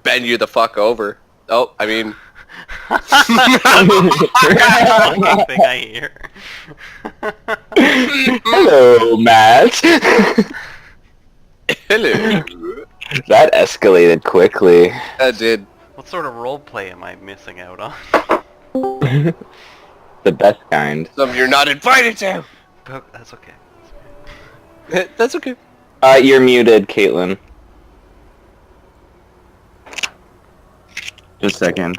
bend you the fuck over. Oh, I mean... Fucking thing I hear. Hello, Matt. Hello. That escalated quickly. That did. What sort of roleplay am I missing out on? The best kind. Something you're not invited to. But that's okay. That's okay. You're muted, Caitlin. Just a second.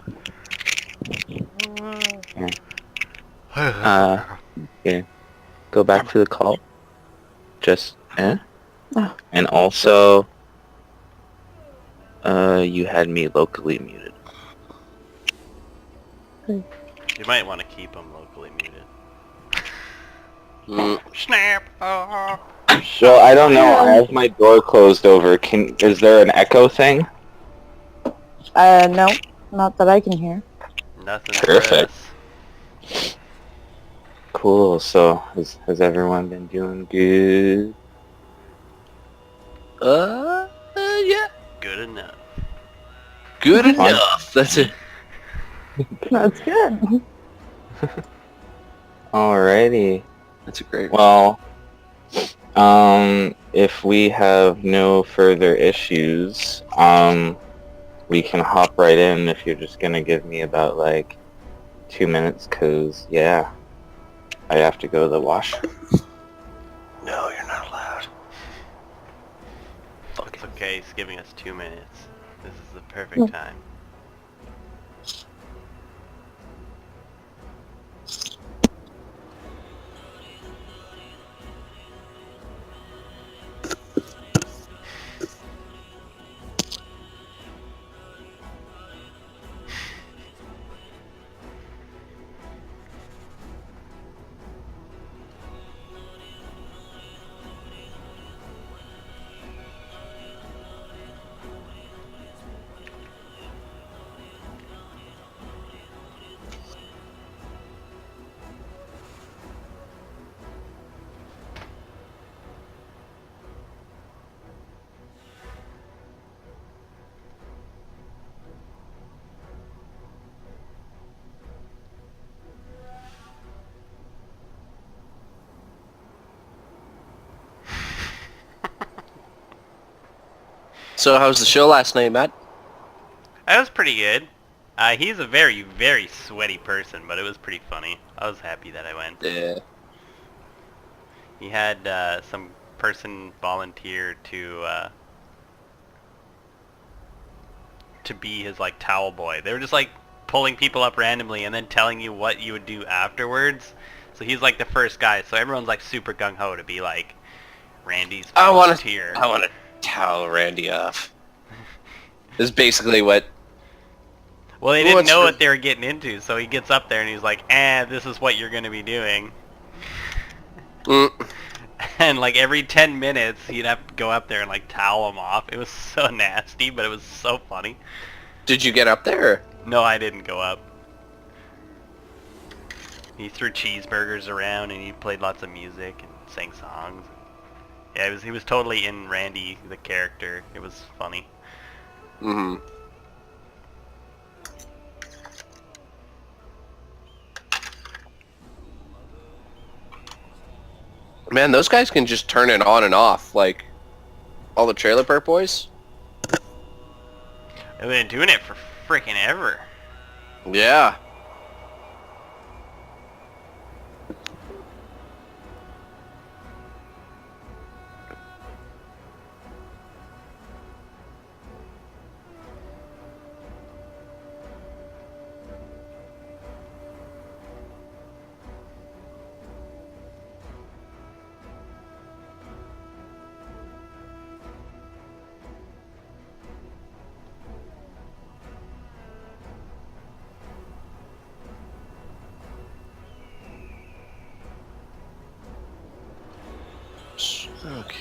Okay. Go back to the call. Just, Oh. And also, you had me locally muted. You might want to keep him locally muted. Mm. Snap! Oh. So I don't know. I have my door closed over. Is there an echo thing? No, not that I can hear. Nothing. Perfect. for us. Cool. So has everyone been doing good? Yeah. Good enough. Good Fun. enough. That's it. That's good. Alrighty. That's a great. Well, if we have no further issues, we can hop right in if you're just gonna give me about like 2 minutes, cause yeah, I have to go to the washroom. No, you're not allowed. It's okay, he's giving us 2 minutes. This is the perfect time. So, how was the show last night, Matt? That was pretty good. He's a very, very sweaty person, but it was pretty funny. I was happy that I went. Yeah. He had some person volunteer to be his like towel boy. They were just like pulling people up randomly and then telling you what you would do afterwards. So he's like the first guy. So everyone's like super gung ho to be like Randy's volunteer. I want to towel Randy off. This is basically what. Well, they Who didn't wants know to- what they were getting into, so he gets up there and he's like, this is what you're going to be doing. Mm. And like every 10 minutes, he'd have to go up there and like towel him off. It was so nasty, but it was so funny. Did you get up there? No, I didn't go up. He threw cheeseburgers around and he played lots of music and sang songs. Yeah, he was totally in Randy, the character. It was funny. Mm-hmm. Man, those guys can just turn it on and off, like all the Trailer Park Boys. They've been doing it for freaking ever. Yeah. Okay.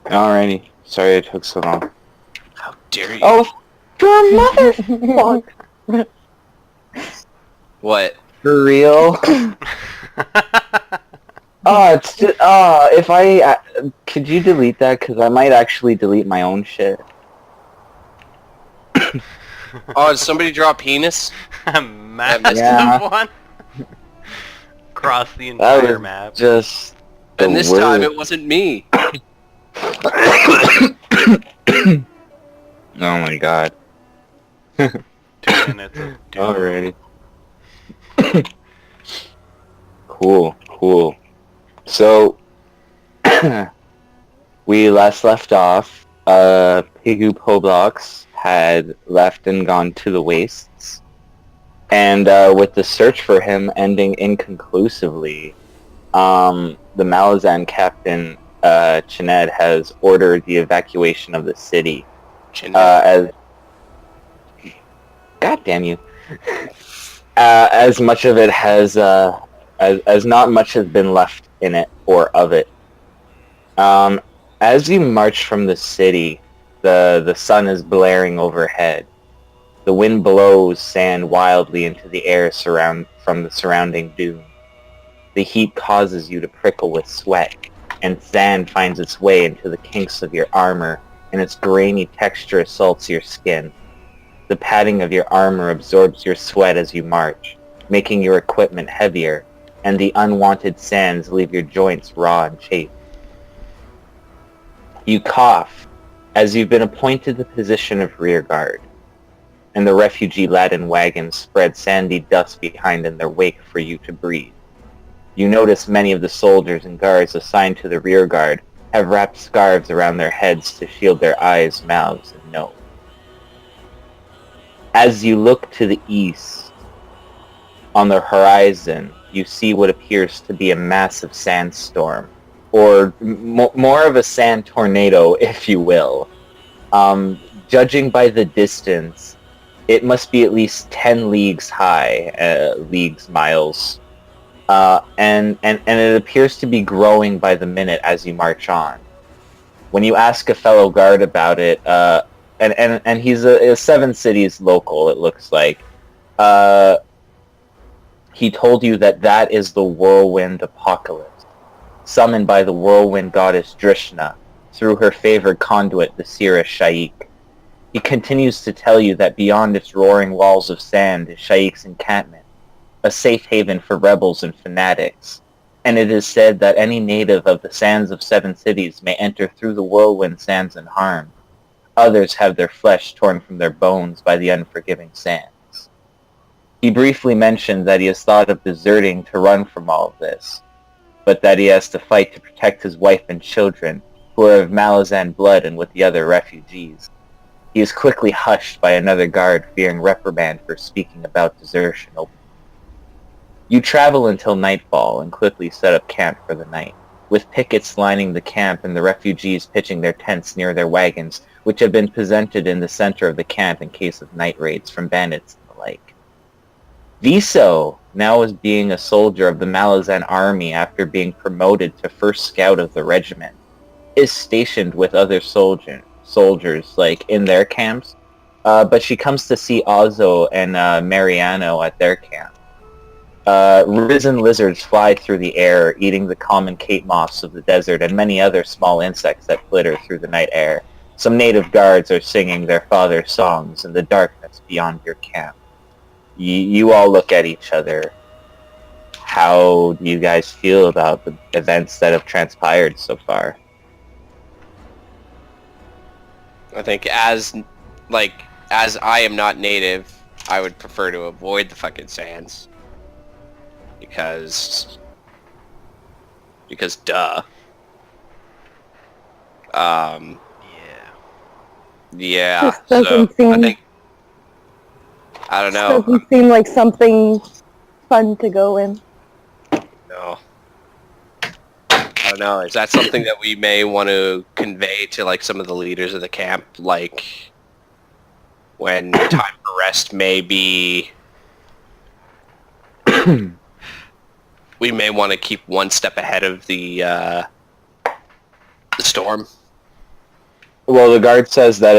Alrighty. Sorry it took so long. How dare you? Oh, your mother! What? For real? Oh, it's just, if I, could you delete that? Because I might actually delete my own shit. Oh, did somebody draw a penis? A massive Yeah. one. Across the That entire was map. just And the this time worst. it wasn't me. Oh my god. 2 minutes of doom. Alrighty. Cool. So, we last left off, Pigu Poblox had left and gone to the wastes, and with the search for him ending inconclusively, the Malazan captain, Chined, has ordered the evacuation of the city, as... God damn you. As much of it has, as not much has been left in it or of it. As you march from the city, the sun is blaring overhead. The wind blows sand wildly into the air from the surrounding dune. The heat causes you to prickle with sweat, and sand finds its way into the kinks of your armor, and its grainy texture assaults your skin. The padding of your armor absorbs your sweat as you march, making your equipment heavier, and the unwanted sands leave your joints raw and chafed. You cough, as you've been appointed the position of rear guard, and the refugee-laden wagons spread sandy dust behind in their wake for you to breathe. You notice many of the soldiers and guards assigned to the rear guard have wrapped scarves around their heads to shield their eyes, mouths, and nose. As you look to the east, on the horizon, you see what appears to be a massive sandstorm, or more of a sand tornado, if you will. Judging by the distance, it must be at least 10 leagues high, miles. And it appears to be growing by the minute as you march on. When you ask a fellow guard about it, and he's a Seven Cities local, it looks like, he told you that is the whirlwind apocalypse, summoned by the whirlwind goddess Drishna through her favored conduit, the Sira Shaik. He continues to tell you that beyond its roaring walls of sand is Shaik's encampment, a safe haven for rebels and fanatics, and it is said that any native of the sands of Seven Cities may enter through the whirlwind sands unharmed. Others have their flesh torn from their bones by the unforgiving sands. He briefly mentioned that he has thought of deserting to run from all of this, but that he has to fight to protect his wife and children, who are of Malazan blood and with the other refugees. He is quickly hushed by another guard, fearing reprimand for speaking about desertion openly. You travel until nightfall and quickly set up camp for the night, with pickets lining the camp and the refugees pitching their tents near their wagons, which have been presented in the center of the camp in case of night raids from bandits and the like. Viso, now as being a soldier of the Malazan army after being promoted to first scout of the regiment, is stationed with other soldiers like in their camps, but she comes to see Ozzo and Mariano at their camp. Risen lizards fly through the air, eating the common cape moths of the desert and many other small insects that flitter through the night air. Some native guards are singing their father's songs in the darkness beyond your camp. You all look at each other. How do you guys feel about the events that have transpired so far? I think as I am not native, I would prefer to avoid the fucking sands. Because duh. Yeah. This doesn't seem- I don't know. Doesn't seem like something fun to go in. No. I don't know. Is that something that we may want to convey to like some of the leaders of the camp, like when time for rest may be? We may want to keep one step ahead of the storm. Well, the guard says that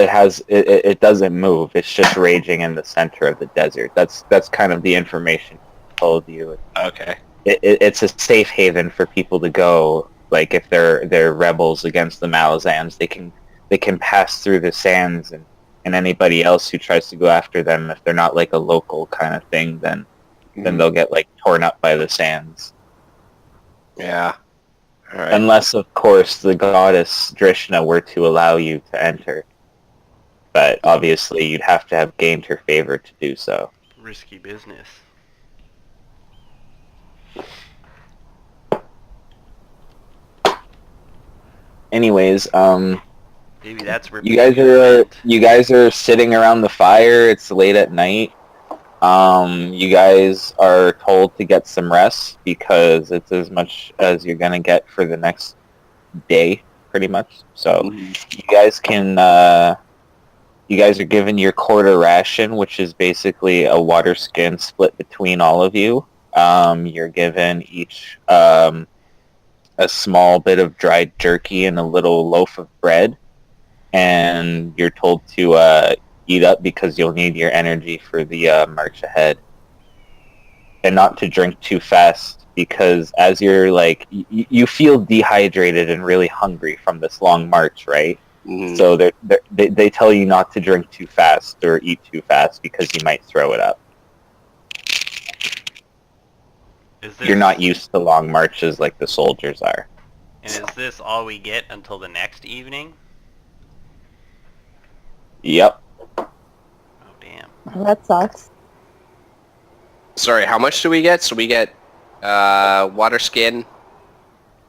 it doesn't move. It's just raging in the center of the desert. That's kind of the information he told you. Okay. It's a safe haven for people to go. Like if they're rebels against the Malazans, they can pass through the sands, and anybody else who tries to go after them, if they're not like a local kind of thing, then they'll get like torn up by the sands. Yeah. All right. Unless, of course, the goddess Drishna were to allow you to enter. But obviously, you'd have to have gained her favor to do so. Risky business. Anyways, Maybe that's where you guys are sitting around the fire. It's late at night. You guys are told to get some rest because it's as much as you're gonna get for the next day, pretty much. So you guys can. You guys are given your quarter ration, which is basically a water skin split between all of you. You're given each a small bit of dried jerky and a little loaf of bread, and you're told to eat up because you'll need your energy for the march ahead, and not to drink too fast because as you're like you feel dehydrated and really hungry from this long march, right? So they tell you not to drink too fast or eat too fast because you might throw it up. You're not used to long marches like the soldiers are. And is this all we get until the next evening? Yep. Oh, damn. That sucks. Sorry, how much do we get? So we get water skin.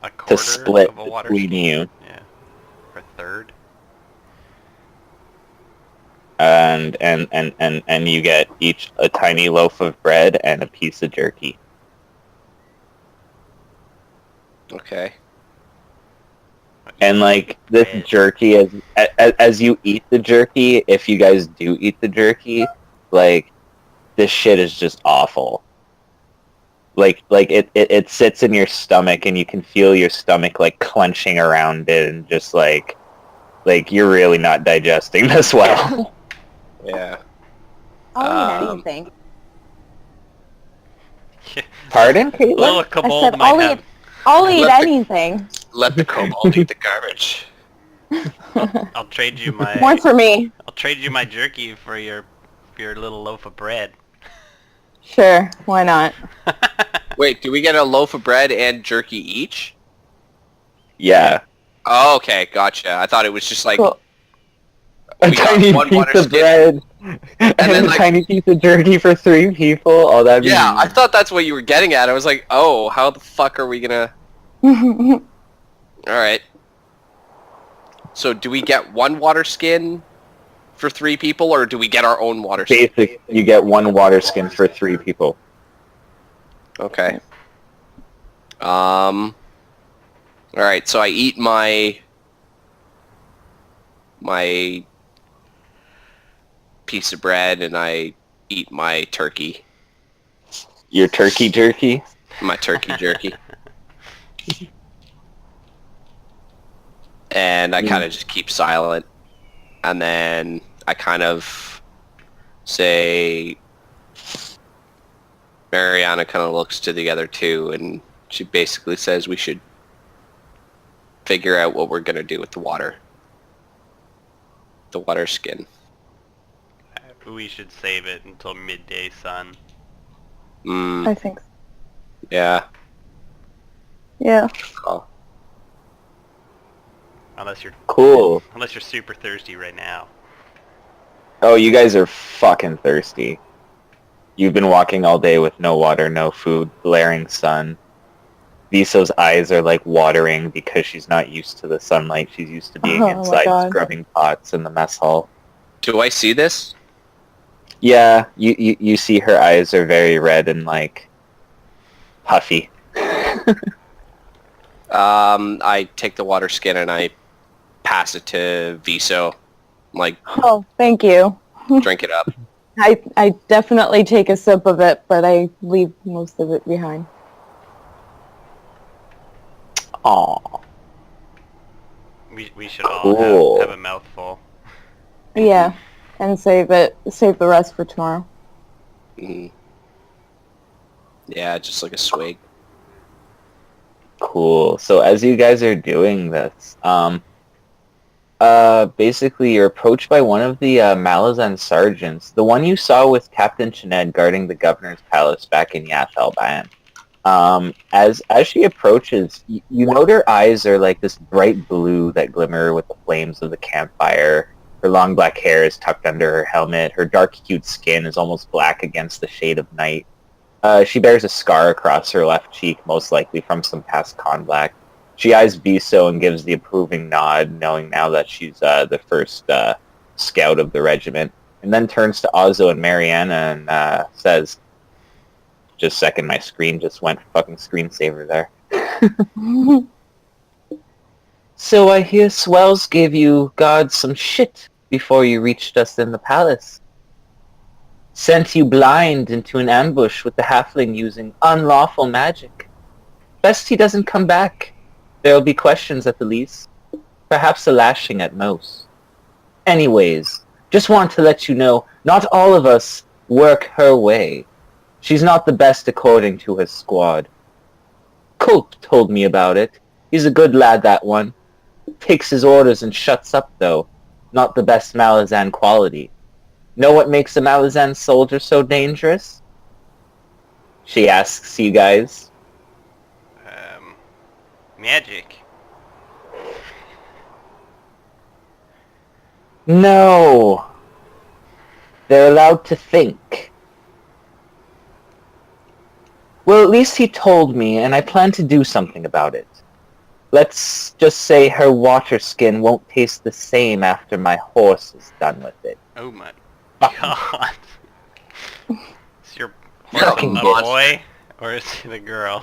A quarter To split of a water between skin? you. Yeah. Or a third? And you get each a tiny loaf of bread and a piece of jerky. Okay. And like this Bread. jerky, as you eat the jerky, if you guys do eat the jerky, like this shit is just awful. Like it sits in your stomach and you can feel your stomach like clenching around it and just like you're really not digesting this well. Yeah. I'll eat anything. Pardon, A little Caitlin? kobold said might I'll have... I'll eat Let the- anything. Let the kobold eat the garbage. I'll trade you my... More for me. I'll trade you my jerky for your little loaf of bread. Sure, why not? Wait, do we get a loaf of bread and jerky each? Yeah. Oh, okay, gotcha. I thought it was just like Cool. A we got tiny one piece water of skin. bread and then, a like- tiny piece of jerky for 3 people. Oh, that'd be... Yeah, I thought that's what you were getting at. I was like, oh, how the fuck are we gonna... Alright. So do we get one water skin for 3 people, or do we get our own water skin? Basic, you get 1 water skin for 3 people. Okay. Alright, so I eat my piece of bread and I eat my turkey. Your turkey jerky? My turkey jerky. And I kind of just keep silent. And then I kind of say... Mariana kind of looks to the other two and she basically says we should figure out what we're going to do with the water. The water skin. We should save it until midday sun. I think so. Yeah. Yeah. Oh. Unless you're Cool. super thirsty right now. Oh, you guys are fucking thirsty. You've been walking all day with no water, no food, glaring sun. Viso's eyes are like watering because she's not used to the sunlight. She's used to being Oh my inside God. scrubbing pots in the mess hall. Do I see this? Yeah, you see her eyes are very red and like puffy. I take the water skin and I pass it to Viso. Like, Oh, thank you. drink it up. I definitely take a sip of it, but I leave most of it behind. Aww. We should all Cool. have a mouthful. Yeah, and save the rest for tomorrow. Mhm. Yeah, just like a swig. Cool. So as you guys are doing this, basically you're approached by one of the Malazan sergeants, the one you saw with Captain Chened guarding the governor's palace back in Yathal Ban. As she approaches, you note her eyes are like this bright blue that glimmer with the flames of the campfire. Her long black hair is tucked under her helmet. Her dark-hued skin is almost black against the shade of night. She bears a scar across her left cheek, most likely from some past conflict. She eyes Viso and gives the approving nod, knowing now that she's the first scout of the regiment, and then turns to Ozzo and Mariana and says, "Just a second, my screen just went fucking screensaver there." "So I hear Swells gave you guards some shit before you reached us in the palace. Sent you blind into an ambush with the halfling using unlawful magic. Best he doesn't come back. There'll be questions at the least. Perhaps a lashing at most. Anyways, just want to let you know, not all of us work her way. She's not the best according to her squad. Colt told me about it. He's a good lad, that one. Takes his orders and shuts up, though. Not the best Malazan quality. Know what makes a Malazan soldier so dangerous?" She asks you guys. Magic. No. They're allowed to think. Well, at least he told me, and I plan to do something about it. Let's just say her water skin won't taste the same after my horse is done with it. Oh my Fuck. god. Is your horse Fucking a bitch. boy or is it a girl?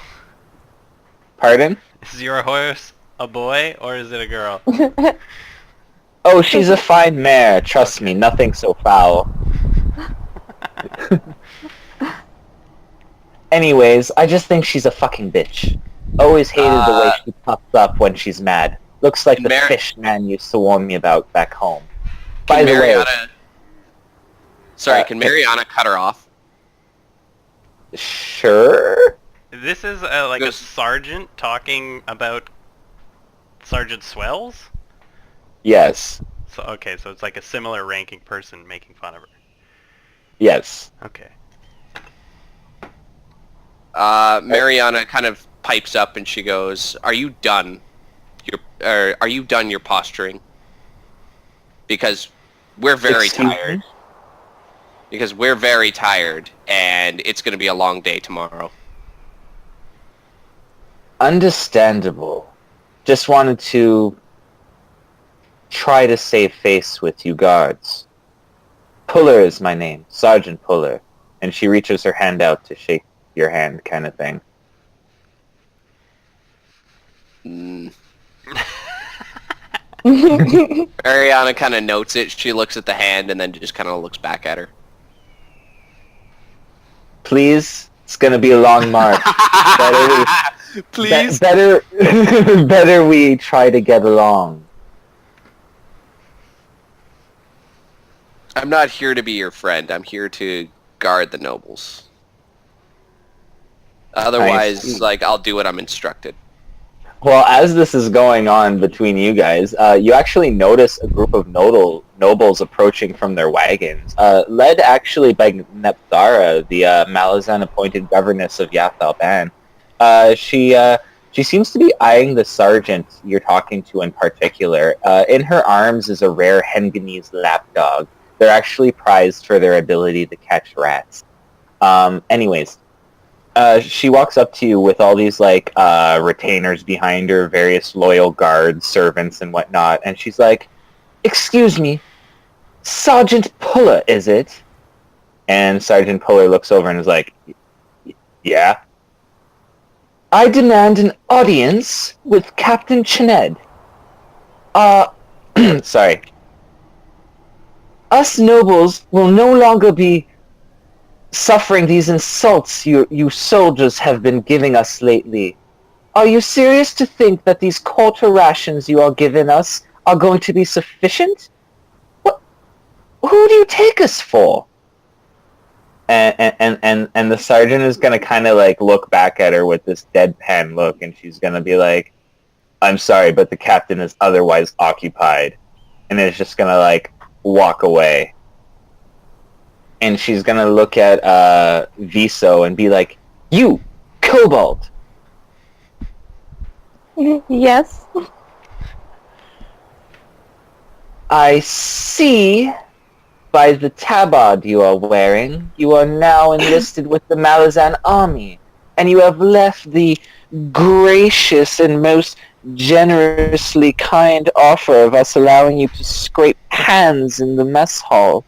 Pardon? Is your horse a boy or is it a girl? Oh, she's a fine mare, trust me, nothing so foul. Anyways, I just think she's a fucking bitch. Always hated the way she pops up when she's mad. Looks like the fish man used to warn me about back home. By the way... Sorry, can Mariana cut her off? Sure? This is like a Goes- sergeant talking about Sergeant Swells? Yes. So okay, so it's like a similar ranking person making fun of her. Yes. Okay. Mariana kind of pipes up and she goes, "Are you done? Are you done your posturing? Because we're very Excuse tired. me? Because we're very tired, and it's going to be a long day tomorrow." Understandable. Just wanted to try to save face with you guards. Puller is my name, Sergeant Puller, and she reaches her hand out to shake your hand kind of thing. Mm. Mariana kind of notes it. She looks at the hand and then just kind of looks back at her. Please, it's gonna be a long march. Please. Better we try to get along. I'm not here to be your friend. I'm here to guard the nobles. Otherwise, I'll do what I'm instructed. Well, as this is going on between you guys, you actually notice a group of nobles approaching from their wagons, led actually by Nepthara, the Malazan-appointed governess of Yathal Ban. She seems to be eyeing the sergeant you're talking to in particular. In her arms is a rare Henganese lapdog. They're actually prized for their ability to catch rats. Anyways, she walks up to you with all these, retainers behind her, various loyal guards, servants, and whatnot, and she's like, "Excuse me, Sergeant Puller, is it?" And Sergeant Puller looks over and is like, "Yeah?" "I demand an audience with Captain Chened. Sorry. Us nobles will no longer be suffering these insults you soldiers have been giving us lately. Are you serious to think that these quarter rations you are giving us are going to be sufficient? What? Who do you take us for? And the sergeant is gonna kind of like look back at her with this deadpan look, and she's gonna be like, "I'm sorry, but the captain is otherwise occupied," and is just gonna like walk away. And she's gonna look at Viso and be like, "You, Cobalt." Yes. I see by the tabard you are wearing, you are now enlisted with the Malazan army, and you have left the gracious and most generously kind offer of us allowing you to scrape hands in the mess hall.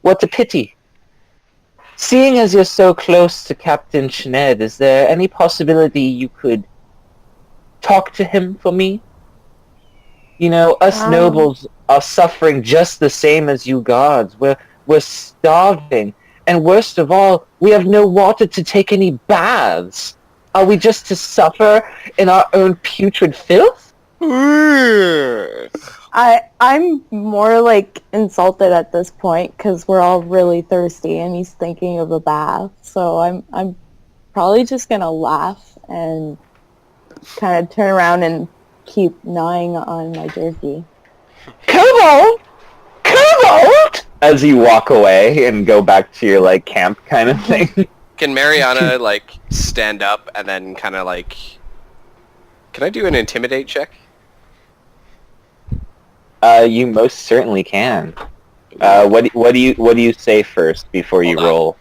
What a pity. Seeing as you're so close to Captain Schned, is there any possibility you could talk to him for me? You know, us nobles are suffering just the same as you guards. We're starving. And worst of all, we have no water to take any baths. Are we just to suffer in our own putrid filth? I'm more like insulted at this point because we're all really thirsty and he's thinking of a bath. So I'm probably just gonna laugh and kind of turn around and keep gnawing on my jerky. Cobalt! Cobalt! As you walk away and go back to your like camp kind of thing. Can Mariana like stand up and then kind of like? Can I do an intimidate check? You most certainly can. What do you say first before you Hold on. roll?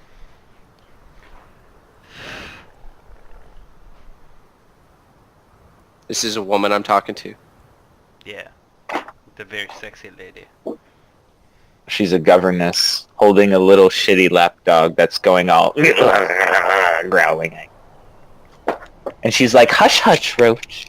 This is a woman I'm talking to. Yeah. The very sexy lady. She's a governess holding a little shitty lapdog that's going all growling. And she's like, "Hush, hush, Roach."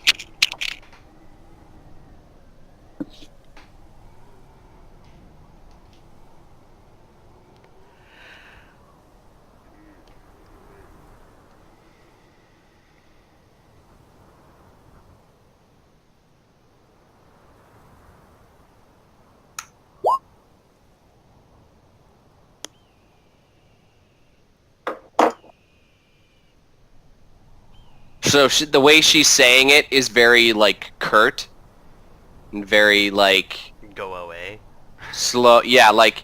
So the way she's saying it is very like curt and very like Go away. slow. Yeah, like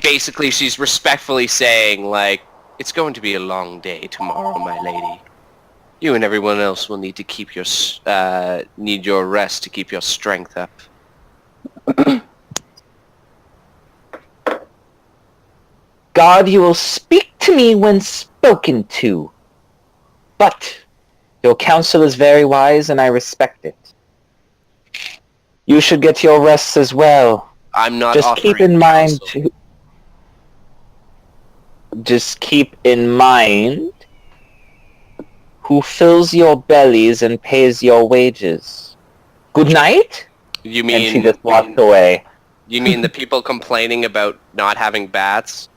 basically she's respectfully saying like, "It's going to be a long day tomorrow, my lady. You and everyone else will need to keep your need your rest to keep your strength up." God, you will speak to me when spoken to. But your counsel is very wise, and I respect it. You should get your rest as well. I'm not. Just keep offering in mind counsel. Just keep in mind who fills your bellies and pays your wages. Good night. You And she mean just walked away. you mean the people complaining about not having bats?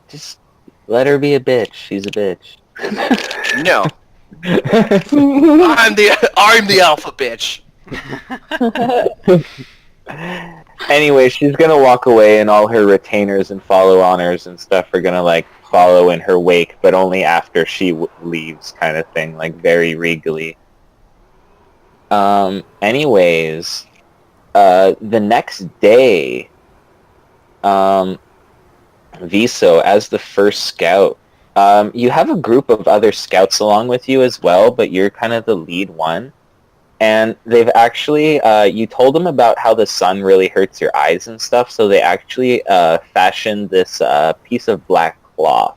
Just let her be a bitch. She's a bitch. No, I'm the alpha bitch. Anyway, she's gonna walk away, and all her retainers and follow honors and stuff are gonna like follow in her wake, but only after she leaves, kind of thing, like very regally. Anyways, the next day, Viso, as the first scout, you have a group of other scouts along with you as well, but you're kind of the lead one. And they've actually, you told them about how the sun really hurts your eyes and stuff, so they actually fashioned this piece of black cloth,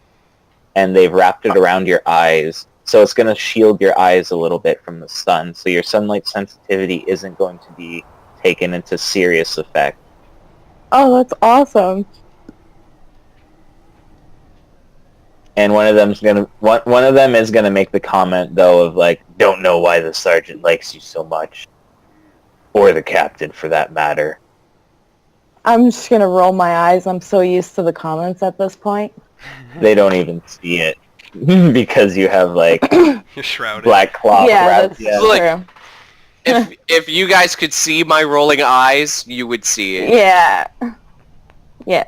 and they've wrapped it around your eyes, so it's going to shield your eyes a little bit from the sun, so your sunlight sensitivity isn't going to be taken into serious effect. Oh, that's awesome. And one of them is gonna make the comment though of like, "Don't know why the sergeant likes you so much, or the captain for that matter." I'm just gonna roll my eyes. I'm so used to the comments at this point. They don't even see it. because you have like You're shrouded. black cloth Yeah, wrapped. that's Yeah. Look, true. if you guys could see my rolling eyes, you would see it. Yeah. Yeah.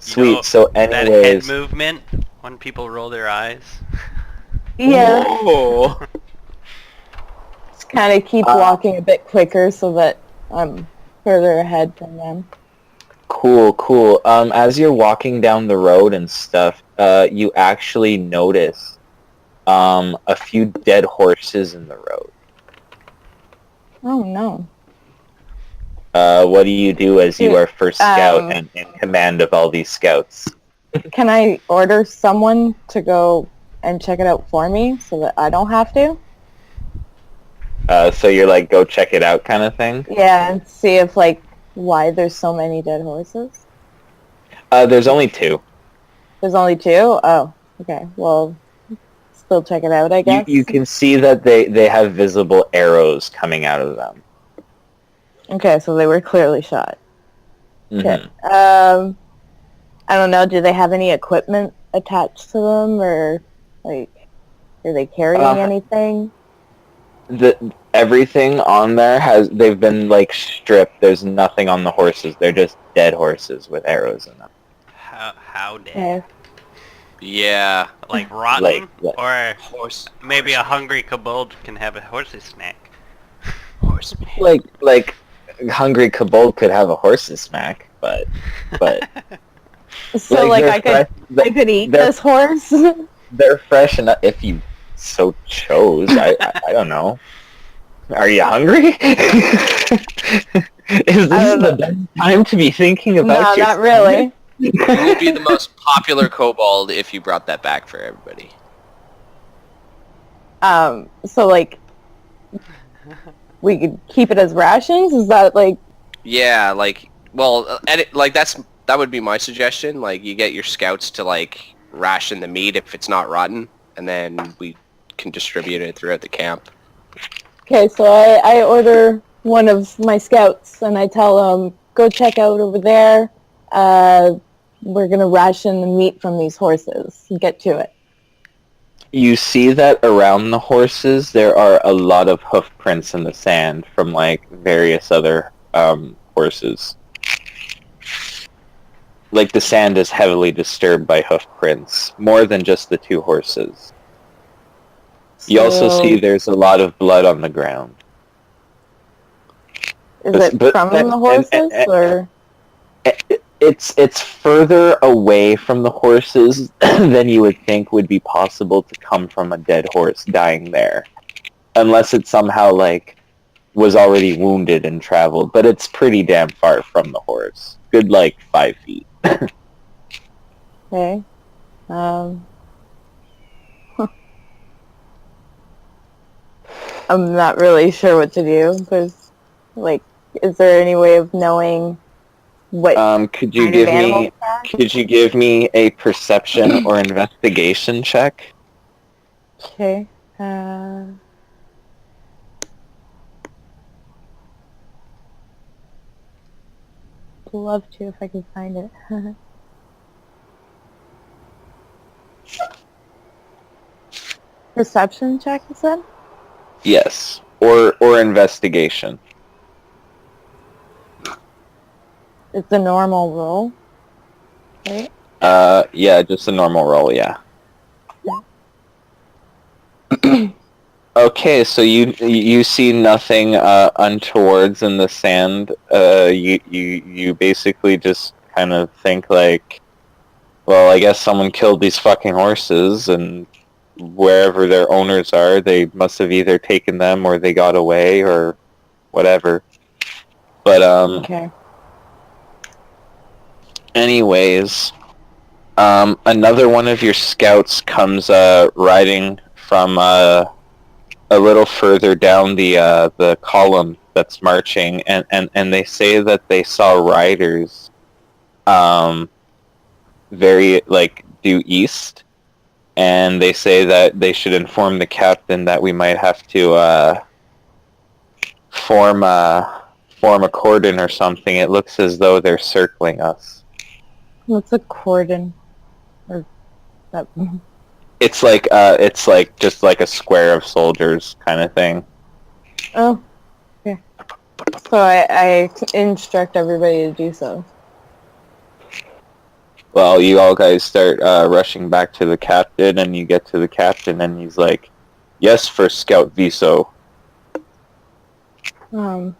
Sweet. know, So, That head anyways, movement when people roll their eyes. Yeah. Whoa. Just kind of keep walking a bit quicker so that I'm further ahead from them. cool. As you're walking down the road and stuff, you actually notice a few dead horses in the road. Oh no. What do you do as you are first scout and in command of all these scouts? Can I order someone to go and check it out for me so that I don't have to? So you're like, go check it out kind of thing? Yeah, and see if like why there's so many dead horses. There's only two. There's only two? Oh, okay. Well, still check it out, I guess. You can see that they have visible arrows coming out of them. Okay, so they were clearly shot. Mhm. I don't know, do they have any equipment attached to them, or, like, are they carrying anything? Everything on there they've been like stripped. There's nothing on the horses. They're just dead horses with arrows in them. How dead? Okay. Yeah. Like rotten? Like- Or Horse. maybe a hungry kobold can have a horsey snack. Horseman. Like hungry kobold could have a horse's smack, but So, like, I they're could eat they're- this horse? they're fresh enough if you so chose. I don't know. Are you hungry? Is this the best time to be thinking No, about your not really. Who would be the most popular kobold if you brought that back for everybody? So, like, we could keep it as rations? Is that, like... Yeah, like, well, that would be my suggestion. Like, you get your scouts to like ration the meat if it's not rotten, and then we can distribute it throughout the camp. Okay, so I order one of my scouts, and I tell them, go check out over there. We're going to ration the meat from these horses. Get to it. You see that around the horses there are a lot of hoof prints in the sand from like various other horses. Like the sand is heavily disturbed by hoof prints, more than just the two horses. You also So, see there's a lot of blood on the ground. Is it but- from and- the horses, and- or... It's further away from the horses than you would think would be possible to come from a dead horse dying there. Unless it somehow, like, was already wounded and traveled. But it's pretty damn far from the horse. Good, like, 5 feet. Okay. I'm not really sure what to do. There's, like, is there any way of knowing what Could you kind of give animals me... they are? Could you give me a perception or investigation check? Okay. Love to if I can find it. Perception check, you said? Yes. Or investigation. It's a normal roll, right? Yeah, just a normal roll, yeah. Okay, so you see nothing untowards in the sand. You basically just kind of think like, well, I guess someone killed these fucking horses, and wherever their owners are, they must have either taken them or they got away or whatever. But Okay. anyways, another one of your scouts comes riding from a little further down the column that's marching, and they say that they saw riders very like due east, and they say that they should inform the captain that we might have to form a cordon or something. It looks as though they're circling us. What's a cordon? Or That, It's like just like a square of soldiers kind of thing. oh, okay. So I instruct everybody to do so. Well, you all guys start rushing back to the captain, and you get to the captain, and he's like, "Yes, for Scout Viso." I'm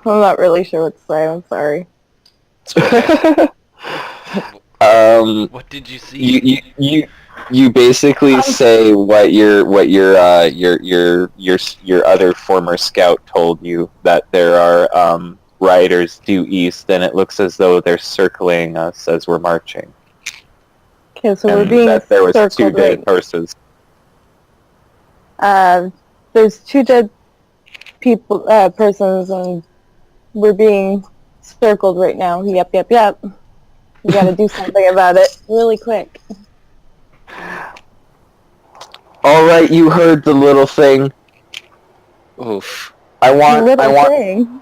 not really sure what to say. I'm sorry. What did you see? You basically say what your other former scout told you, that there are riders due east, and it looks as though they're circling us as we're marching. Okay, so And we're being that there was two circled dead right. horses. There's 2 dead people, persons, and we're being circled right now. Yep. We gotta do something about it really quick. All right, you heard the little thing. Oof. I want. Thing.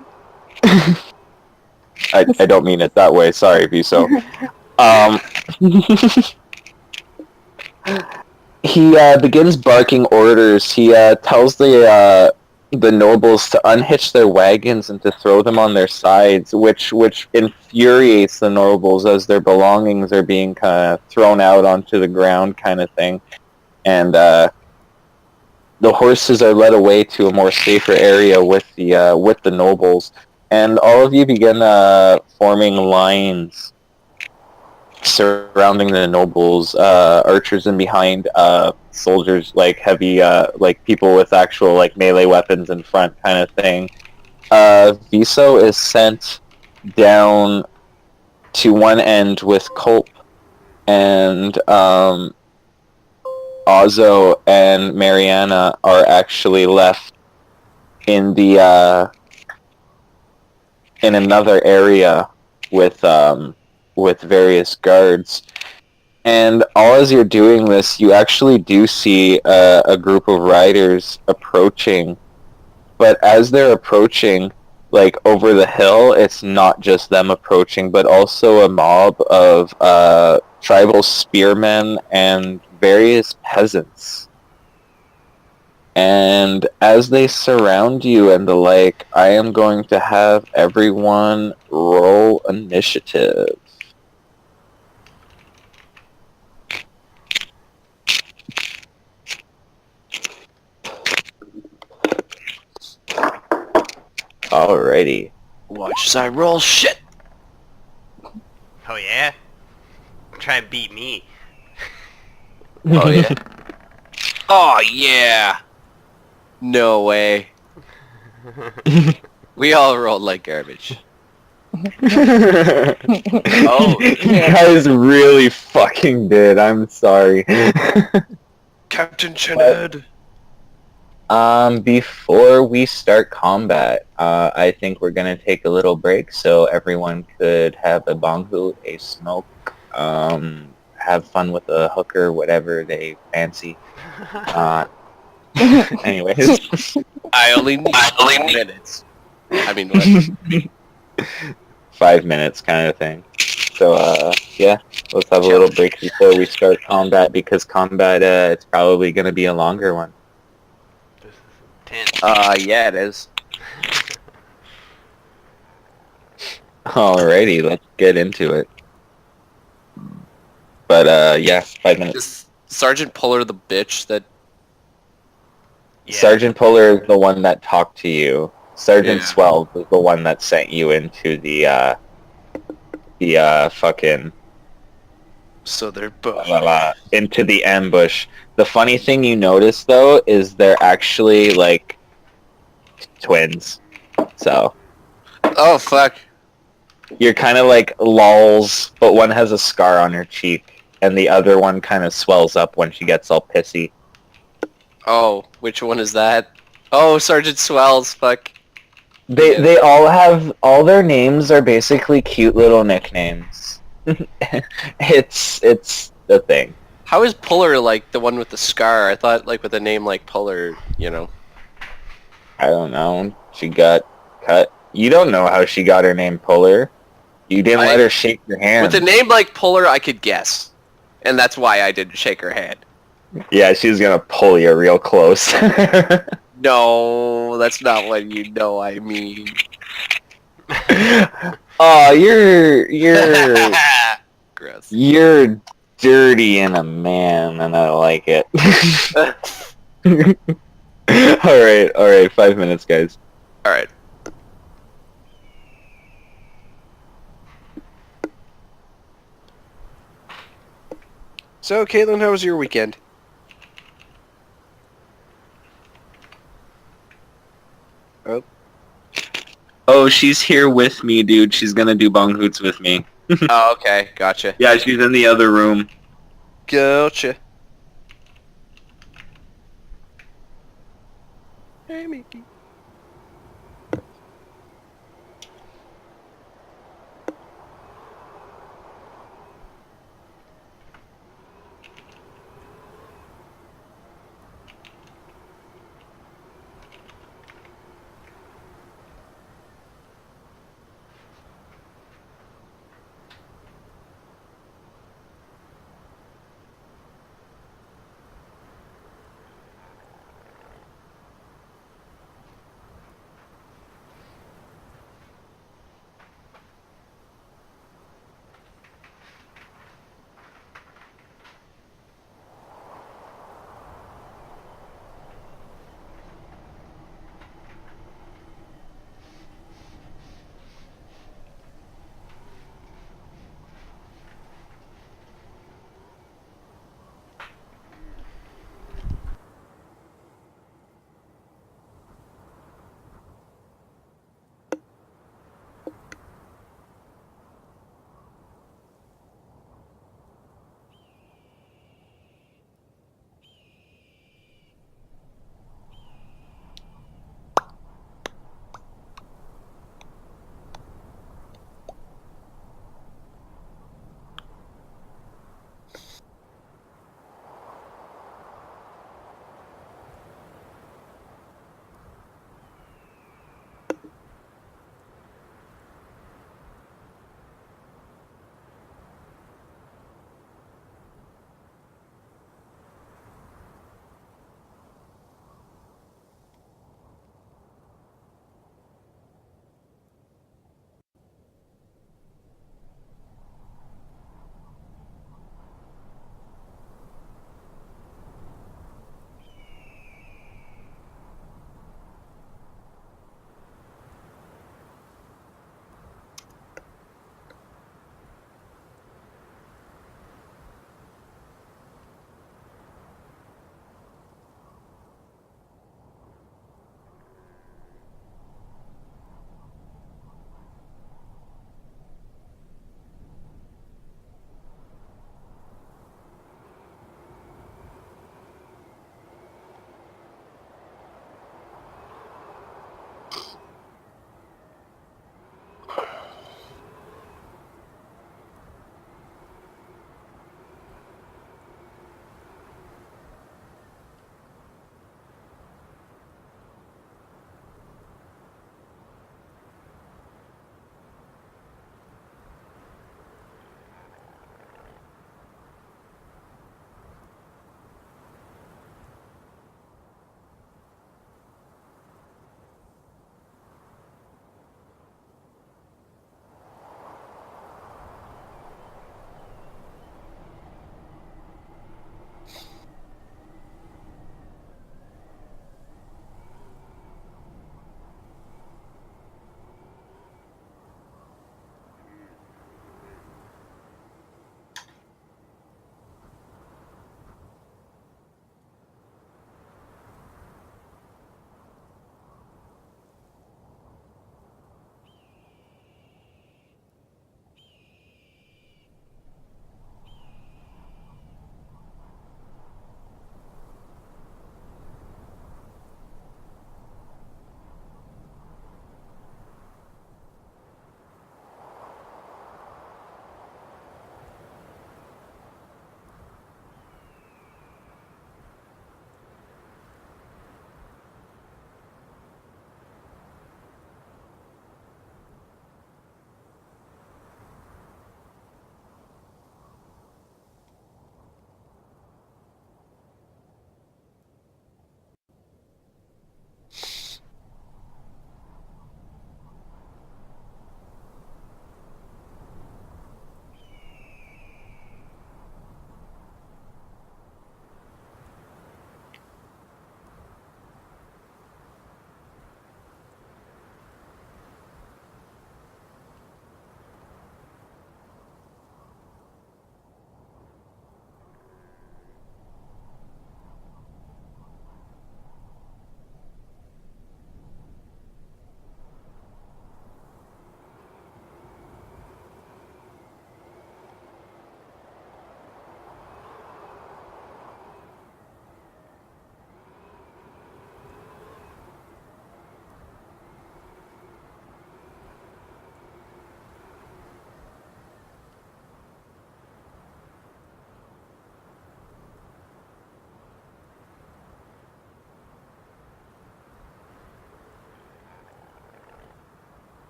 I don't mean it that way. Sorry, Viso. He begins barking orders. He tells the nobles to unhitch their wagons and to throw them on their sides, which infuriates the nobles as their belongings are being kind of thrown out onto the ground, kind of thing. And the horses are led away to a more safer area with the nobles, and all of you begin forming lines surrounding the nobles, archers in behind, soldiers, like heavy, like people with actual like melee weapons in front, kind of thing. Viso is sent down to one end with Culp, and Ozzo and Mariana are actually left in the in another area with various guards. And all as you're doing this, you actually do see a group of riders approaching. But as they're approaching, like over the hill, it's not just them approaching, but also a mob of tribal spearmen and various peasants. And as they surround you and the like, I am going to have everyone roll initiative. Alrighty. Watch as I roll shit. Oh yeah? Try and beat me. Oh yeah. Oh yeah. No way. We all rolled like garbage. Oh, You guys really fucking did. I'm sorry. Captain Chened. Before we start combat, I think we're gonna take a little break so everyone could have a bong hoot, a smoke, have fun with a hooker, whatever they fancy. Anyways, I only need 5 minutes. I mean, what? 5 minutes kind of thing. So, yeah, let's have a little break before we start combat, because combat, it's probably gonna be a longer one. This is intense. Yeah, it is. Alrighty, let's get into it. But, yeah, 5 minutes. Is Sergeant Puller the bitch that... Yeah. Sergeant Puller is the one that talked to you. Sergeant Yeah. Swell is the one that sent you into the fucking... So they're both... into the ambush. The funny thing you notice, though, is they're actually, like, twins. So, Oh, fuck. you're kind of like lols, but one has a scar on her cheek, and the other one kind of swells up when she gets all pissy. Oh, which one is that? Oh, Sergeant Swells, fuck. They all have, all their names are basically cute little nicknames. It's the thing. How is Puller, like, the one with the scar? I thought, like, with a name like Puller, you know. I don't know. She got cut You don't know how she got her name Puller. You didn't let her shake your hand. With a name like Puller, I could guess. And that's why I didn't shake her hand. Yeah, she's gonna pull you real close. No, that's not what you know I mean. Oh, you're Gross. you're dirty and a man, and I like it. All right, 5 minutes, guys. Alright. So, Caitlin, how was your weekend? Oh, she's here with me, dude. She's gonna do bong hoots with me. Oh, okay. Gotcha. Yeah, she's in the other room. Gotcha. Hey, Mickey.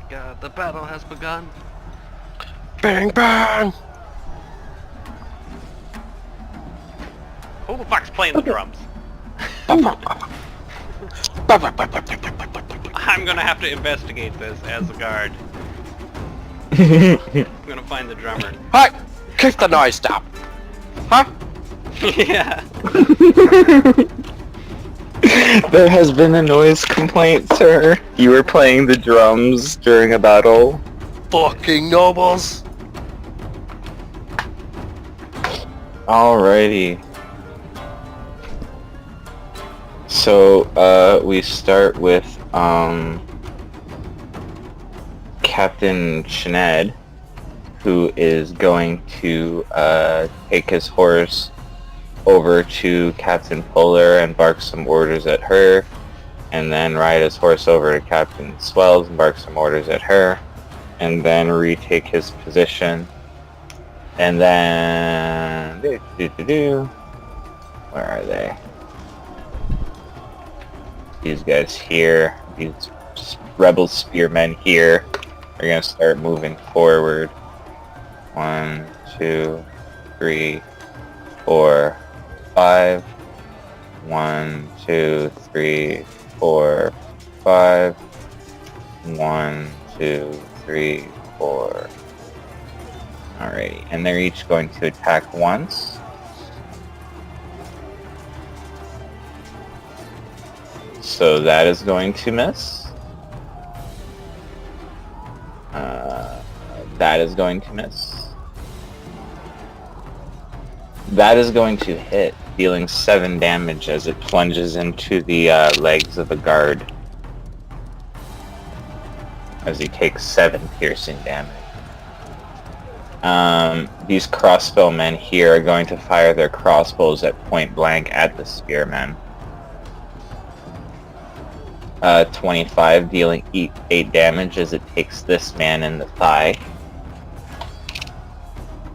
god, the battle has begun. Bang bang! Who the fuck's playing the drums? I'm gonna have to investigate this as a guard. I'm gonna find the drummer. Hi! Keep the noise down! Huh? Yeah. There has been a noise complaint, sir. You were playing the drums during a battle. Fucking nobles! Alrighty. So, we start with, Captain Shened, who is going to, take his horse over to Captain Polar and bark some orders at her, and then ride his horse over to Captain Swells and bark some orders at her, and then retake his position, and then... Where are they? These guys here, these rebel spearmen here, are gonna start moving forward. 1, 2, 3, 4, 5. 1, 2, 3, 4, 5. 1, 2, 3, 4. Alrighty, and they're each going to attack once. So that is going to miss. That is going to miss. That is going to hit, dealing 7 damage as it plunges into the legs of a guard. As he takes 7 piercing damage. These crossbowmen here are going to fire their crossbows at point blank at the spearmen. 25, dealing 8 damage as it takes this man in the thigh.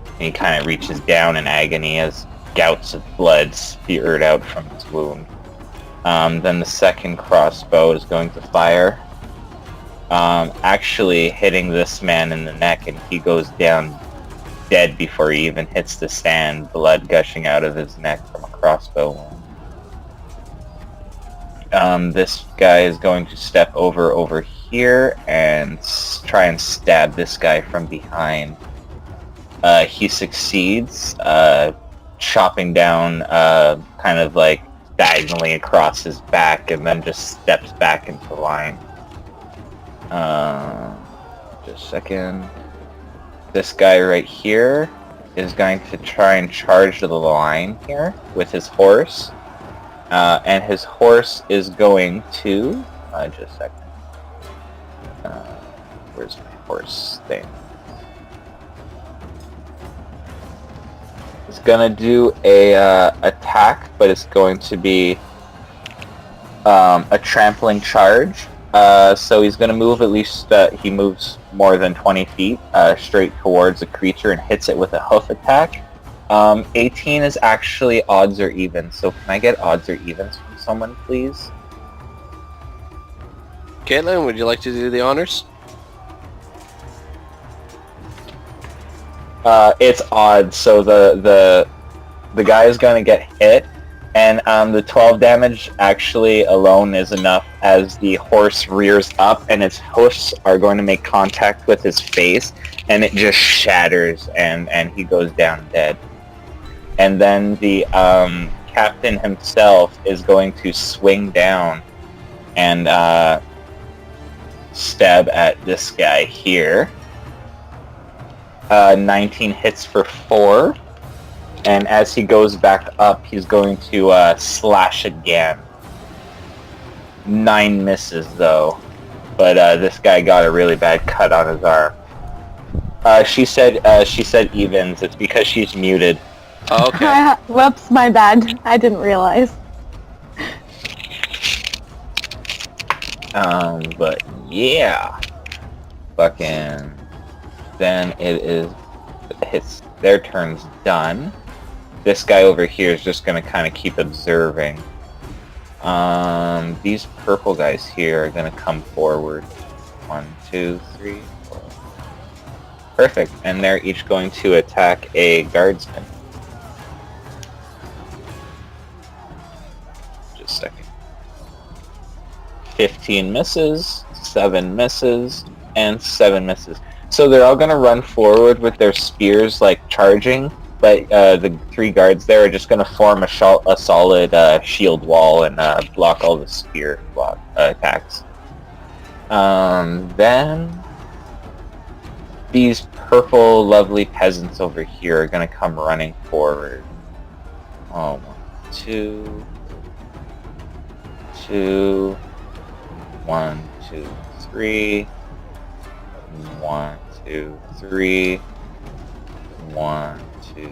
And he kind of reaches down in agony as gouts of blood spurted out from his wound. Then the second crossbow is going to fire. Actually hitting this man in the neck, and he goes down dead before he even hits the sand, blood gushing out of his neck from a crossbow wound. This guy is going to step over here and try and stab this guy from behind. He succeeds, chopping down kind of like diagonally across his back, and then just steps back into line. Just a second. This guy right here is going to try and charge to the line here with his horse. And his horse is going to... just a second. Where's my horse thing? It's gonna do a attack, but it's going to be a trampling charge. So he's gonna move at least... he moves more than 20 feet straight towards a creature and hits it with a hoof attack. 18 is actually odds or evens, so can I get odds or evens from someone, please? Caitlin, would you like to do the honors? It's odds, so the guy is going to get hit, and the 12 damage actually alone is enough as the horse rears up, and its hoofs are going to make contact with his face, and it just shatters, and he goes down dead. And then the captain himself is going to swing down and stab at this guy here. 19 hits for 4. And as he goes back up, he's going to slash again. 9 misses though. But this guy got a really bad cut on his arm. She said evens. It's because she's muted. Oh, okay. Whoops, my bad. I didn't realize. But yeah. Fucking... Then it's their turn's done. This guy over here is just gonna kind of keep observing. These purple guys here are gonna come forward. 1, 2, 3, 4. Perfect. And they're each going to attack a guardsman. Just a second. 15 misses, 7 misses, and 7 misses. So they're all going to run forward with their spears, like, charging, but the 3 guards there are just going to form a solid shield wall and block all the spear attacks. Then these purple, lovely peasants over here are going to come running forward. 1, 2, 2, 1, 2, 3, 1, 2, 3, 1, 2,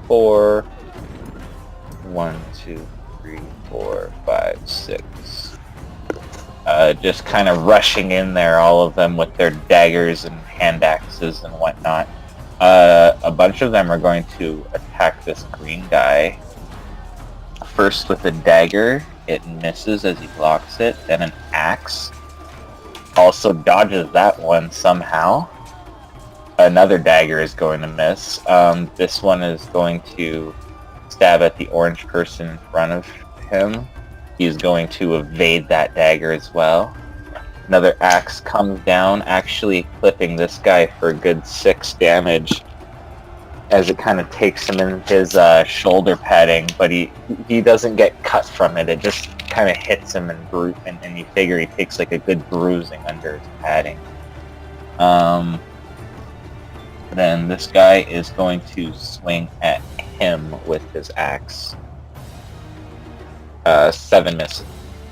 4, 1, 2, 3, 4, 5, 6. Just kind of rushing in there, all of them with their daggers and hand axes and whatnot. A bunch of them are going to attack this green guy. First with a dagger, it misses as he blocks it. Then an axe also dodges that one somehow. Another dagger is going to miss. This one is going to stab at the orange person in front of him. He's going to evade that dagger as well. Another axe comes down, actually clipping this guy for a good 6 damage as it kind of takes him in his shoulder padding, but he doesn't get cut from it. It just kind of hits him and you figure he takes like a good bruising under his padding. Then this guy is going to swing at him with his axe. 7 misses.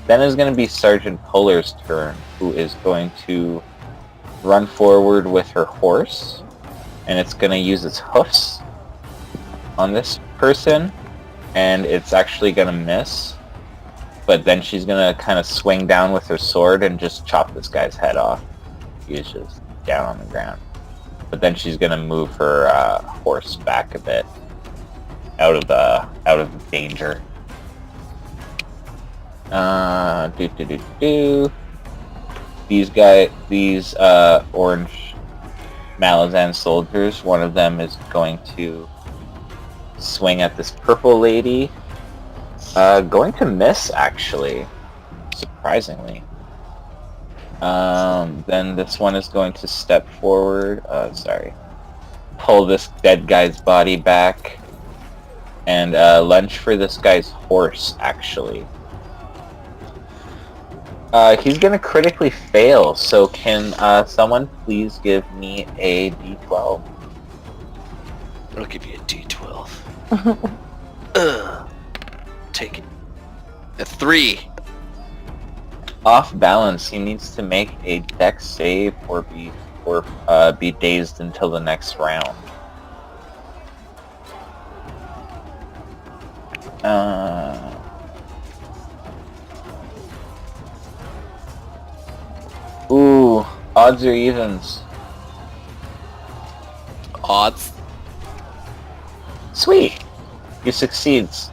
Then is going to be Sergeant Puller's turn, who is going to run forward with her horse, and it's going to use its hoofs on this person, and it's actually going to miss, but then she's going to kind of swing down with her sword and just chop this guy's head off. He's just down on the ground. But then she's going to move her horse back a bit out of the danger. These orange Malazan soldiers, one of them is going to swing at this purple lady. Going to miss, actually, surprisingly. Then this one is going to step forward, pull this dead guy's body back, and lunge for this guy's horse, actually. He's gonna critically fail, so can someone please give me a D12? I'll give you a D12. Take it. A 3. Off balance, he needs to make a dex save or be dazed until the next round. Ooh, odds or evens? Odds. Sweet. He succeeds.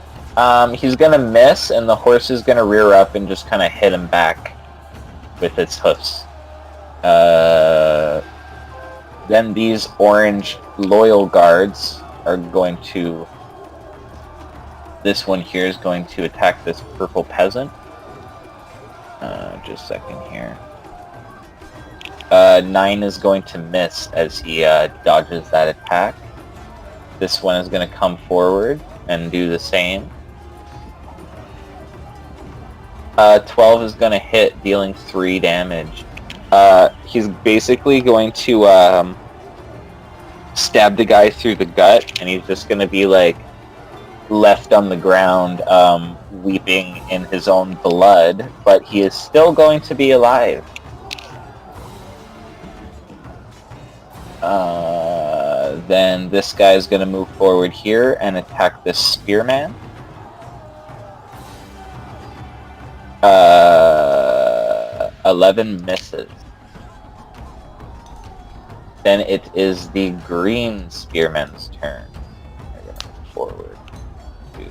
He's gonna miss, and the horse is gonna rear up and just kind of hit him back with its hoofs. Then these orange loyal guards are going to... This one here is going to attack this purple peasant. Just a second here. 9 is going to miss as he dodges that attack. This one is going to come forward and do the same. 12 is going to hit, dealing 3 damage. He's basically going to stab the guy through the gut, and he's just going to be like left on the ground weeping in his own blood, but he is still going to be alive. Then this guy is going to move forward here and attack this spearman. 11 misses. Then it is the green spearman's turn. They're going to move forward. 2,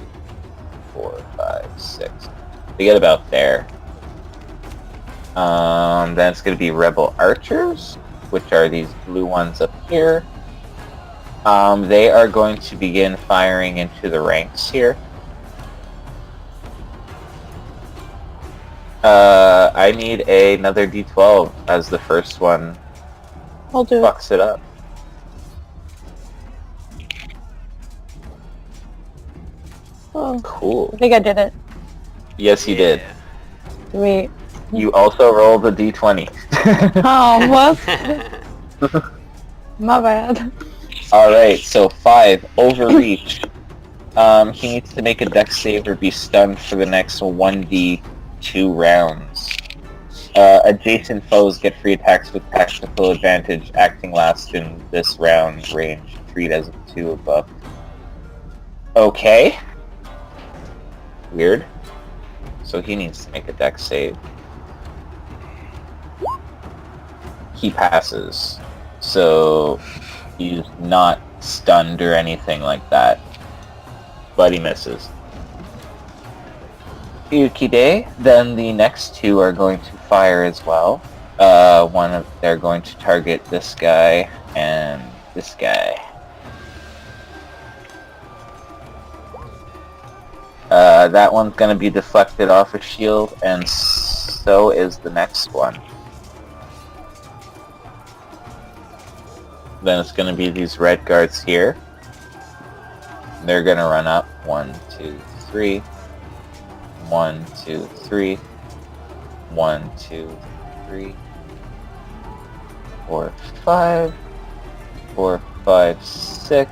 4, 5, 6. They get about there. Then it's going to be rebel archers, which are these blue ones up here. They are going to begin firing into the ranks here. I need another D12 as the first one I'll do it. fucks it up. Oh, Cool. I think I did it. Yes, you did. Wait. You also rolled a D20. Oh, whoops. My bad. Alright, so 5, overreach. He needs to make a dex save or be stunned for the next 1d2 rounds. Adjacent foes get free attacks with tactical advantage, acting last in this round range. Treat as a 2 above. Okay. Weird. So he needs to make a dex save. He passes. So he's not stunned or anything like that. But he misses. Ukide, then the next two are going to fire as well. They're going to target this guy and this guy. That one's going to be deflected off a shield, and so is the next one. Then it's going to be these red guards here. They're going to run up. 1, 2, 3. 1, 2, 3. 1, 2, 3. 4, 5. 4, 5, 6.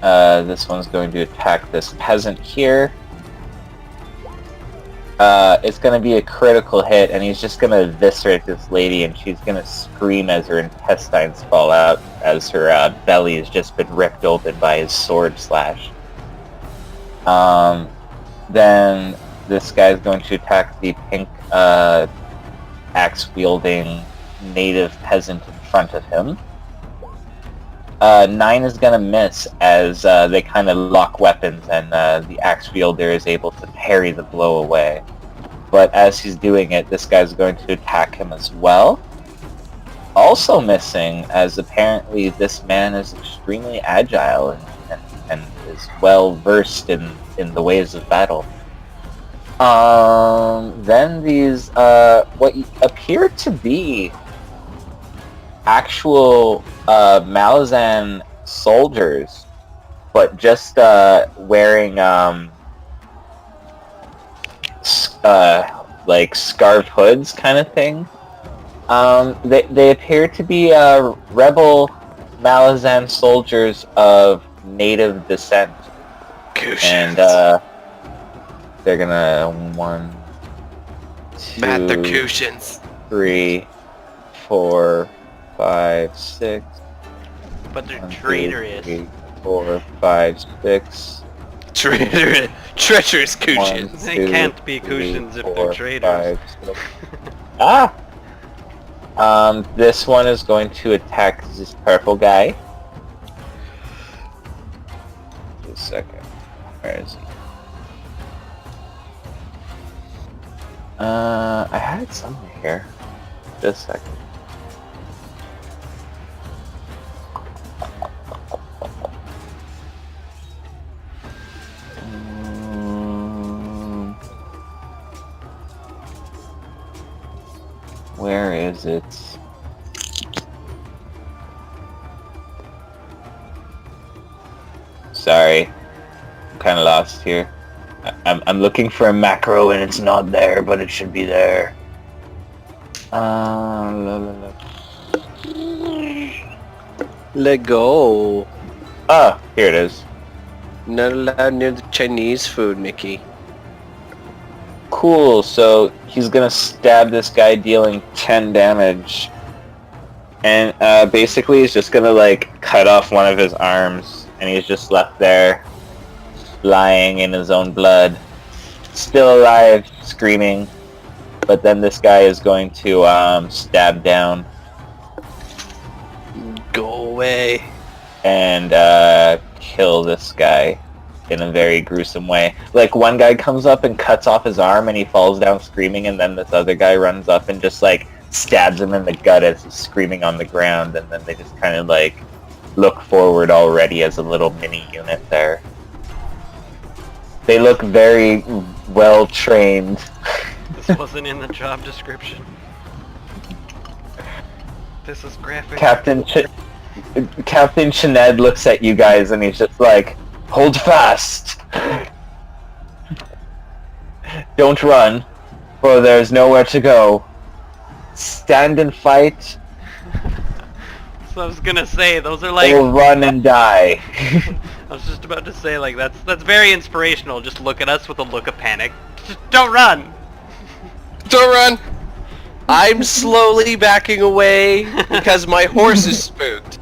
This one's going to attack this peasant here. It's going to be a critical hit, and he's just going to eviscerate this lady, and she's going to scream as her intestines fall out, as her belly has just been ripped open by his sword slash. Then this guy's going to attack the pink axe-wielding native peasant in front of him. 9 is going to miss as they kind of lock weapons, and the axe wielder is able to parry the blow away. But as he's doing it, this guy's going to attack him as well. Also missing, as apparently this man is extremely agile and is well versed in the ways of battle. Then these what appear to be actual Malazan soldiers, but just wearing like scarf hoods kind of thing. They appear to be rebel Malazan soldiers of native descent. And they're gonna 1, 2, Matt the Cushions. 3, 4, 5, 6. But they're 1, 2, traitorous. 3, 4, 5, 6. Treacherous Cushions. 1, They 2, can't be 3, Cushions if 4, they're traitors. 5, 6. This one is going to attack this purple guy. Just a second. Where is he? I had it somewhere here. Just a second. Where is it? Sorry, I'm kind of lost here. I'm looking for a macro and it's not there, but it should be there. Let go. Ah, here it is. Not allowed near the Chinese food, Mickey. Cool, so he's gonna stab this guy, dealing 10 damage. And basically he's just gonna like cut off one of his arms, and he's just left there, lying in his own blood. Still alive, screaming. But then this guy is going to stab down Go away. and kill this guy. in a very gruesome way. Like, one guy comes up and cuts off his arm and he falls down screaming, and then this other guy runs up and just, like, stabs him in the gut as he's screaming on the ground, and then they just kind of, like, look forward already as a little mini unit there. They look very well trained. This wasn't in the job description. This is graphic. Captain Shened looks at you guys and he's just like, hold fast! Don't run, for there's nowhere to go. Stand and fight, So I was gonna say, those are like... or run and die. I was just about to say, like, that's very inspirational. Just look at us with a look of panic. Just don't run! Don't run! I'm slowly backing away because my horse is spooked.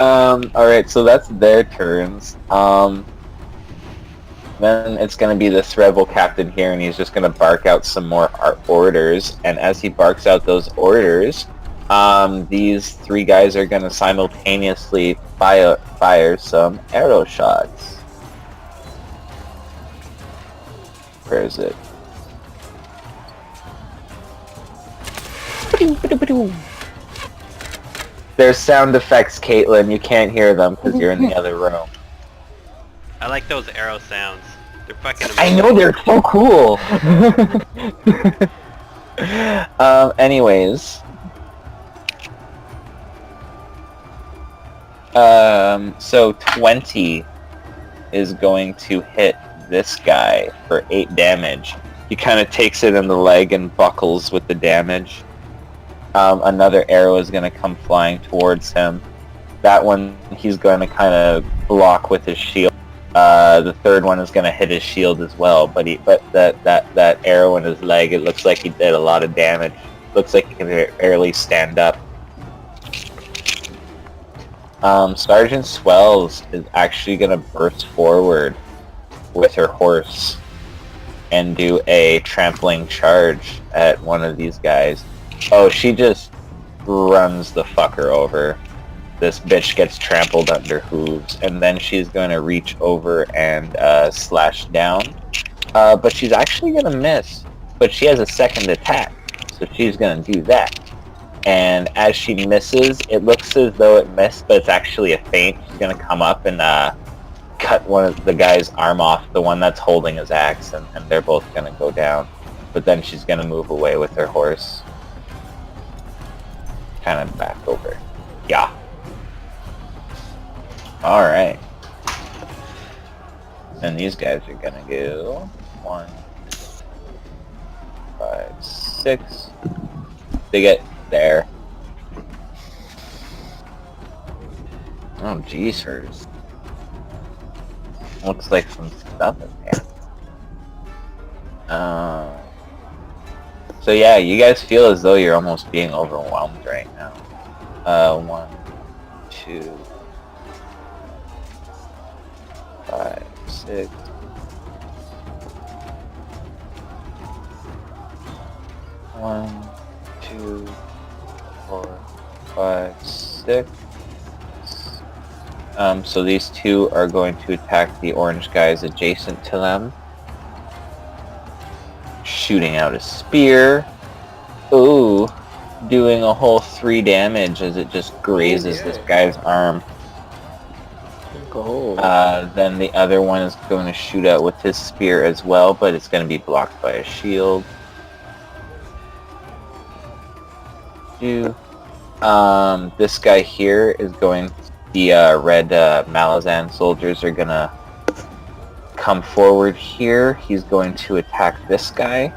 Alright, so that's their turns. Then it's gonna be this rebel captain here, and he's just gonna bark out some more orders, and as he barks out those orders, these three guys are gonna simultaneously fire some arrow shots. Where is it? There's sound effects, Caitlin. You can't hear them because you're in the other room. I like those arrow sounds. They're fucking I amazing. know, they're so cool! Anyways. So 20 is going to hit this guy for 8 damage. He kind of takes it in the leg and buckles with the damage. Another arrow is going to come flying towards him. That one he's going to kind of block with his shield. The third one is going to hit his shield as well, but that arrow in his leg, it looks like he did a lot of damage. Looks like he can barely stand up. Sergeant Swells is actually going to burst forward with her horse and do a trampling charge at one of these guys. Oh, she just runs the fucker over. This bitch gets trampled under hooves, and then she's going to reach over and slash down. But she's actually going to miss. But she has a second attack, so she's going to do that. And as she misses, it looks as though it missed, but it's actually a feint. She's going to come up and cut one of the guy's arm off, the one that's holding his axe, and they're both going to go down. But then she's going to move away with her horse. Kind of back over. Yeah. Alright. And these guys are going to go 1, 5, 6. They get there. Oh, jeezers. Looks like some stuff in there. So yeah, you guys feel as though you're almost being overwhelmed right now. 1, 2, 5, 6. One, 2, 4, 5, 6. So these two are going to attack the orange guys adjacent to them. Shooting out a spear. Ooh. Doing a whole 3 damage as it just grazes this guy's arm. Then the other one is going to shoot out with his spear as well, but it's going to be blocked by a shield. This guy here is going... The red Malazan soldiers are going to come forward here. He's going to attack this guy.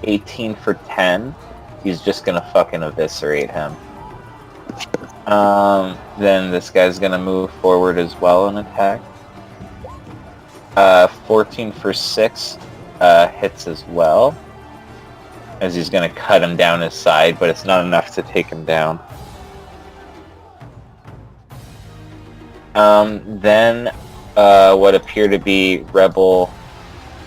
18 for 10. He's just going to fucking eviscerate him. Then this guy's going to move forward as well and attack. 14 for 6 hits as well. As he's going to cut him down his side, but it's not enough to take him down. Then what appear to be rebel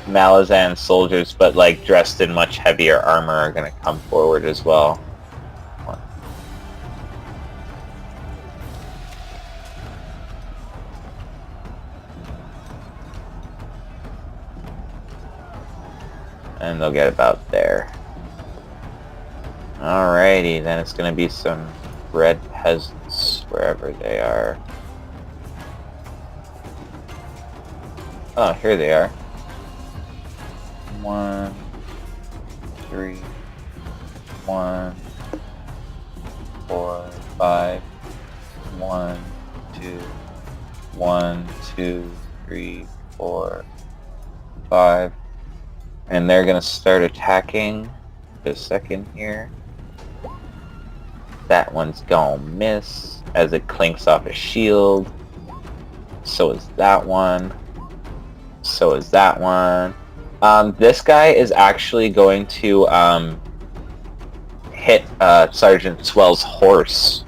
Malazan soldiers, but like dressed in much heavier armor, are gonna come forward as well. And they'll get about there. Alrighty, then it's gonna be some red peasants wherever they are. Oh, here they are. 1, 3, 1, 4, 5. 1, 2, 1, 2, 3, 4, 5. And they're gonna start attacking the second here. That one's gonna miss as it clinks off a shield. So is that one. So is that one. This guy is actually going to hit Sergeant Swell's horse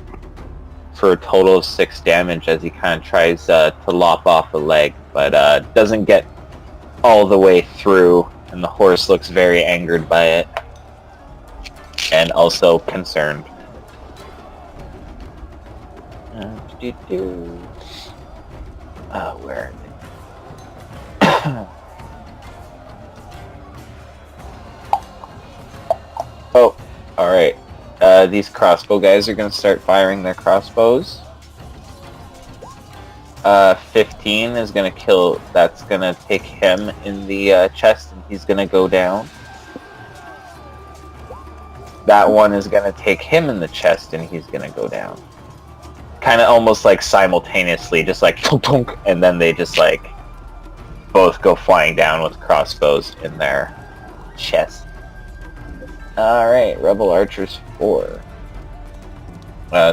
for a total of 6 damage as he kind of tries to lop off a leg, but doesn't get all the way through, and the horse looks very angered by it and also concerned. Where are they? Oh, alright. These crossbow guys are going to start firing their crossbows. 15 is going to kill, that's going to take him in the chest, and he's going to go down. That one is going to take him in the chest, and he's going to go down. Kind of almost like simultaneously, just like tunk, tunk, and then they just like both go flying down with crossbows in their chest. Alright, Rebel Archers 4.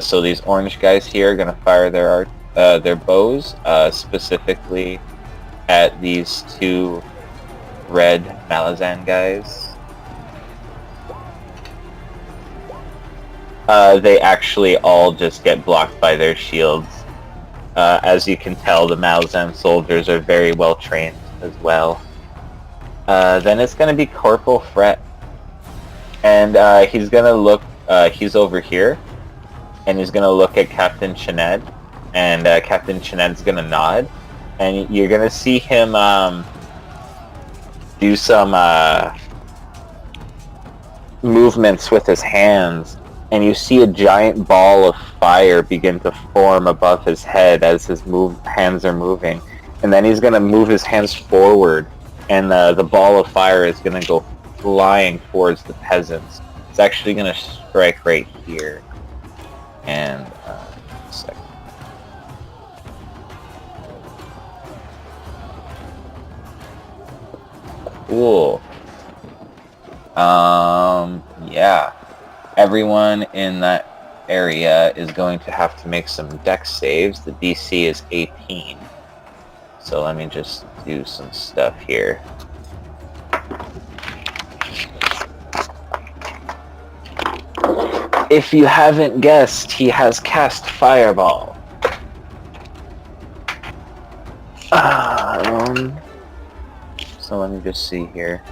So these orange guys here are going to fire their bows, specifically at these 2 red Malazan guys. They actually all just get blocked by their shields. As you can tell, the Malazan soldiers are very well trained as well. Then it's going to be Corporal Fret. And he's going to look, he's over here. And he's going to look at Captain Chened. And Captain Chened's going to nod. And you're going to see him do some movements with his hands. And you see a giant ball of fire begin to form above his head as his hands are moving. And then he's going to move his hands forward, and the ball of fire is going to go flying towards the peasants. It's actually going to strike right here. And, a second. Cool. Yeah. Everyone in that area is going to have to make some dex saves. The DC is 18. So let me just do some stuff here. If you haven't guessed, he has cast Fireball. So let me just see here.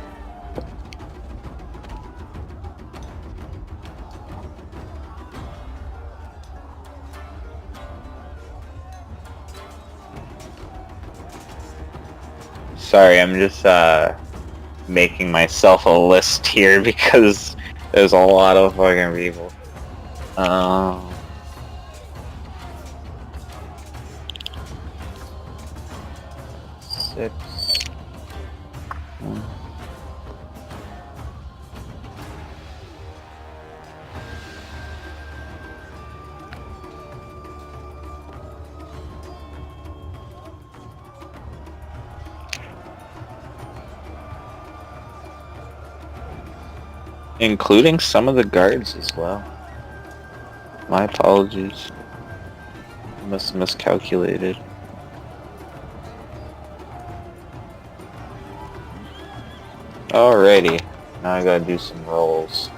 Sorry, I'm just making myself a list here because there's a lot of fucking people. 6. Including some of the guards as well. My apologies. Must have miscalculated. Alrighty. Now I gotta do some rolls.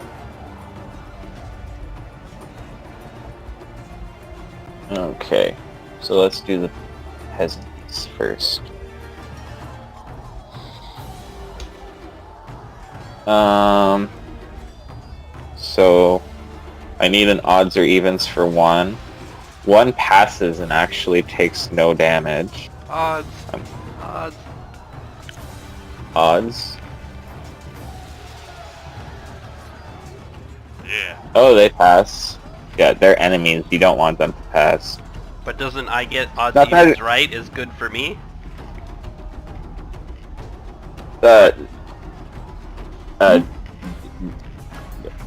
Okay. So let's do the peasants first. So I need an odds or evens for one. One passes and actually takes no damage. Odds. Odds. Odds. Yeah. Oh, they pass. Yeah, they're enemies. You don't want them to pass. But doesn't I get odds Not that evens right is good for me?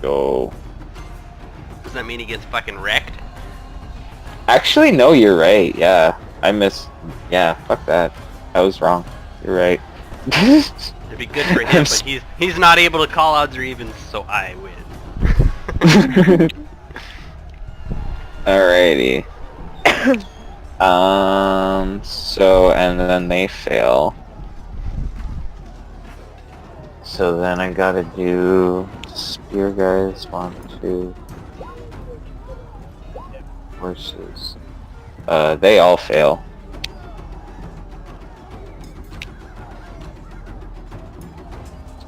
Go. Does that mean he gets fucking wrecked? Actually, no, you're right. Yeah, I missed. Yeah, fuck that. I was wrong. You're right. It'd be good for him, I'm but he's not able to call odds or evens, so I win. Alrighty. So, and then they fail. So then I gotta do spear guys, 1, 2, horses. They all fail.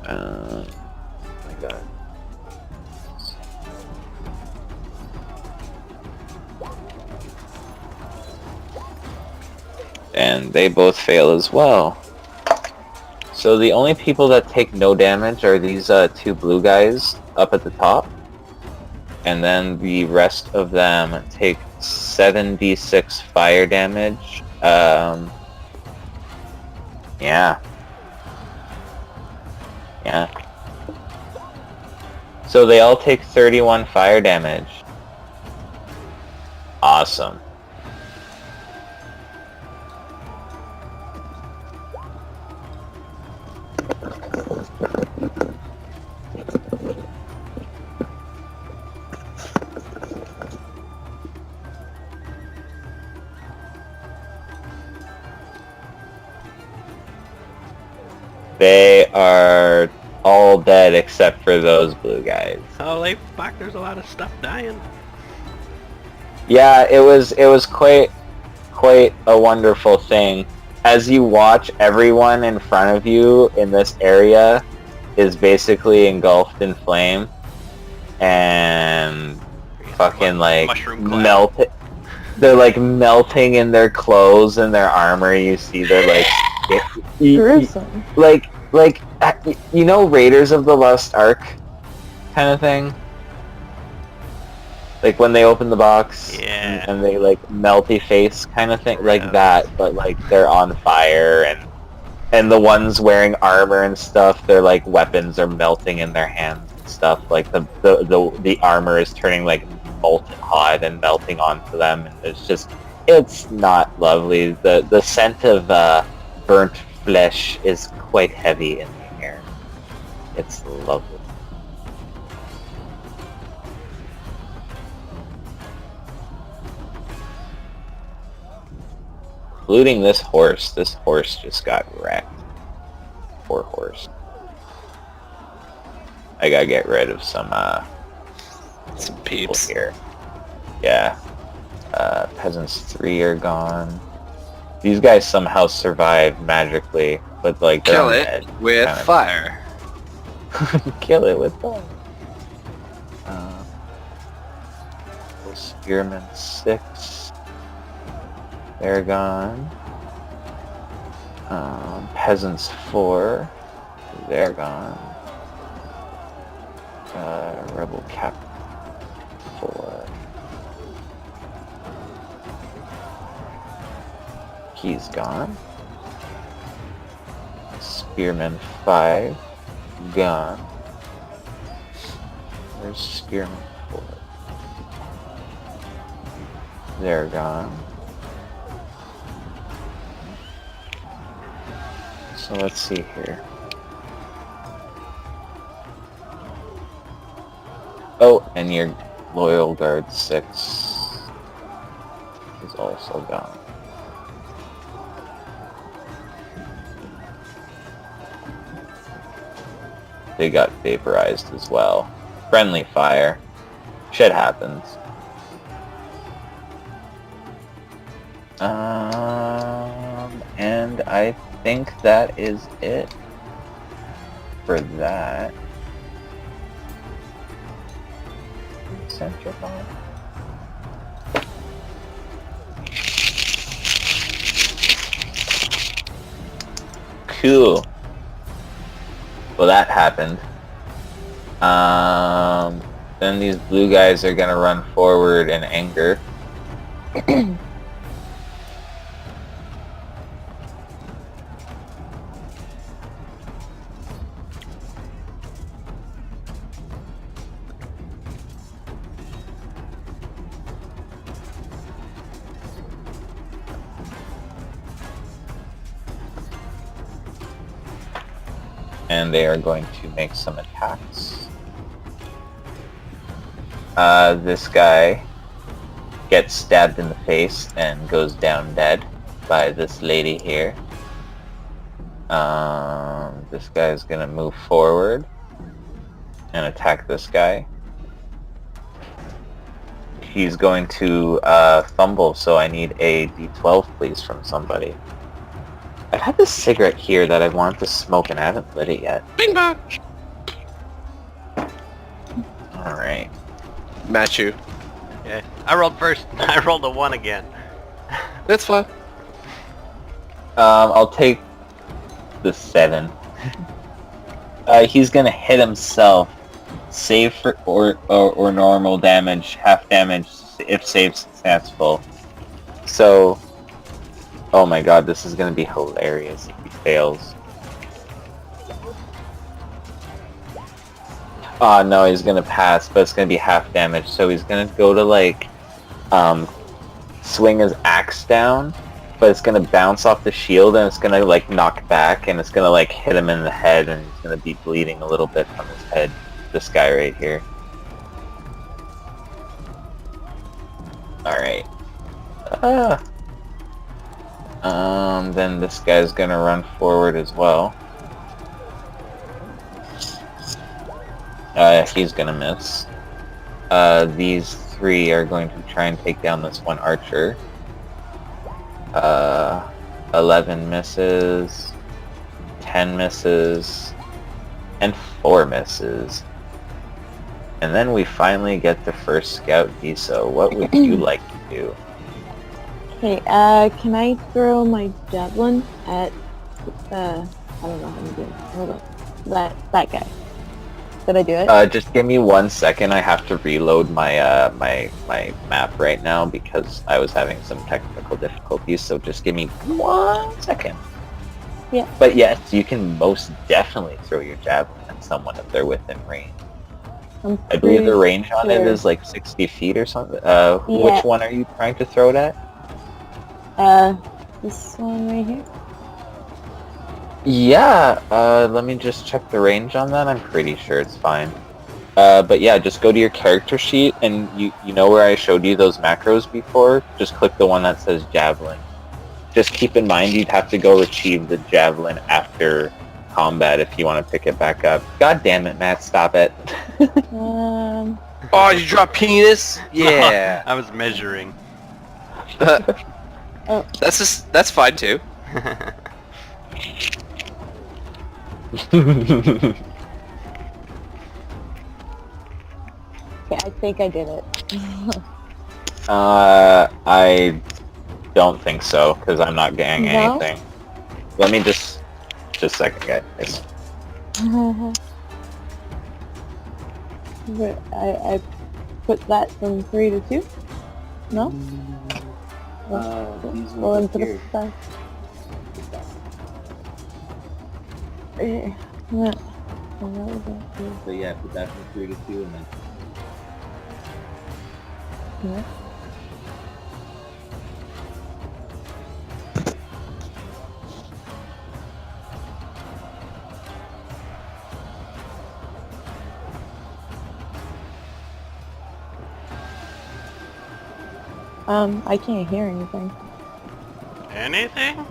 My god. And they both fail as well. So the only people that take no damage are these two blue guys up at the top. And then the rest of them take 7d6 fire damage. Yeah. Yeah. So they all take 31 fire damage. Awesome. They are all dead except for those blue guys. Holy fuck, there's a lot of stuff dying. Yeah, it was quite a wonderful thing. As you watch, everyone in front of you in this area is basically engulfed in flame and fucking like Mushroom cloud. melt. They're like melting in their clothes and their armor. You see, they're like, Gruesome. like you know, Raiders of the Lost Ark kind of thing. Like when they open the box Yeah. and they like melty face kind of thing, like Yeah. that, but like they're on fire and the ones wearing armor and stuff, their like weapons are melting in their hands and stuff. Like the armor is turning like molten hot and melting onto them, and it's not lovely. The scent of burnt flesh is quite heavy in the air. It's lovely. Including this horse. This horse just got wrecked. Poor horse. I gotta get rid of some Some people peeps. here. Yeah. Peasants 3 are gone. These guys somehow survived magically, but like they're Kill on it edge, with kind of. fire. Kill it with fire. Spearman 6. They're gone. Peasants 4. They're gone. Rebel Cap 4. He's gone. Spearman 5. Gone. There's Spearman 4. They're gone. So let's see here. Oh, and your Loyal Guard 6 is also gone. They got vaporized as well. Friendly fire. Shit happens. And I think that is it for that. center ball. Cool. Well, that happened. Then these blue guys are gonna run forward in anger. And they are going to make some attacks. This guy gets stabbed in the face and goes down dead by this lady here. This guy is gonna move forward and attack this guy. He's going to fumble, so I need a D12 please from somebody. I've had this cigarette here that I've wanted to smoke and I haven't lit it yet. Bing bong. Alright. Match you. Yeah. I rolled first. I rolled a 1 again. That's fine. I'll take the 7. He's gonna hit himself. Save for or normal damage, half damage if save successful. So, oh my god, this is gonna be hilarious if he fails. Oh no, he's gonna pass, but it's gonna be half damage. So he's gonna go to like, swing his axe down, but it's gonna bounce off the shield and it's gonna like knock back and it's gonna like hit him in the head and he's gonna be bleeding a little bit from his head. This guy right here. Alright. Then this guy's gonna run forward as well. He's gonna miss. These 3 are going to try and take down this one archer. 11 misses, 10 misses, and 4 misses. And then we finally get the first scout Diso. What would you like to do? Okay, can I throw my javelin at, I don't know how to do it. Hold on. That guy. Did I do it? Just give me 1 second. I have to reload my my map right now because I was having some technical difficulties. So just give me 1 second. Yeah. But yes, you can most definitely throw your javelin at someone if they're within range. I believe the range on it is like 60 feet or something. Yeah. Which one are you trying to throw it at? This one right here. Yeah, let me just check the range on that. I'm pretty sure it's fine. But yeah, just go to your character sheet and you know where I showed you those macros before? Just click the one that says javelin. Just keep in mind you'd have to go retrieve the javelin after combat if you want to pick it back up. God damn it, Matt, stop it. Oh, you dropped penis? Yeah. I was measuring. Oh. That's fine too. Okay, I think I did it. I don't think so, because I'm not getting No? anything. Let me just a second, guys. But I put that from 3 to 2? No? Well, into the side. Yeah. So yeah, put that from 3 to 2 and then... Yeah. I can't hear anything. Anything?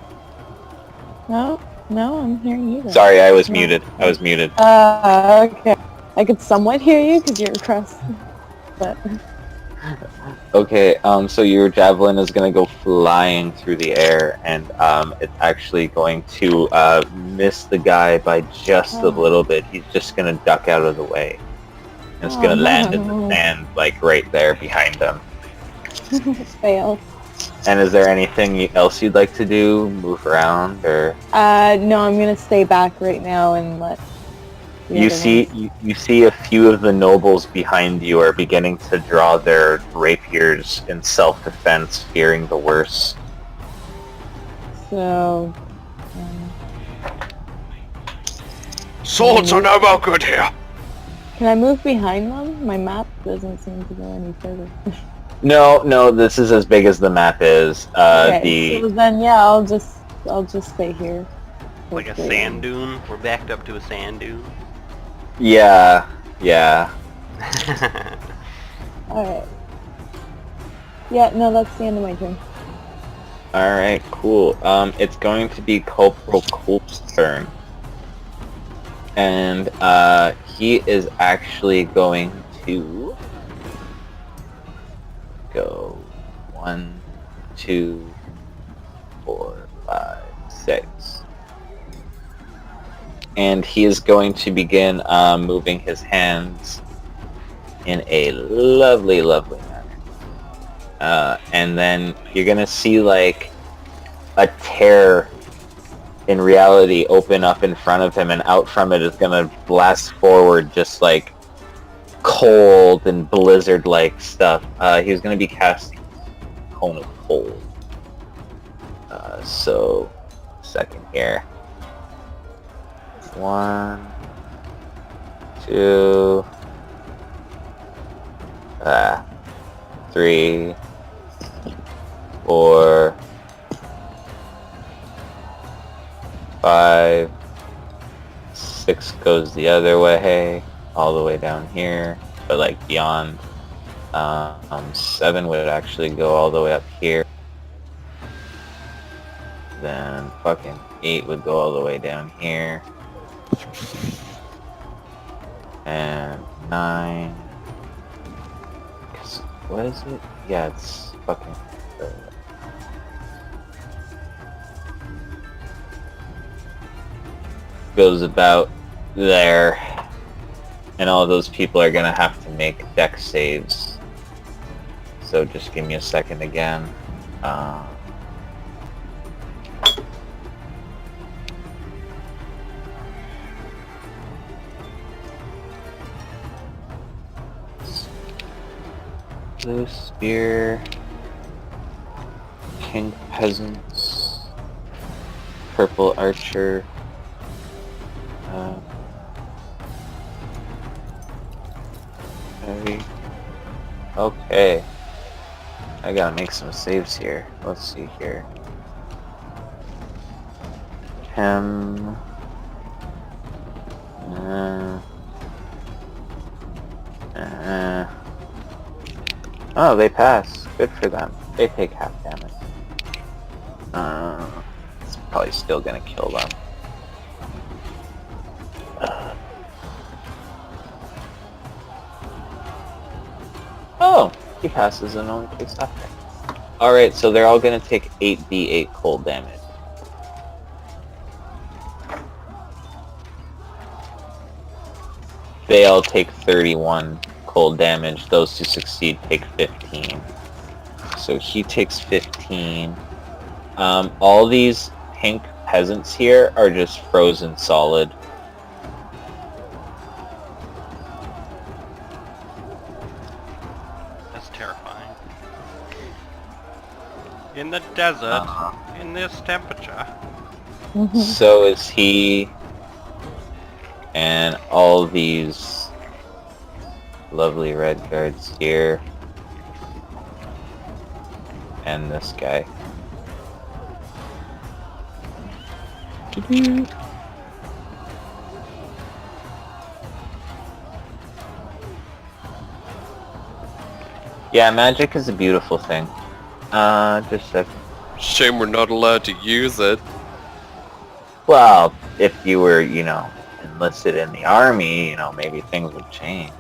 No, I'm hearing you. Sorry, I was No. muted. I was muted. Okay. I could somewhat hear you because you're across, but... Okay, so your javelin is gonna go flying through the air, and it's actually going to miss the guy by just a little bit. He's just gonna duck out of the way. And it's gonna land in the no. sand, like right there behind them. Fail. And is there anything else you'd like to do? Move around, or No, I'm gonna stay back right now and let. the you other see ones- you see a few of the nobles behind you are beginning to draw their rapiers in self-defense, fearing the worst. So. Swords are no more good here. Can I move behind them? My map doesn't seem to go any further. No, this is as big as the map is. Okay, so then yeah, I'll just stay here. Like a sand dune. We're backed up to a sand dune. Yeah. Alright. Yeah, no, that's the end of my turn. Alright, cool. It's going to be Corporal Culp's turn. And, he is actually going to go 1, 2, 4, 5, 6. And he is going to begin moving his hands in a lovely manner. And then you're gonna see like a tear in reality open up in front of him, and out from it is gonna blast forward just like cold and blizzard-like stuff. He's gonna be casting Cone of Cold. So, second here. 1, 2, 3, 4, 5, 6 goes the other way, all the way down here, but like beyond. 7 would actually go all the way up here. Then fucking 8 would go all the way down here. And 9. What is it? Yeah, it's fucking. Goes about there, and all those people are gonna have to make dex saves. So just give me a second again. Blue Spear, King Peasants, Purple Archer, heavy. Okay. I gotta make some saves here. Let's see here. Him. Oh, they pass. Good for them. They take half damage. It's probably still gonna kill them. Oh, he passes and only takes half damage. Alright, so they're all gonna take 8d8 cold damage. They all take 31 cold damage. Those who succeed take 15. So he takes 15. All these pink peasants here are just frozen solid. That's terrifying. In the desert, in this temperature. So is he, and all these lovely red guards here, and this guy. Yeah, magic is a beautiful thing. Just a... Shame we're not allowed to use it. Well, if you were, enlisted in the army, maybe things would change.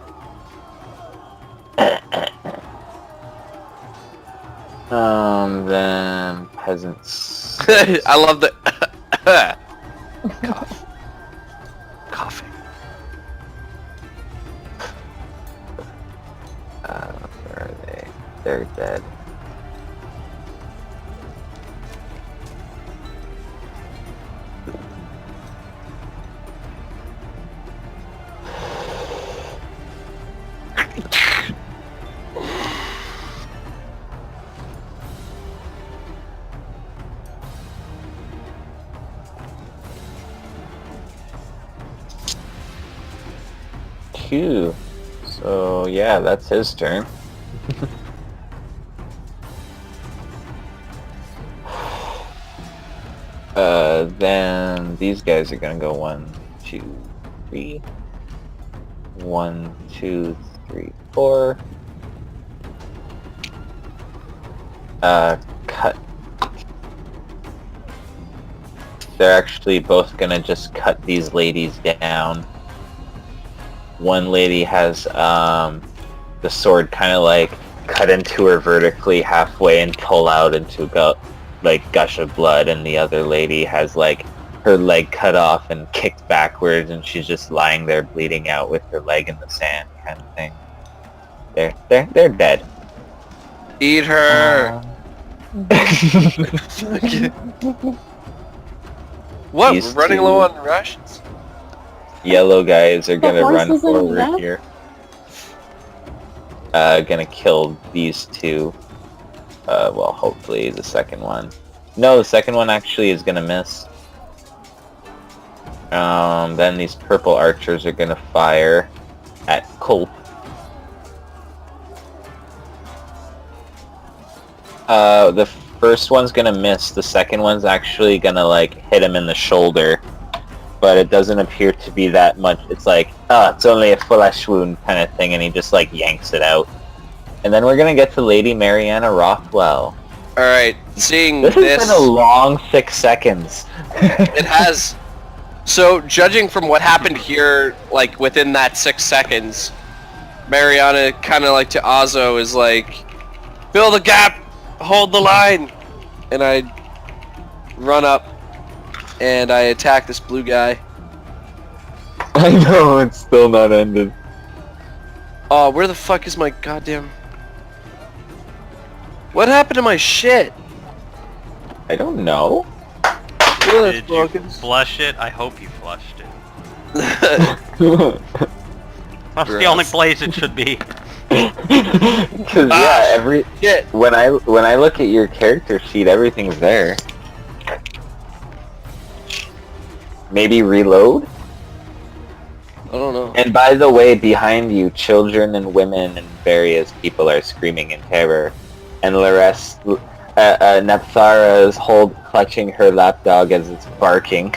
Then peasants. I love the cough. Coughing. are dead. Phew. So yeah, that's his turn. Then these guys are gonna go 1, 2, 3. 1, 2, 3, 4. Cut. They're actually both gonna just cut these ladies down. One lady has the sword kind of like cut into her vertically halfway and pull out into like gush of blood, and the other lady has like her leg cut off and kicked backwards, and she's just lying there bleeding out with her leg in the sand, kind of thing. They're dead. Eat her. What? These We're running two- low on rations. Yellow guys are gonna horse run isn't forward enough? here. Gonna kill these two. Well, hopefully the second one. No, the second one actually is gonna miss. Then these purple archers are gonna fire at Colt. The first one's gonna miss. The second one's actually gonna like hit him in the shoulder, but it doesn't appear to be that much. It's like, it's only a flesh wound kind of thing, and he just like yanks it out. And then we're gonna get to Lady Mariana Rothwell. Alright, seeing This this, has been a long 6 seconds. it has... So, judging from what happened here, like, within that 6 seconds, Mariana, kind of like to Azo, is like, fill the gap, hold the line! And I run up, and I attack this blue guy. I know, it's still not ended. Oh, where the fuck is my goddamn... What happened to my shit? I don't know. Where the Did you fuck is... flush it? I hope you flushed it. Because That's the only place it should be. yeah, every Shit. when I look at your character sheet, everything's there. Maybe reload. I don't know. And by the way, behind you, children and women and various people are screaming in terror. And Napthara is clutching her lapdog as it's barking.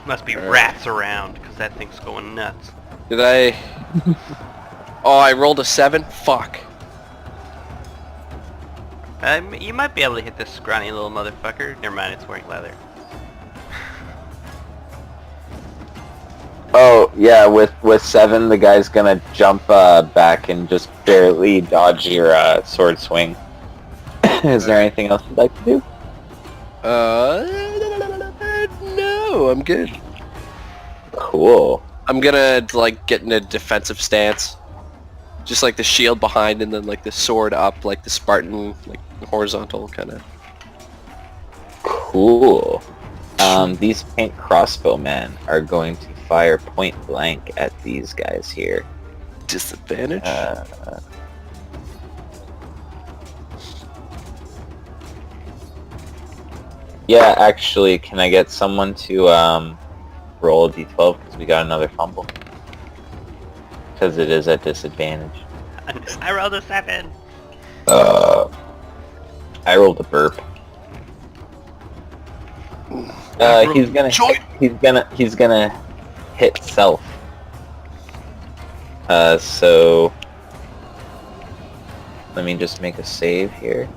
Must be rats around, because that thing's going nuts. Did I... Oh, I rolled a 7? Fuck. You might be able to hit this scrawny little motherfucker. Never mind, it's wearing leather. Oh yeah, with 7, the guy's gonna jump back and just barely dodge your sword swing. Is there anything else you'd like to do? No, I'm good. Cool. I'm gonna, like, get in a defensive stance. Just like the shield behind and then, like, the sword up, like the Spartan, like, horizontal kind of. Cool. These paint crossbow men are going to fire point blank at these guys here. Disadvantage? Yeah, actually, can I get someone to roll a d12 because we got another fumble? Because it is at disadvantage. I rolled a 7. I rolled a burp. He's gonna hit self. So let me just make a save here.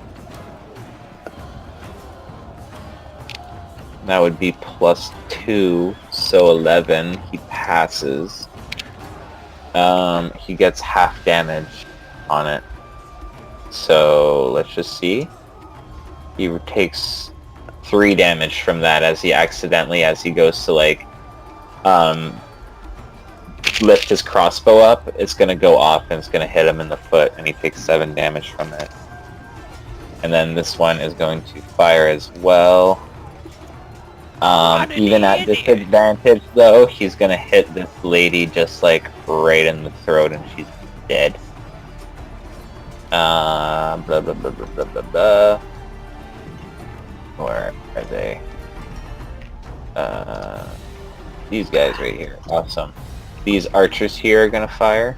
That would be +2, so 11. He passes. He gets half damage on it. So let's just see. He takes 3 damage from that as he goes to like lift his crossbow up, it's gonna go off and it's gonna hit him in the foot, and he takes 7 damage from it. And then this one is going to fire as well. Even at disadvantage, though, he's gonna hit this lady just like right in the throat, and she's dead. Blah blah blah blah blah blah blah. Where are they? These guys right here. Awesome. These archers here are gonna fire.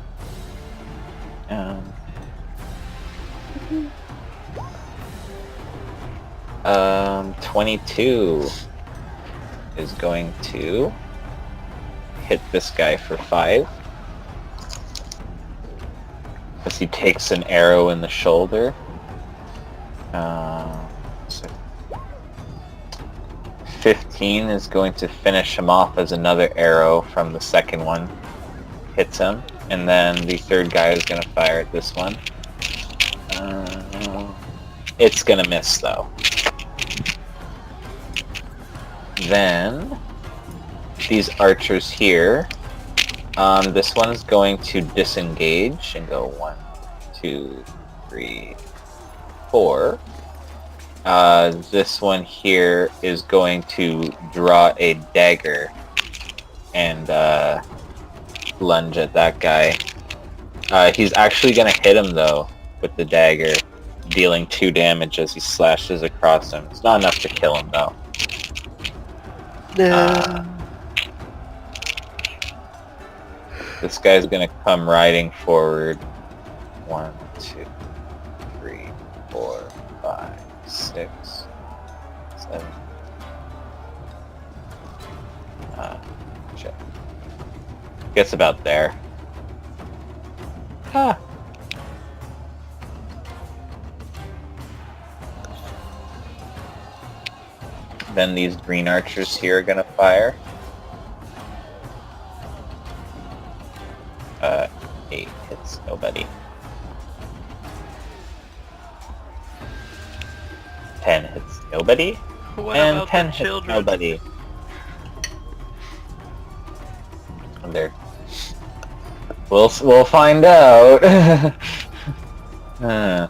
22 is going to hit this guy for 5. As he takes an arrow in the shoulder. So 15 is going to finish him off as another arrow from the second one hits him. And then the third guy is going to fire at this one. It's going to miss though. Then these archers here, this one's going to disengage and go 1, 2, 3, 4. This one here is going to draw a dagger and lunge at that guy. He's actually going to hit him though with the dagger, dealing 2 damage as he slashes across him. It's not enough to kill him though. This guy's gonna come riding forward. 1, 2, 3, 4, 5, 6, 7. Shit. Gets about there. Ah. Then these green archers here are gonna fire. 8 hits nobody. 10 hits nobody. What and about 10 the hits children? nobody. And there. We'll find out. Ah!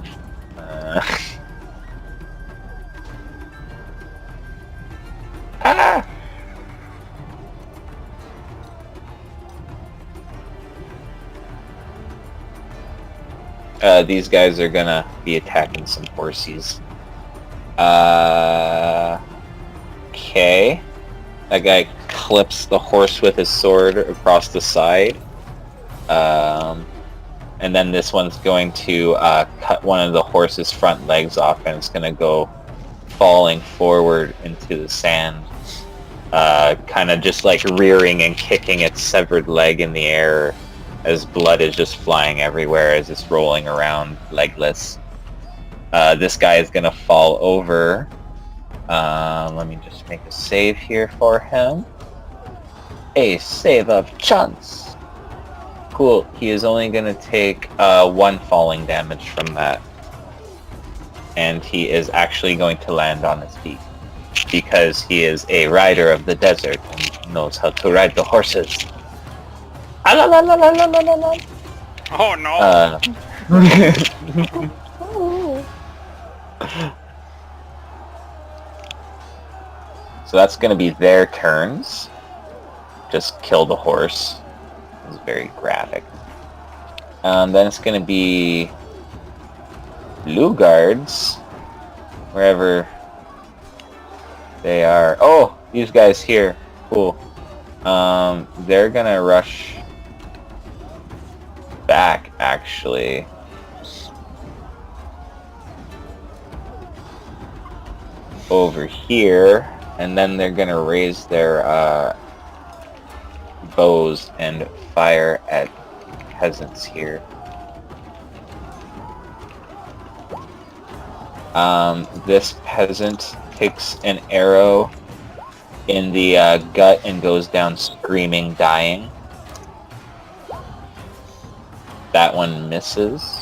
These guys are gonna be attacking some horsies. Okay. That guy clips the horse with his sword across the side. And then this one's going to cut one of the horse's front legs off, and it's gonna go falling forward into the sand. Kind of just like rearing and kicking its severed leg in the air as blood is just flying everywhere as it's rolling around legless. This guy is gonna fall over. Let me just make a save here for him. A save of chance. Cool. He is only gonna take 1 falling damage from that. And he is actually going to land on his feet. Because he is a rider of the desert and knows how to ride the horses. Oh no! So that's going to be their turns. Just kill the horse. It's very graphic. Then it's going to be blue guards, wherever they are. Oh, these guys here. Cool. They're going to rush back, actually. Over here, and then they're gonna raise their bows and fire at peasants here. This peasant takes an arrow in the gut and goes down screaming, dying. That one misses.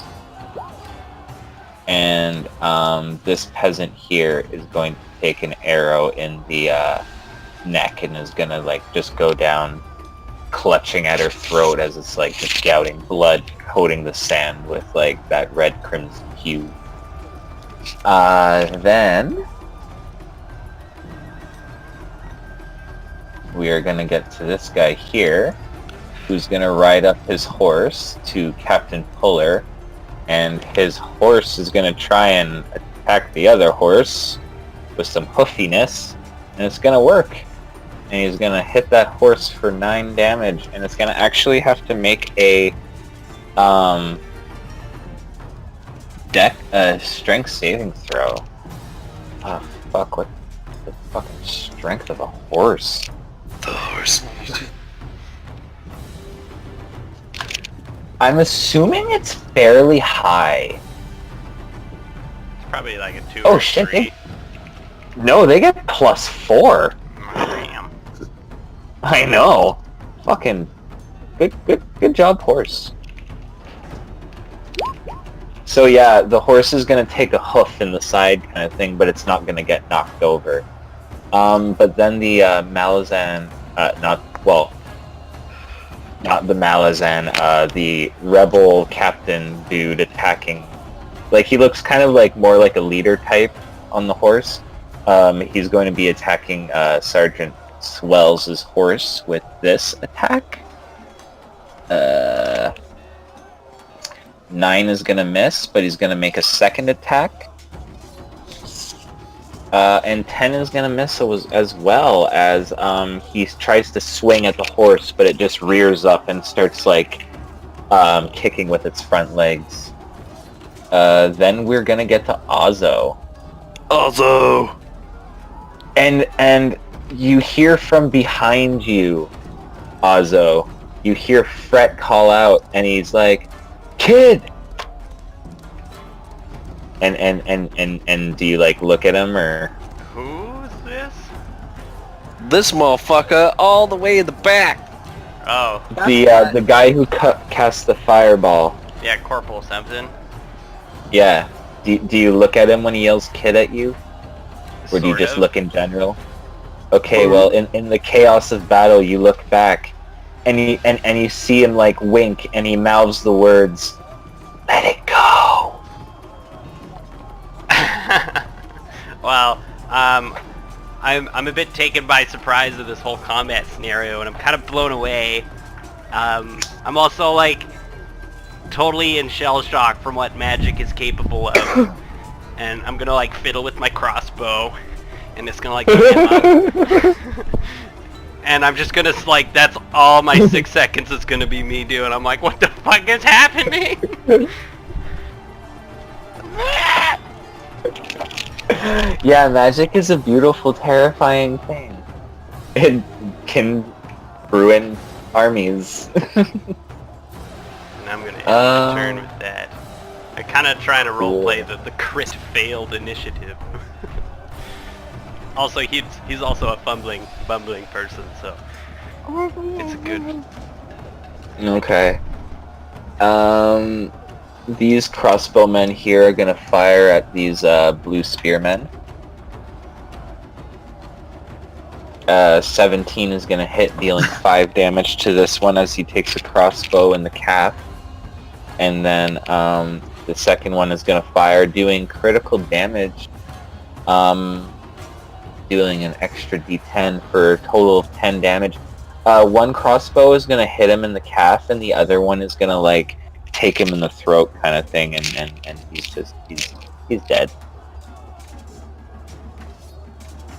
And this peasant here is going to take an arrow in the neck and is gonna like just go down clutching at her throat as it's like just gouting blood, coating the sand with like that red crimson hue. Then we are gonna get to this guy here, who's gonna ride up his horse to Captain Puller, and his horse is gonna try and attack the other horse with some hoofiness, and it's gonna work. And he's gonna hit that horse for 9 damage, and it's gonna actually have to make a strength saving throw. Oh fuck! What the fucking strength of a horse? The horse. I'm assuming it's fairly high. It's probably like a 2 Oh or shit! 3. No, they get +4. Damn. I know. Fucking good job, horse. So yeah, the horse is gonna take a hoof in the side kind of thing, but it's not gonna get knocked over. But then the Malazan, not the Malazan, the rebel captain dude attacking. Like, he looks kind of like more like a leader type on the horse. He's going to be attacking Sergeant Swells' horse with this attack. 9 is going to miss, but he's going to make a second attack. And 10 is going to miss as well, as he tries to swing at the horse, but it just rears up and starts like kicking with its front legs. Then we're going to get to Ozzo. Ozzo! And you hear from behind you, Ozzo. You hear Fret call out, and he's like, "Kid!" And do you like look at him, or? Who's this? This motherfucker all the way in the back. Oh, The guy who cast the fireball. yeah, Corporal Simpson. Yeah. Do you look at him when he yells "kid" at you? Or do you Sort just of. look in general? Okay, well, in the chaos of battle, you look back, and you see him like wink, and he mouths the words, "Let it go." Well, I'm a bit taken by surprise of this whole combat scenario, and I'm kind of blown away. I'm also like totally in shell shock from what magic is capable of, and I'm gonna like fiddle with my crossbow, and it's gonna like beat him up. And I'm just gonna like, that's all my 6 seconds is gonna be me doing. I'm like, what the fuck is happening? Yeah, magic is a beautiful, terrifying thing. It can ruin armies. And I'm gonna end my turn with that. I'm kind of trying to roleplay the crit failed initiative. Also, he's also a bumbling person, so it's a good. Okay. These crossbowmen here are gonna fire at these blue spearmen. 17 is gonna hit, dealing 5 damage to this one as he takes a crossbow in the calf. And then the second one is gonna fire, doing critical damage. Doing an extra d10 for a total of 10 damage. One crossbow is gonna hit him in the calf, and the other one is gonna like take him in the throat kind of thing, and he's dead.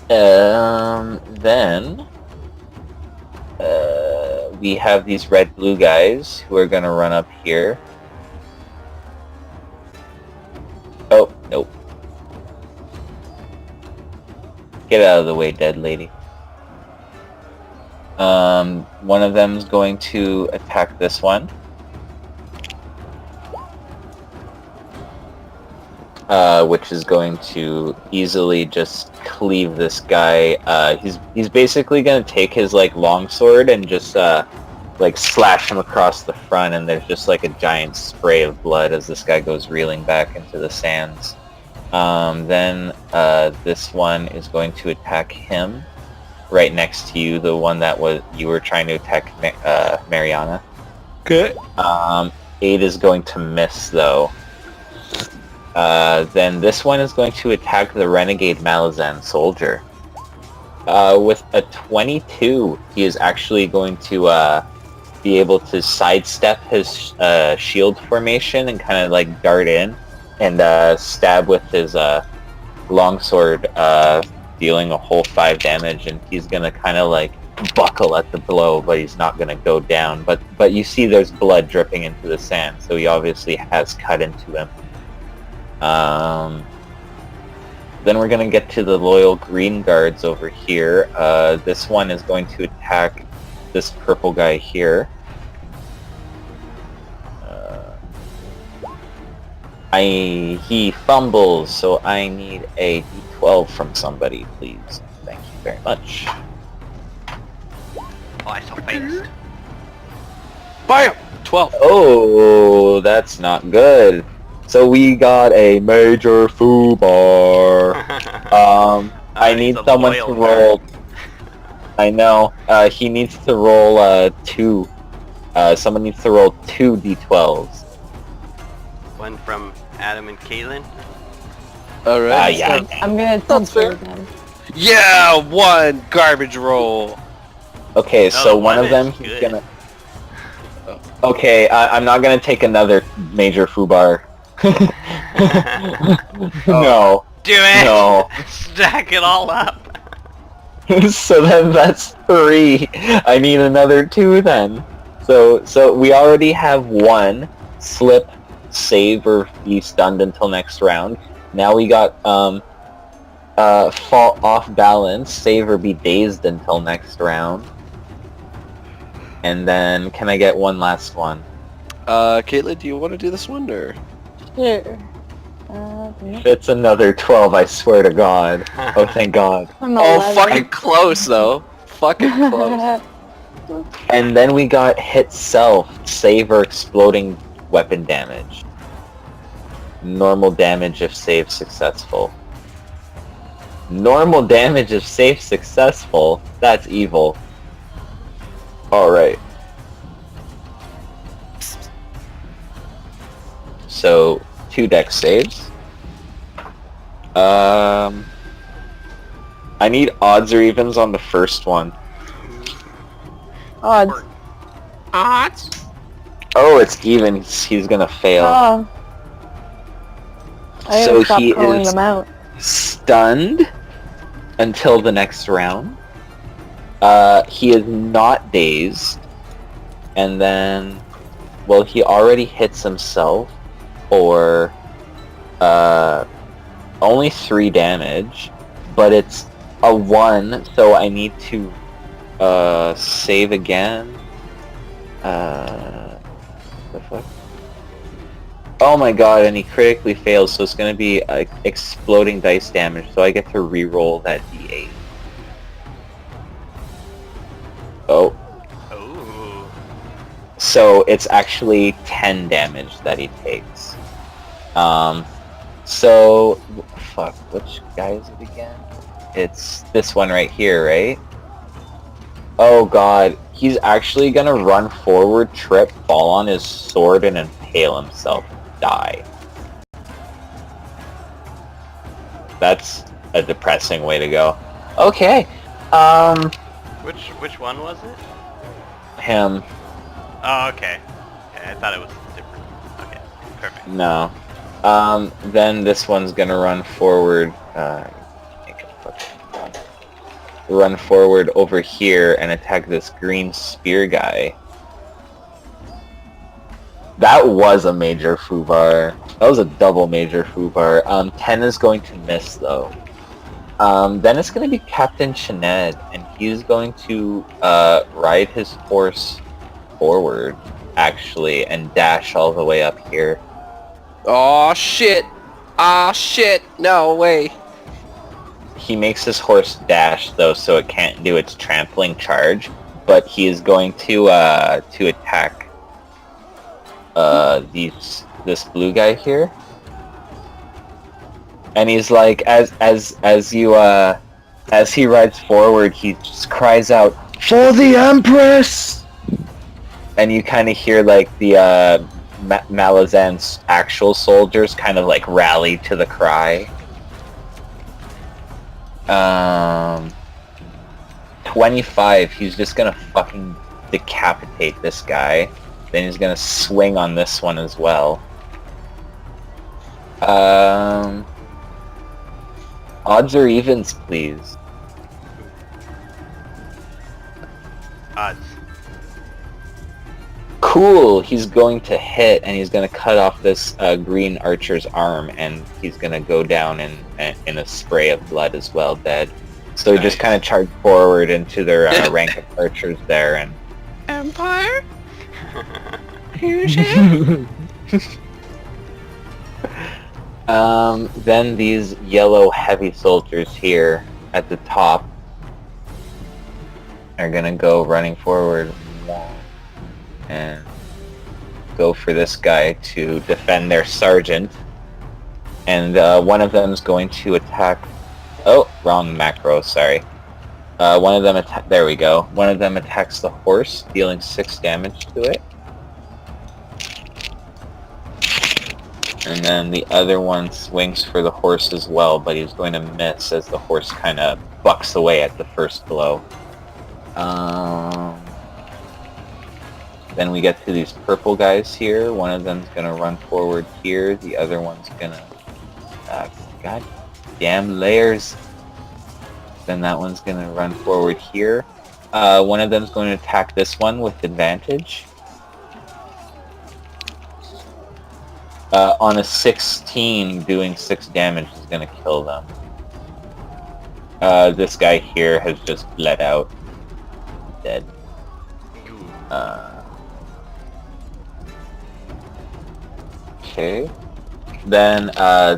Then we have these red blue guys who are gonna run up here. Oh, nope. Get out of the way, dead lady. One of them is going to attack this one. Which is going to easily just cleave this guy. He's basically going to take his like longsword and just like slash him across the front, and there's just like a giant spray of blood as this guy goes reeling back into the sands. Then this one is going to attack him. right next to you, the one that you were trying to attack Mariana. Okay. 8 is going to miss though. Then this one is going to attack the Renegade Malazan soldier. With a 22, he is actually going to be able to sidestep his shield formation and kind of like dart in and stab with his longsword, dealing a whole 5 damage, and he's gonna kind of like buckle at the blow, but he's not gonna go down. But you see there's blood dripping into the sand, so he obviously has cut into him. Then we're gonna get to the loyal green guards over here. This one is going to attack this purple guy here. He fumbles, so I need a d12 from somebody, please. Thank you very much. Oh, I saw face. Bam! 12. Oh, that's not good. So we got a major foobar. I need he's a someone to loyal roll. I know. He needs to roll 2. Someone needs to roll 2 d12s. One from Adam and Caitlin. Alright. Yeah. I'm gonna That's fair. transfer them. Yeah, one garbage roll. Okay, so one one of them is he's good. gonna. Okay, I'm not gonna take another major foobar. No, Do it! no. Stack it all up. So then that's 3. I need another 2 then. So we already have 1 slip, save, or be stunned until next round. Now we got fall off balance, save, or be dazed until next round. And then can I get one last one? Caitlin, do you want to do this one, or? Sure. If it's another 12, I swear to God. Oh, thank God. I'm Oh, 11. fucking close, though. Fucking close. And then we got hit self, save, or exploding weapon damage. Normal damage if save successful. Normal damage if save successful? That's evil. Alright. So, 2 dex saves. I need odds or evens on the first one. Odds. Oh, it's even. He's gonna fail. Oh. I So gotta stop he calling is- them out. Stunned until the next round. He is not dazed. And then, well, he already hits himself for only 3 damage, but it's a 1, so I need to save again. The fuck? Oh my god, and he critically fails, so it's gonna be exploding dice damage, so I get to re-roll that d8. Oh. Ooh. So it's actually 10 damage that he takes. So, fuck, which guy is it again? It's this one right here, right? Oh god, he's actually gonna run forward, trip, fall on his sword, and impale himself, die. That's a depressing way to go. Okay, Which one was it? him, Oh, okay. Okay, I thought it was different. Okay, perfect. no. Then this one's gonna run forward, run forward over here and attack this green spear guy. That was a major foobar. That was a double major foobar. 10 is going to miss though. Then it's going to be Captain Shened, and he's going to ride his horse forward, actually, and dash all the way up here. Oh shit! Ah shit! No way! He makes his horse dash though, so it can't do its trampling charge, but he is going to attack this blue guy here. And he's like, as you As he rides forward, he just cries out, "For the Empress!" And you kind of hear like the Malazan's actual soldiers kind of like rally to the cry. 25, he's just gonna fucking decapitate this guy. Then he's gonna swing on this one as well. Odds or evens, please. Odds. Cool, he's going to hit, and he's going to cut off this green archer's arm, and he's going to go down in a spray of blood as well, dead. So he just Nice. kind of charged forward into their rank of archers there, and... Empire? Then these yellow heavy soldiers here at the top are going to go running forward and go for this guy to defend their sergeant. And one of them is going to attack... Oh, wrong macro, sorry. One of them there we go. One of them attacks the horse, dealing 6 damage to it. And then the other one swings for the horse as well, but he's going to miss as the horse kind of bucks away at the first blow. Then we get to these purple guys here. One of them's going to run forward here. The other one's going to... God damn layers. Then that one's going to run forward here. One of them's going to attack this one with advantage. On a 16, doing 6 damage is going to kill them. This guy here has just bled out. Dead. Okay. Then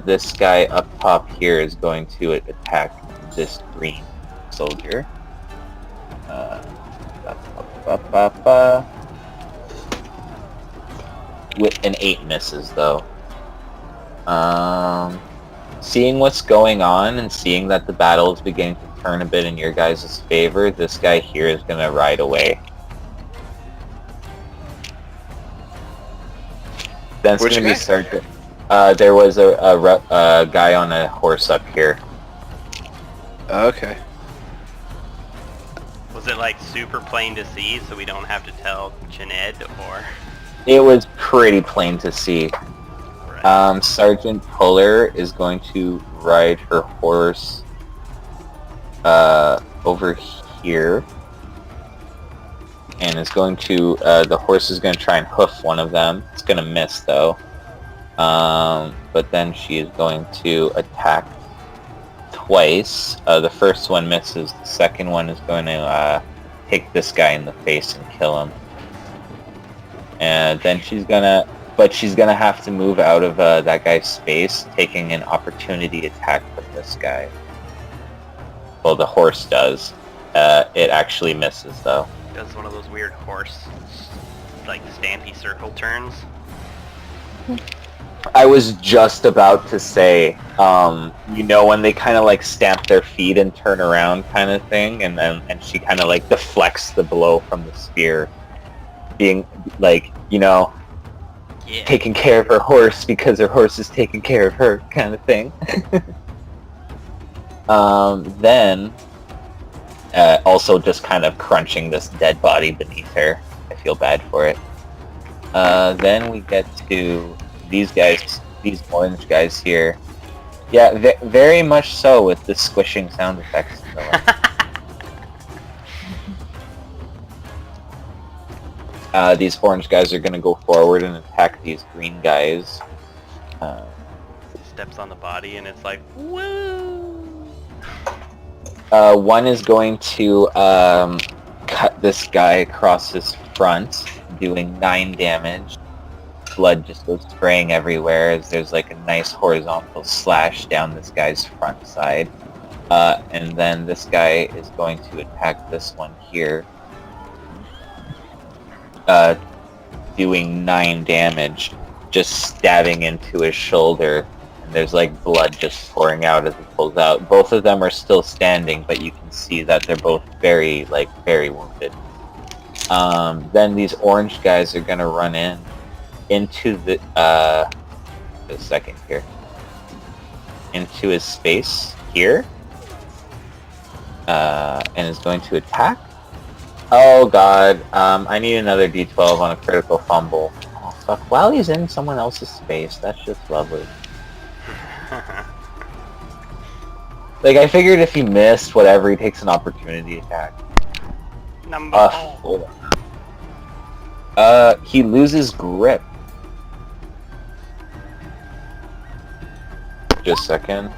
this guy up top here is going to attack this green soldier. With an 8 misses though. Seeing what's going on and seeing that the battle is beginning to turn a bit in your guys' favor, this guy here is going to ride away. That's Which going to be guy? Sergeant. There was a guy on a horse up here. Okay. Was it like super plain to see, so we don't have to tell Janed, or? It was pretty plain to see. Right. Sergeant Puller is going to ride her horse over here. And is going to, the horse is going to try and hoof one of them. It's going to miss though. But then she is going to attack twice. The first one misses. The second one is going to hit this guy in the face and kill him. And then she's gonna have to move out of that guy's space, taking an opportunity attack from this guy. Well, the horse does. It actually misses though. Does one of those weird horse, like, stampy circle turns. I was just about to say, you know, when they kind of like stamp their feet and turn around kind of thing, and she kind of like deflects the blow from the spear, being like, you know, Yeah. taking care of her horse because her horse is taking care of her kind of thing. Then, also just kind of crunching this dead body beneath her. I feel bad for it. Then we get to these guys, these orange guys here. Yeah, very much so with the squishing sound effects. These orange guys are going to go forward and attack these green guys. Steps on the body and it's like, woo! One is going to cut this guy across his front, doing 9 damage. Blood just goes spraying everywhere as there's like a nice horizontal slash down this guy's front side. And then this guy is going to attack this one here, doing 9 damage, just stabbing into his shoulder and there's like blood just pouring out as he pulls out. Both of them are still standing, but you can see that they're both very wounded. Then these orange guys are gonna run into the a second here, into his space here, and is going to attack. Oh god, I need another d12 on a critical fumble. Oh fuck, while he's in someone else's space, that's just lovely. Like, I figured if he missed, whatever, he takes an opportunity attack. Number Hold on. He loses grip. Just a second.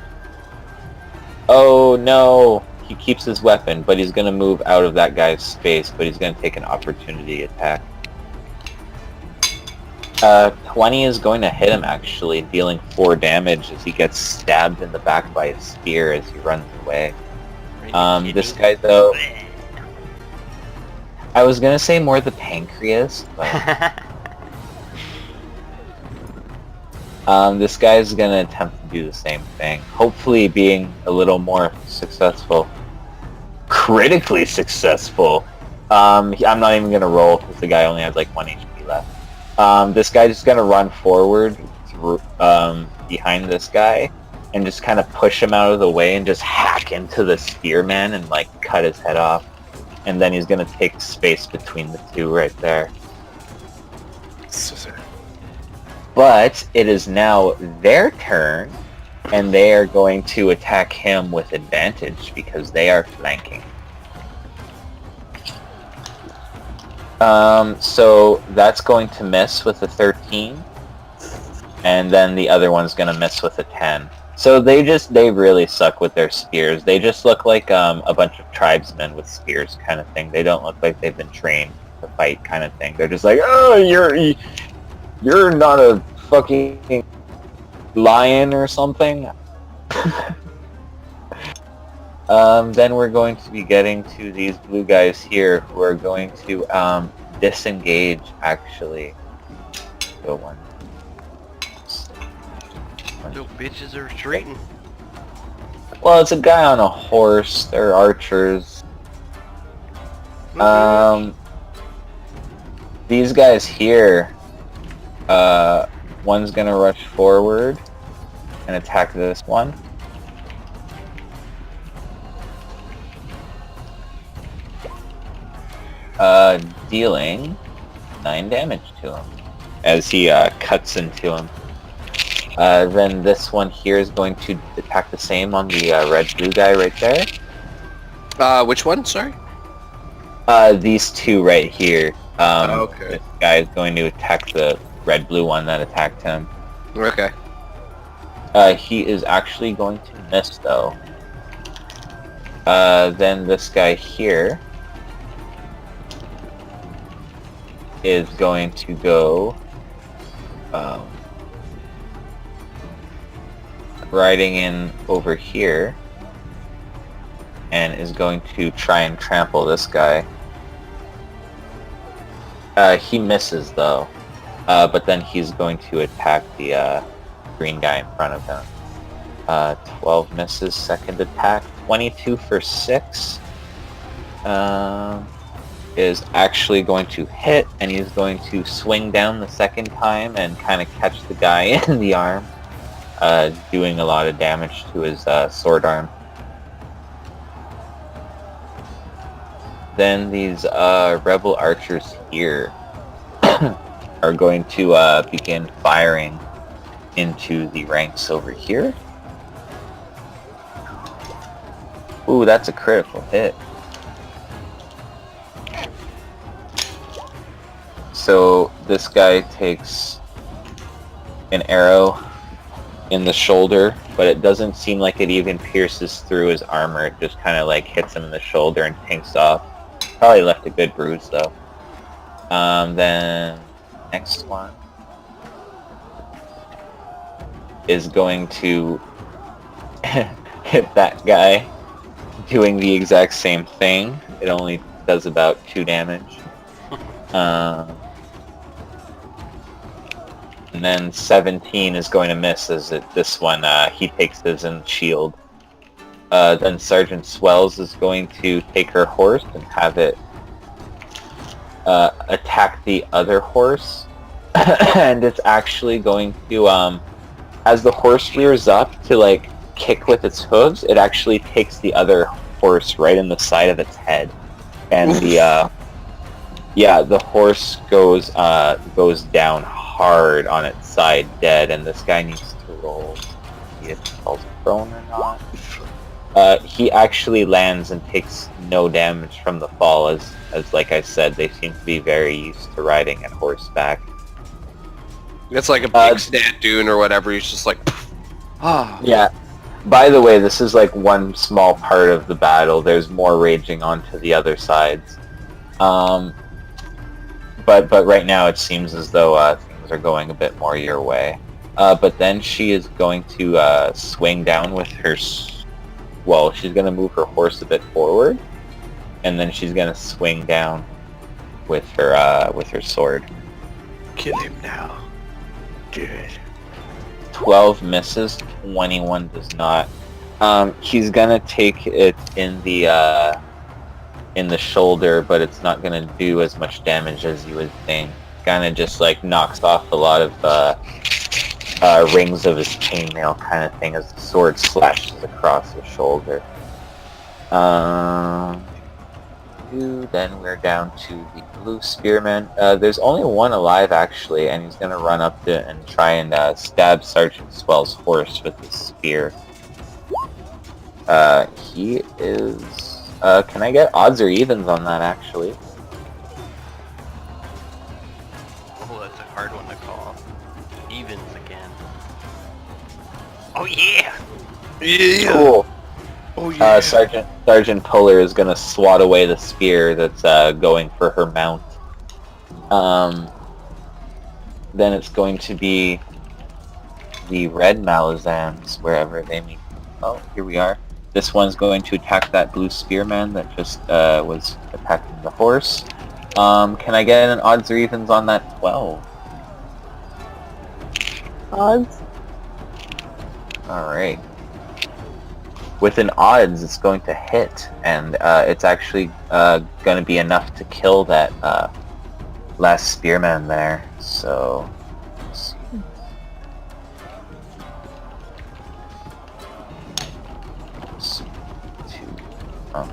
Oh no! He keeps his weapon, but he's gonna move out of that guy's space, but he's gonna take an opportunity attack. 20 is going to hit him, actually, dealing 4 damage as he gets stabbed in the back by a spear as he runs away. This guy, though... I was gonna say more the pancreas, but... this guy's gonna attempt to do the same thing. Hopefully being a little more successful. Critically successful! I'm not even gonna roll, because the guy only has like 1 HP left. This guy's just gonna run forward through, behind this guy and just kind of push him out of the way and just hack into the spearman and like cut his head off. And then he's gonna take space between the two right there. But it is now their turn, and they are going to attack him with advantage because they are flanking. So that's going to miss with a 13, and then the other one's gonna miss with a 10. So they really suck with their spears. They just look like a bunch of tribesmen with spears kind of thing. They don't look like they've been trained to fight kind of thing. They're just like, oh, you're not a fucking lion or something. Then we're going to be getting to these blue guys here who are going to disengage, actually. Go one. Little bitches are retreating. Well, it's a guy on a horse. They're archers. These guys here, one's gonna rush forward and attack this one. Dealing 9 damage to him as he cuts into him. Then this one here is going to attack the same on the red-blue guy right there. Which one? Sorry? These two right here. Okay. This guy is going to attack the red-blue one that attacked him. Okay. He is actually going to miss, though. Then this guy here is going to go riding in over here and is going to try and trample this guy. He misses, though, but then he's going to attack the green guy in front of him. 12 misses, second attack. 22 for 6 is actually going to hit, and he's going to swing down the second time and kind of catch the guy in the arm, doing a lot of damage to his sword arm. Then these rebel archers here are going to begin firing into the ranks over here. Ooh, that's a critical hit. So this guy takes an arrow in the shoulder, but it doesn't seem like it even pierces through his armor. It just kind of like hits him in the shoulder and tanks off. Probably left a good bruise, though. Then next one is going to hit that guy, doing the exact same thing. It only does about 2 damage. And then 17 is going to miss as this one, he takes his in shield. Then Sergeant Swells is going to take her horse and have it attack the other horse. And it's actually going to, as the horse rears up to like kick with its hooves, it actually takes the other horse right in the side of its head. And the horse goes down hard on its side, dead, and this guy needs to roll to see if he falls prone or not. He actually lands and takes no damage from the fall, as like I said, they seem to be very used to riding at horseback. It's like a big stand dune or whatever. He's just like, ah. Yeah. By the way, this is like one small part of the battle. There's more raging onto the other sides. But right now it seems as though things are going a bit more your way. But then she is going to swing down with her... Well, she's going to move her horse a bit forward, and then she's going to swing down with her sword. Kill him now. Good. 12 misses, 21 does not. He's going to take it in the shoulder, but it's not going to do as much damage as you would think. Kind of just like knocks off a lot of rings of his chainmail kind of thing as the sword slashes across his shoulder. Then we're down to the blue spearman. There's only one alive actually, and he's going to run up to and try and stab Sergeant Swell's horse with his spear. He is... can I get odds or evens on that actually? Oh, that's a hard one to call. Evens again. Oh yeah! Yeah. Cool. Oh yeah. Sergeant Puller is gonna swat away the spear that's going for her mount. Then it's going to be the red Malazans, wherever they meet. Oh, here we are. This one's going to attack that blue spearman that just was attacking the horse. Can I get an odds or evens on that 12? Odds? Alright. With an odds, it's going to hit, and it's actually going to be enough to kill that last spearman there. So, let's see.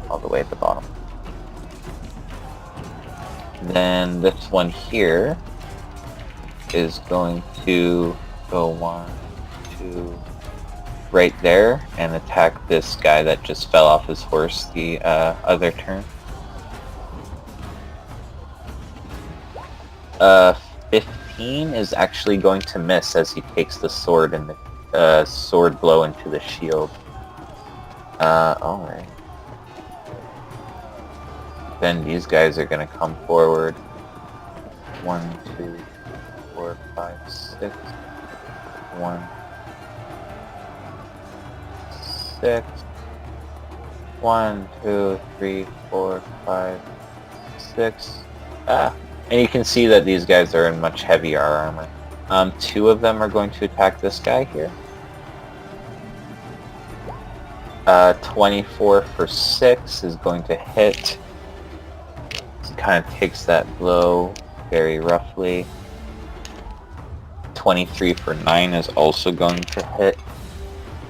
All the way at the bottom. Then this one here is going to go 1, 2, right there and attack this guy that just fell off his horse the other turn. 15 is actually going to miss as he takes the sword and the sword blow into the shield. Alright. Then these guys are going to come forward. 1, 2, 4, 5, 6. 1, 6. 1, 2, 3, 4, 5, 6. And you can see that these guys are in much heavier armor. 2 of them are going to attack this guy here. 24 for 6 is going to hit. Kind of takes that blow very roughly. 23 for 9 is also going to hit.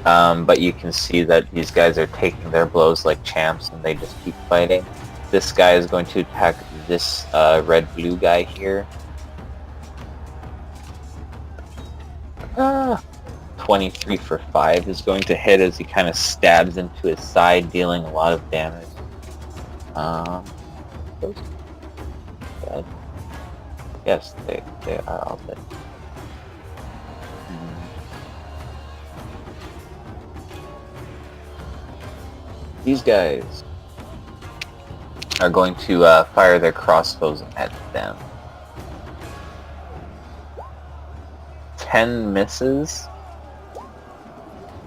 But you can see that these guys are taking their blows like champs and they just keep fighting. This guy is going to attack this red-blue guy here. 23 for 5 is going to hit as he kind of stabs into his side, dealing a lot of damage. Those dead. Yes, they are all dead. These guys are going to fire their crossbows at them. 10 misses,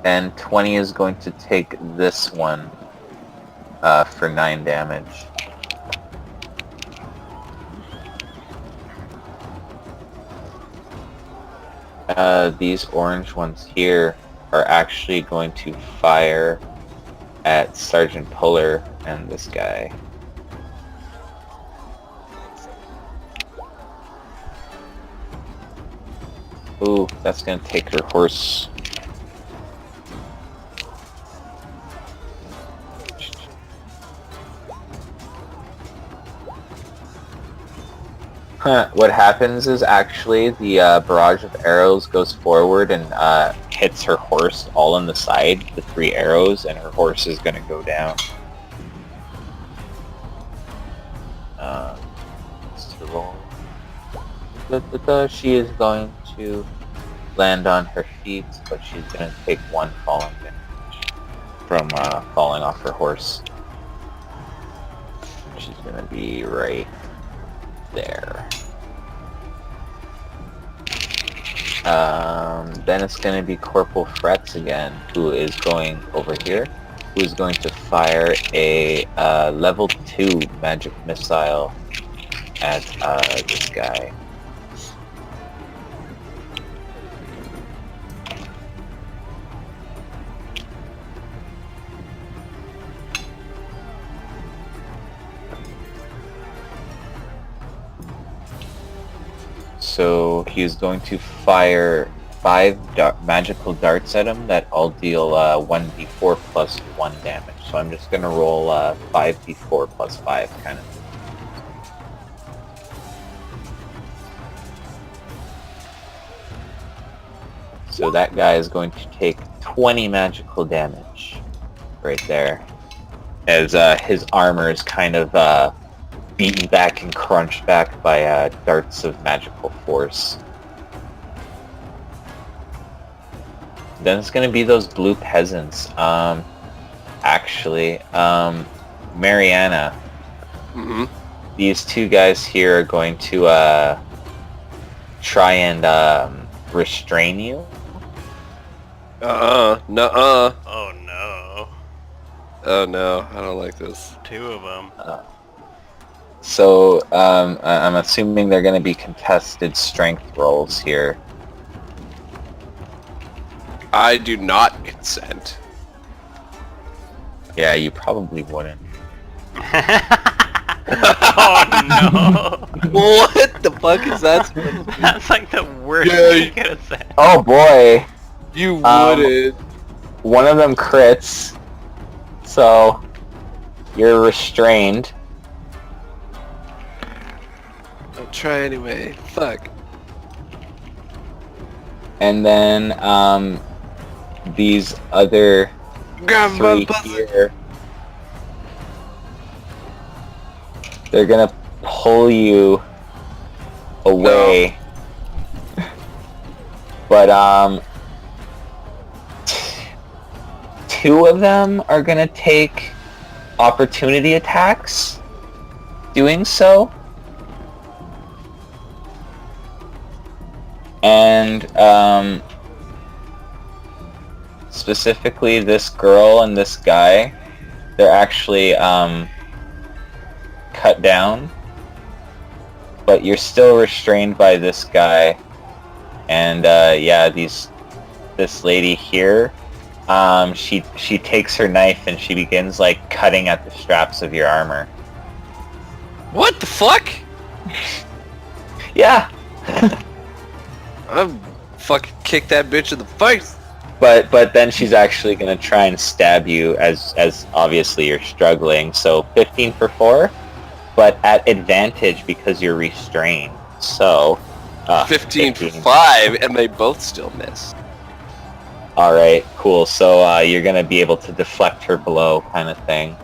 and 20 is going to take this one for 9 damage. These orange ones here are actually going to fire at Sergeant Puller and this guy. Ooh, that's gonna take her horse. Huh, what happens is actually the barrage of arrows goes forward and hits her horse all on the side, the 3 arrows, and her horse is gonna go down. Let's roll. She is going to land on her feet, but she's gonna take 1 falling damage from falling off her horse. She's gonna be right there. Then it's going to be Corporal Fretz again, who is going over here, who is going to fire a level 2 magic missile at this guy. So he's going to fire 5 magical darts at him that all deal 1d4 plus 1 damage. So I'm just going to roll 5d4 plus 5 kind of thing. So that guy is going to take 20 magical damage right there, as his armor is kind of beaten back and crunched back by darts of magical force. Then it's gonna be those blue peasants. Actually, Mariana. Mm-hmm. These 2 guys here are going to try and restrain you. Nuh-uh. Oh no. Oh no, I don't like this. 2 of them. So I'm assuming they're going to be contested strength rolls here. I do not consent. Yeah, you probably wouldn't. Oh no. What the fuck is that supposed to be? That's like the worst Yeah, thing you could have said. Oh boy! You wouldn't. One of them crits, so you're restrained. I'll try anyway. Fuck. And then these other Grab my 3 buzzer. here, they're gonna pull you away. But 2 of them are gonna take opportunity attacks doing so. And specifically this girl and this guy, they're actually cut down, but you're still restrained by this guy. And yeah, this lady here, she takes her knife and she begins like cutting at the straps of your armor. What the fuck? Yeah. I'm fucking kick that bitch in the face. But then she's actually gonna try and stab you as obviously you're struggling. So 15 for 4, but at advantage because you're restrained. So 15 for 5, and they both still miss. All right, cool. So you're gonna be able to deflect her blow, kind of thing.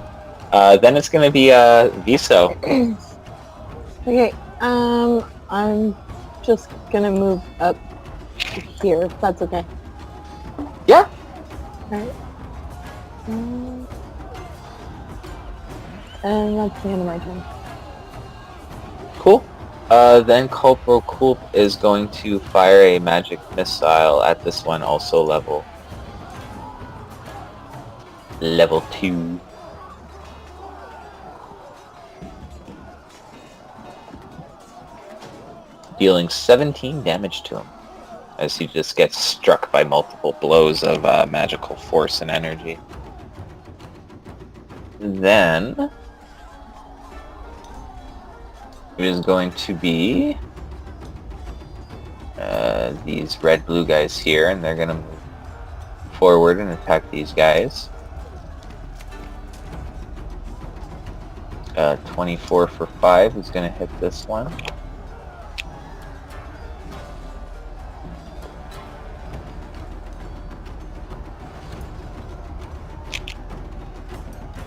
Then it's gonna be Viso. Okay, I'm just gonna move up here, if that's okay. Yeah. Alright. And that's the end of my turn. Cool. Then Corporal Coop is going to fire a magic missile at this one, also level 2. Dealing 17 damage to him. as he just gets struck by multiple blows of magical force and energy. Then it is going to be these red-blue guys here, and they're going to move forward and attack these guys. 24 for 5 is going to hit this one.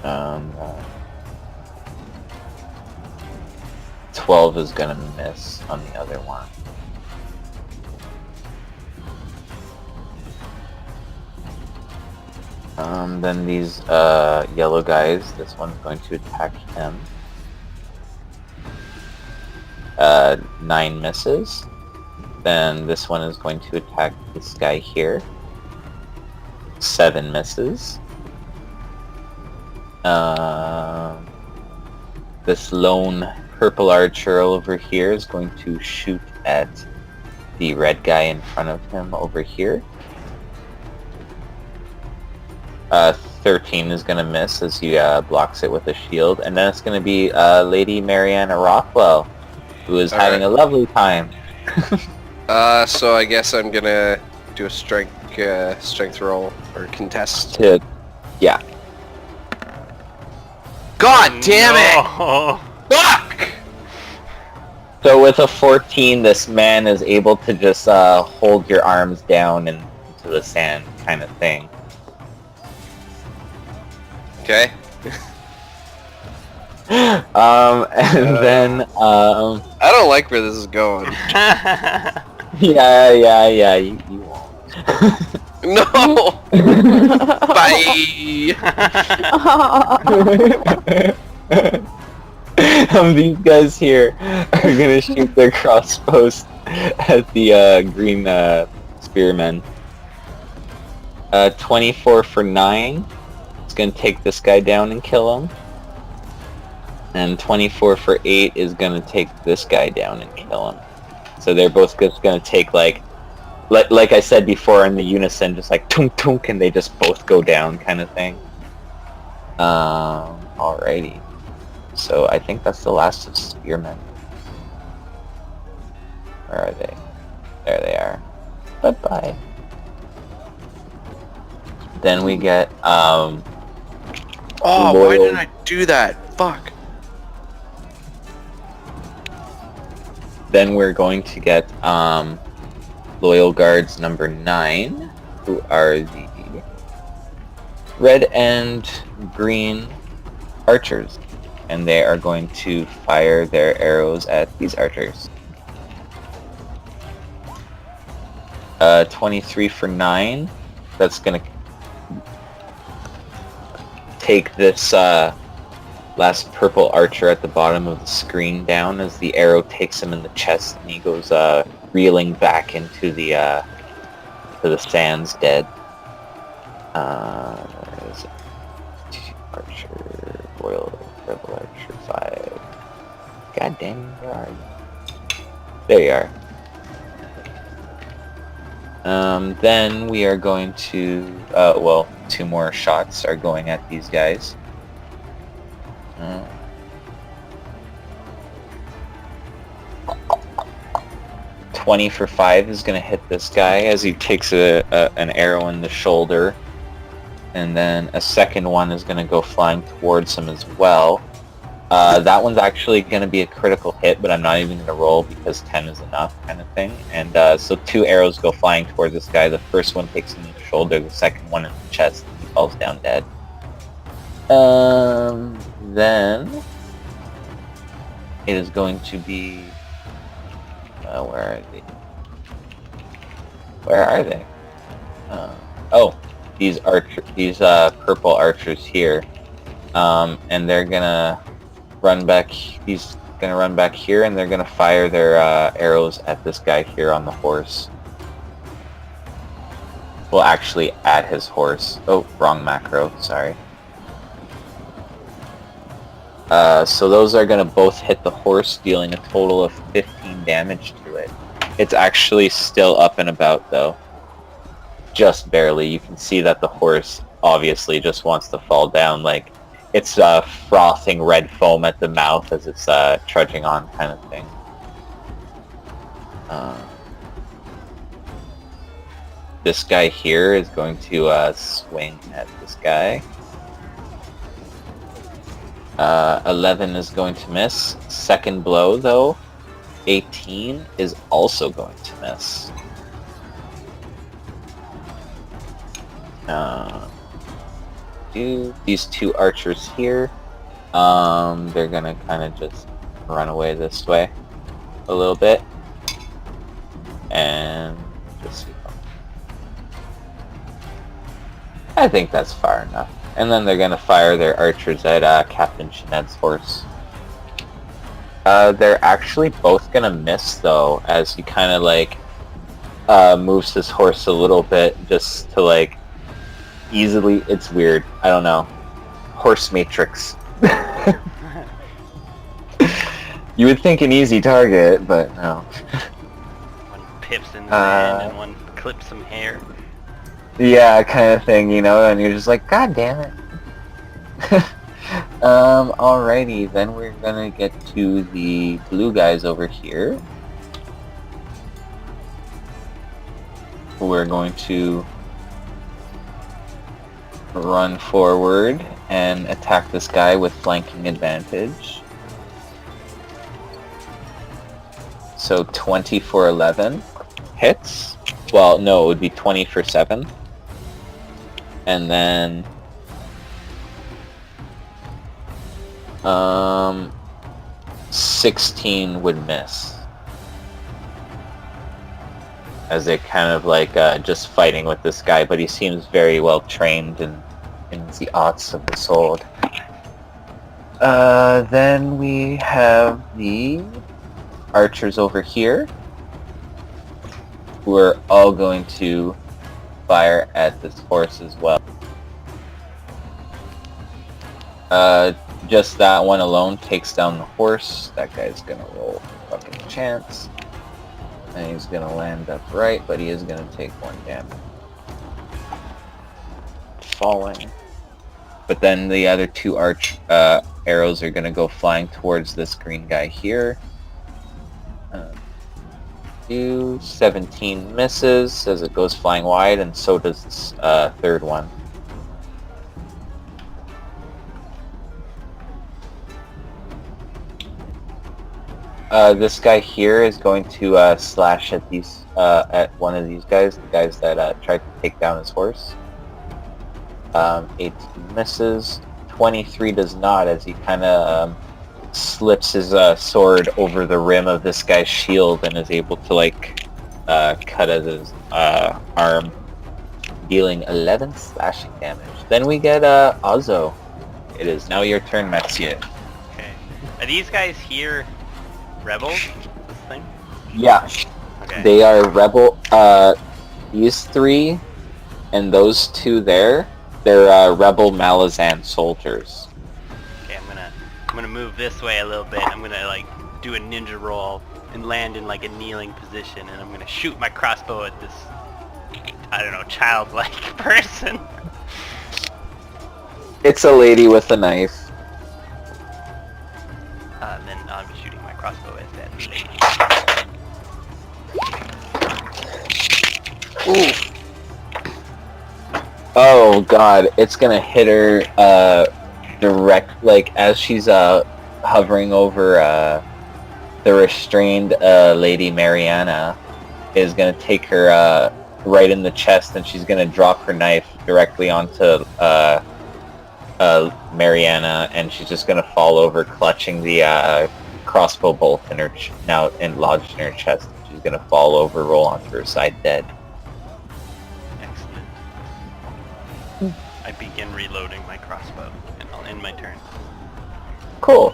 Um, 12 is going to miss on the other one. Then these yellow guys, this one's going to attack him. 9 misses. Then this one is going to attack this guy here. 7 misses. This lone purple archer over here is going to shoot at the red guy in front of him over here. 13 is going to miss as he blocks it with a shield. And then it's going to be Lady Mariana Rothwell, who is having a lovely time. So I guess I'm gonna do a strength roll or contest. Yeah. God damn it! No. Fuck! So with a 14, this man is able to just hold your arms down and into the sand kind of thing. Okay. And then, I don't like where this is going. yeah, you won't. No! Bye! These guys here are gonna shoot their crossbows at the green spearmen. 24 for 9. It's gonna take this guy down and kill him. And 24 for 8 is gonna take this guy down and kill him. So they're both just gonna take like I said before in the unison, just like tunk tunk, and they just both go down kind of thing. Alrighty. So I think that's the last of spearmen. Where are they? There they are. Bye-bye. Then we get, Oh, why Loyal- didn't I do that? Fuck. Then we're going to get, Loyal Guards number 9, who are the red and green archers. And they are going to fire their arrows at these archers. 23 for 9. That's gonna take this last purple archer at the bottom of the screen down as the arrow takes him in the chest and he goes reeling back into the to the sands dead. Where is it? Archer, Royal Rebel Archer 5. God damn, where are you? There you are. Then we are going to, well, 2 more shots are going at these guys. 20 for 5 is going to hit this guy as he takes an arrow in the shoulder. And then a second one is going to go flying towards him as well. That one's actually going to be a critical hit, but I'm not even going to roll because 10 is enough kind of thing. And so 2 arrows go flying towards this guy. The first one takes him in the shoulder, the second one in the chest. He falls down dead. Then it is going to be... where are they? Where are they? Oh, these purple archers here. And they're gonna run back. He's gonna run back here, and they're gonna fire their arrows at this guy here on the horse. Well, actually, at his horse. Oh, wrong macro. Sorry. So those are gonna both hit the horse, dealing a total of 15 damage to it. It's actually still up and about though. Just barely. You can see that the horse obviously just wants to fall down. Like it's frothing red foam at the mouth as it's trudging on, kind of thing. This guy here is going to swing at this guy. 11 is going to miss. Second blow, though, 18 is also going to miss. These two archers here, they're gonna kind of just run away this way a little bit. And just see. I think that's far enough. And then they're gonna fire their archers at Captain Shened's horse. They're actually both gonna miss though, as he kind of like moves his horse a little bit just to like easily. It's weird. I don't know. Horse matrix. You would think an easy target, but no. One pips in the sand and one clips some hair. Yeah, kind of thing, you know, and you're just like, God damn it. Alrighty, then we're gonna get to the blue guys over here. We're going to run forward and attack this guy with flanking advantage. So 20 for 11 hits. Well, no, it would be 20 for 7. And then 16 would miss. As they're kind of like just fighting with this guy, but he seems very well trained in the arts of the sword. Then we have the archers over here, who are all going to fire at this horse as well. Just that one alone takes down the horse. That guy's gonna roll a fucking chance. And he's gonna land upright, but he is gonna take 1 damage. Falling. But then the other 2 arrows are gonna go flying towards this green guy here. 17 misses as it goes flying wide, and so does this third one. This guy here is going to slash at these at one of these guys, the guys that tried to take down his horse. 18 misses, 23 does not, as he kind of slips his sword over the rim of this guy's shield and is able to like cut at his arm, dealing 11 slashing damage. Then we get Ozo. It is now your turn, Mathieu. Okay. Are these guys here rebels? This thing? Yeah. Okay. They are rebel. These 3 and those 2 there, they're rebel Malazan soldiers. Okay, I'm gonna move this way a little bit. I'm gonna like do a ninja roll and land in like a kneeling position, and I'm gonna shoot my crossbow at this, I don't know, childlike person. It's a lady with a knife. Then I'm shooting my crossbow at that lady. Ooh. Oh god, it's gonna hit her direct, like as she's hovering over the restrained Lady Mariana is gonna take her right in the chest, and she's gonna drop her knife directly onto Mariana, and she's just gonna fall over, clutching the crossbow bolt in her now lodged in her chest. She's gonna fall over, roll onto her side, dead. Excellent. I begin reloading my crossbow, and I'll end my turn. Cool.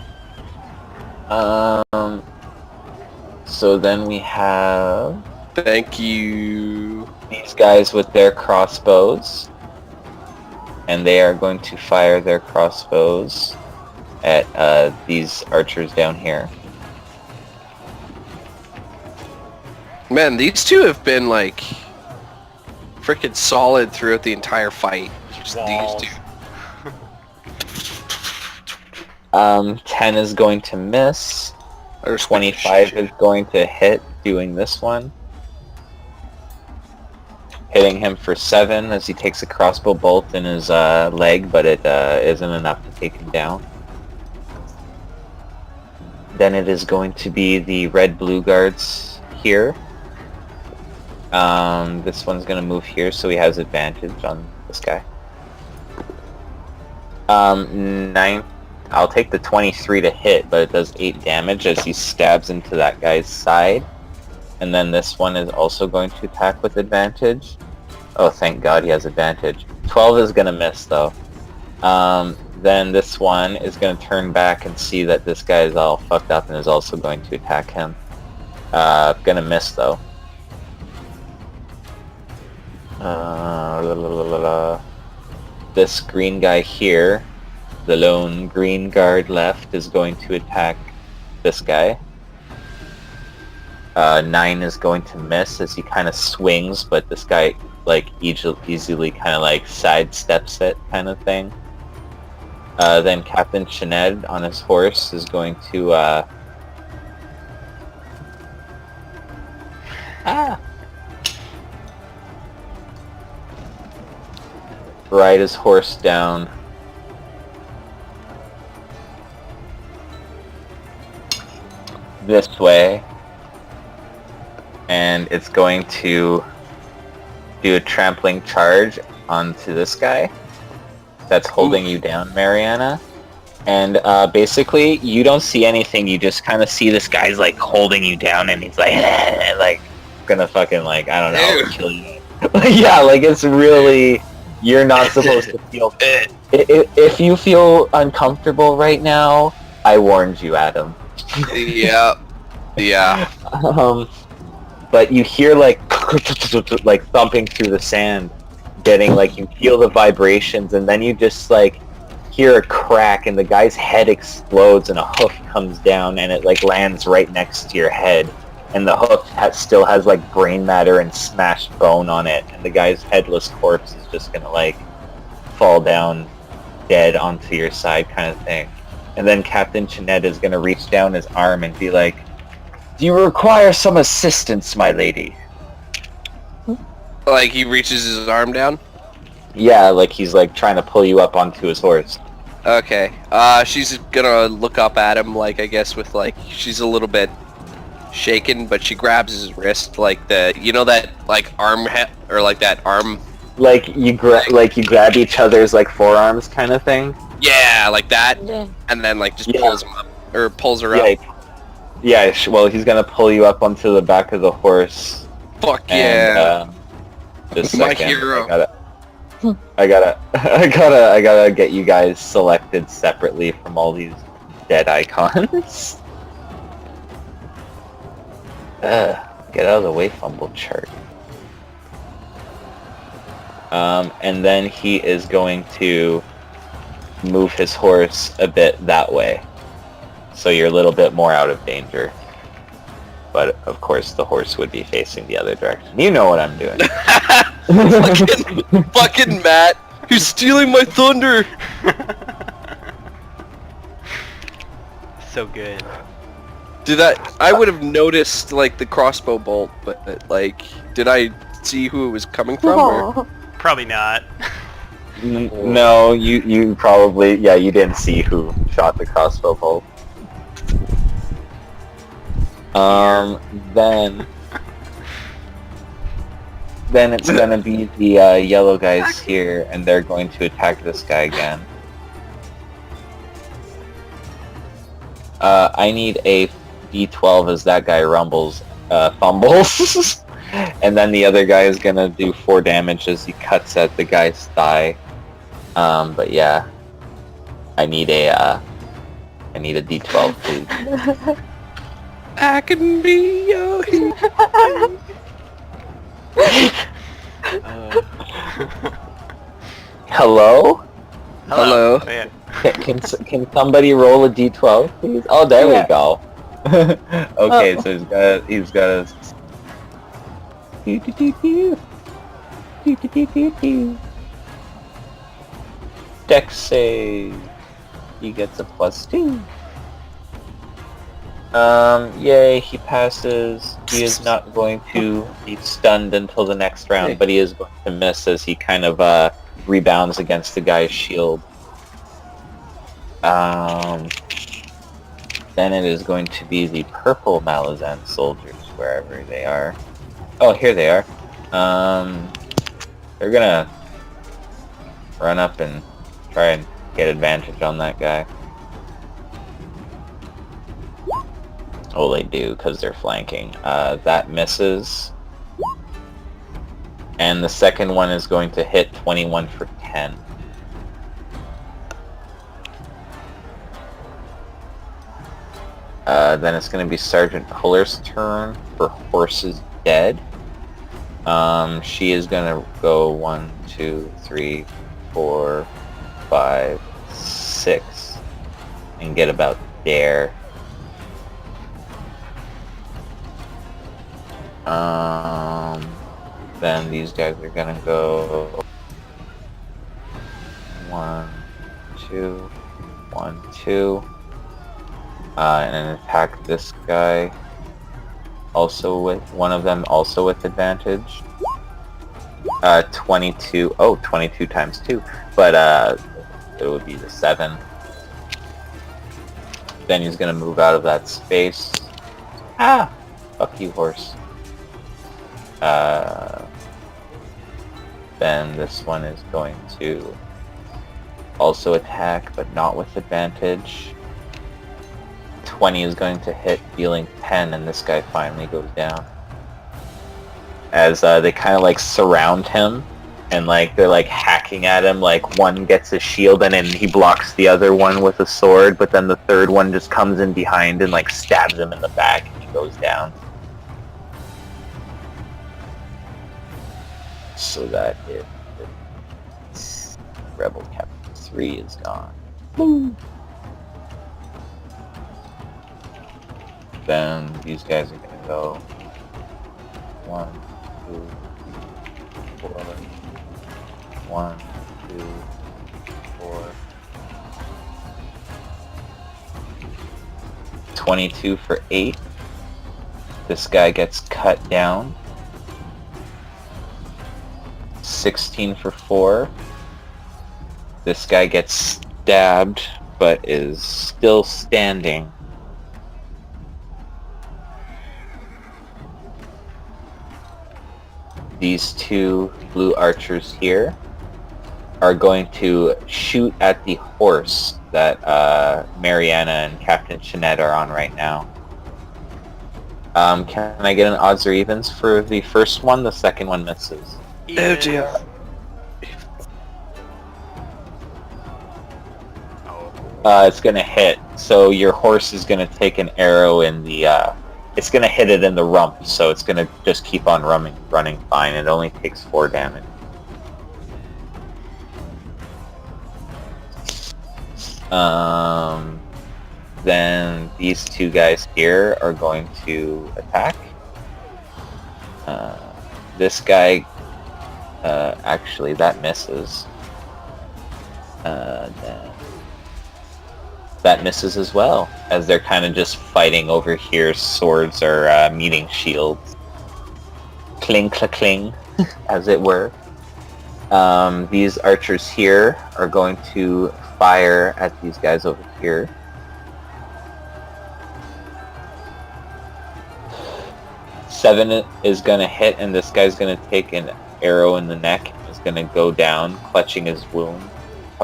So then we have Thank you. these guys with their crossbows, and they are going to fire their crossbows at these archers down here. Man, these two have been like freaking solid throughout the entire fight. Just Walls. these two. 10 is going to miss. I respect 25 shit. is going to hit, doing this one. Hitting him for 7 as he takes a crossbow bolt in his leg, but it isn't enough to take him down. Then it is going to be the red-blue guards here. This one's going to move here, so he has advantage on this guy. 9. I'll take the 23 to hit, but it does 8 damage as he stabs into that guy's side. And then this one is also going to attack with advantage. Oh, thank God he has advantage. 12 is going to miss, though. Then this one is going to turn back and see that this guy is all fucked up and is also going to attack him. Going to miss, though. This green guy here, the lone green guard left, is going to attack this guy. 9 is going to miss as he kind of swings, but this guy like easily kind of like sidesteps it, kind of thing. Then Captain Shened on his horse is going to ride his horse down. This way. And it's going to do a trampling charge onto this guy that's holding you down, Mariana. And basically, you don't see anything. You just kind of see this guy's like holding you down, and he's like, like gonna fucking like I don't know, kill you. Yeah, like it's really you're not supposed to feel. If you feel uncomfortable right now, I warned you, Adam. Yeah. Yeah. But you hear like thumping through the sand, getting like you feel the vibrations, and then you just like hear a crack, and the guy's head explodes, and a hoof comes down, and it like lands right next to your head, and the hoof still has like brain matter and smashed bone on it, and the guy's headless corpse is just gonna like fall down dead onto your side, kind of thing. And then Captain Shened is gonna reach down his arm and be like, "Do you require some assistance, my lady?" Like he reaches his arm down. Yeah, like he's like trying to pull you up onto his horse. Okay. She's gonna look up at him, like I guess with like she's a little bit shaken, but she grabs his wrist, like the that like arm or like that arm. Like you grab each other's like forearms, kind of thing. Yeah, like that, Yeah. and then like just Yeah. pulls him up or pulls her Yeah, up. yeah. Well, he's gonna pull you up onto the back of the horse. Fuck And, yeah. just a My second. hero. I gotta get you guys selected separately from all these dead icons. Get out of the way, fumble chart. And then he is going to move his horse a bit that way. So you're a little bit more out of danger. But of course the horse would be facing the other direction. You know what I'm doing. fucking Matt, you're stealing my thunder. So good. I would have noticed like the crossbow bolt, but like, did I see who it was coming from? Or? Aw. Probably not. No, you probably, yeah, you didn't see who shot the crossbow bolt. Then it's gonna be the yellow guys here, and they're going to attack this guy again. I need a D12 as that guy fumbles. And then the other guy is gonna do 4 damage as he cuts at the guy's thigh. But yeah, I need a D12, please. I can be your hero. Hello? Hello. Oh, yeah. Can somebody roll a D12, please? Oh, there we go. Okay, so he's got Do do do do. Do do do do do. Dex save. He gets a +2. Yay, he passes. He is not going to be stunned until the next round, but he is going to miss as he kind of rebounds against the guy's shield. Then it is going to be the purple Malazan soldiers, wherever they are. Oh, here they are. They're gonna run up and try and get advantage on that guy. Oh, they do, because they're flanking. That misses. And the second one is going to hit 21 for 10. Then it's going to be Sergeant Puller's turn for Horse is Dead. She is going to go 1, 2, 3, 4, 5, 6, and get about there. Then these guys are going to go 1, 2, 1, 2. And then attack this guy. Also with one of them also with advantage. 22. Oh, 22 times 2. But it would be the 7. Then he's gonna move out of that space. Ah! Fuck you, horse. Then this one is going to also attack, but not with advantage. 20 is going to hit, dealing 10, and this guy finally goes down. As they kind of like surround him, and like they're like hacking at him, like one gets a shield and then he blocks the other one with a sword, but then the third one just comes in behind and like stabs him in the back and he goes down. So that is Rebel Captain 3 is gone. Woo. Then these guys are gonna go 1, 2, 4, 1, 2, 4. 22 for 8. This guy gets cut down. 16 for 4. This guy gets stabbed, but is still standing. These two blue archers here are going to shoot at the horse that Mariana and Captain Chenette are on right now. Can I get an odds or evens for the first one? The second one misses. Oh dear. It's gonna hit. So your horse is gonna take an arrow in the it's gonna hit it in the rump, so it's gonna just keep on running fine. It only takes 4 damage. Then these two guys here are going to attack. This guy, actually that misses. Then that misses as well, as they're kind of just fighting over here. Swords are meeting shields. Cling, cling, as it were. These archers here are going to fire at these guys over here. Seven is going to hit, and this guy's going to take an arrow in the neck. He's going to go down, clutching his wound,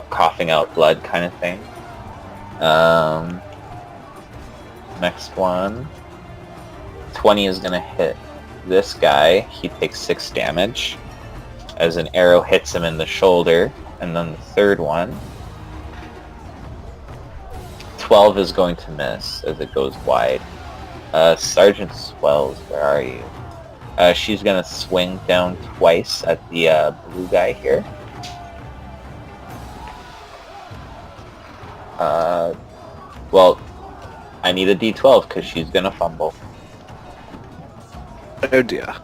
coughing out blood kind of thing. Next one. 20 is going to hit this guy. He takes 6 damage as an arrow hits him in the shoulder. And then the third one. 12 is going to miss as it goes wide. Sergeant Swells, where are you? She's going to swing down twice at the blue guy here. Well, I need a D12 because she's gonna fumble. Oh dear.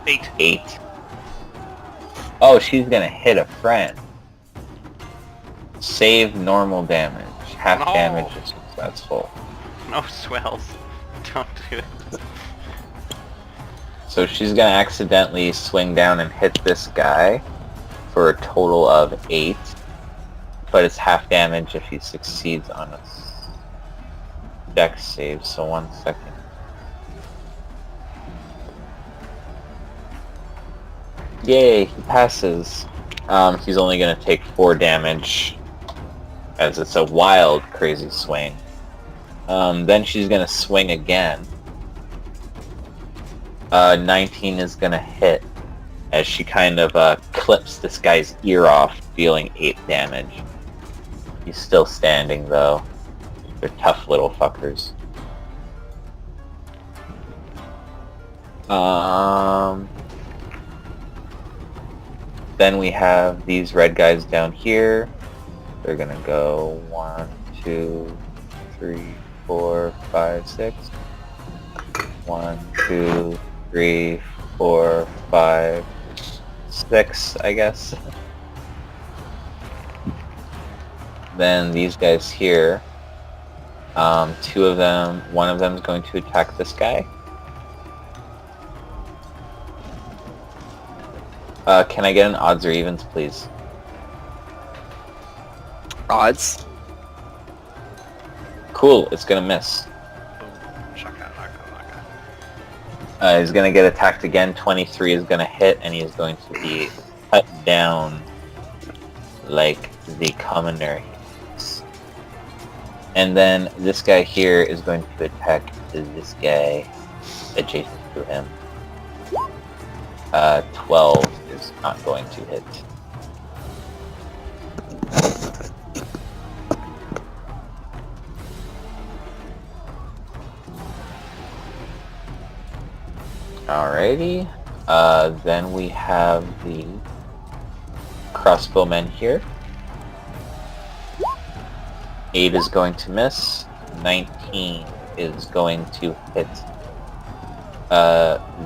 8. 8. Oh, she's gonna hit a friend. Save normal damage. Half No. damage is successful. No swells. Don't do it. So she's gonna accidentally swing down and hit this guy for a total of 8. But it's half damage if he succeeds on a dex save, so 1 second. Yay, he passes. He's only gonna take 4 damage, as it's a wild, crazy swing. Then she's gonna swing again. 19 is gonna hit, as she kind of clips this guy's ear off, dealing 8 damage. He's still standing, though. They're tough little fuckers. Then we have these red guys down here. They're gonna go 1, 2, 3, 4, 5, 6. 1, 2, 3, 4, 5, 6, I guess. Then these guys here. 2 of them, one of them is going to attack this guy. Can I get an odds or evens, please? Odds. Cool, it's gonna miss. Boom. Shaka, laka, laka. He's gonna get attacked again. 23 is gonna hit, and he is going to be cut down like the commoner is. And then this guy here is going to attack this guy adjacent to him. 12 is not going to hit. Alrighty. Then we have the crossbowmen here. 8 is going to miss. 19 is going to hit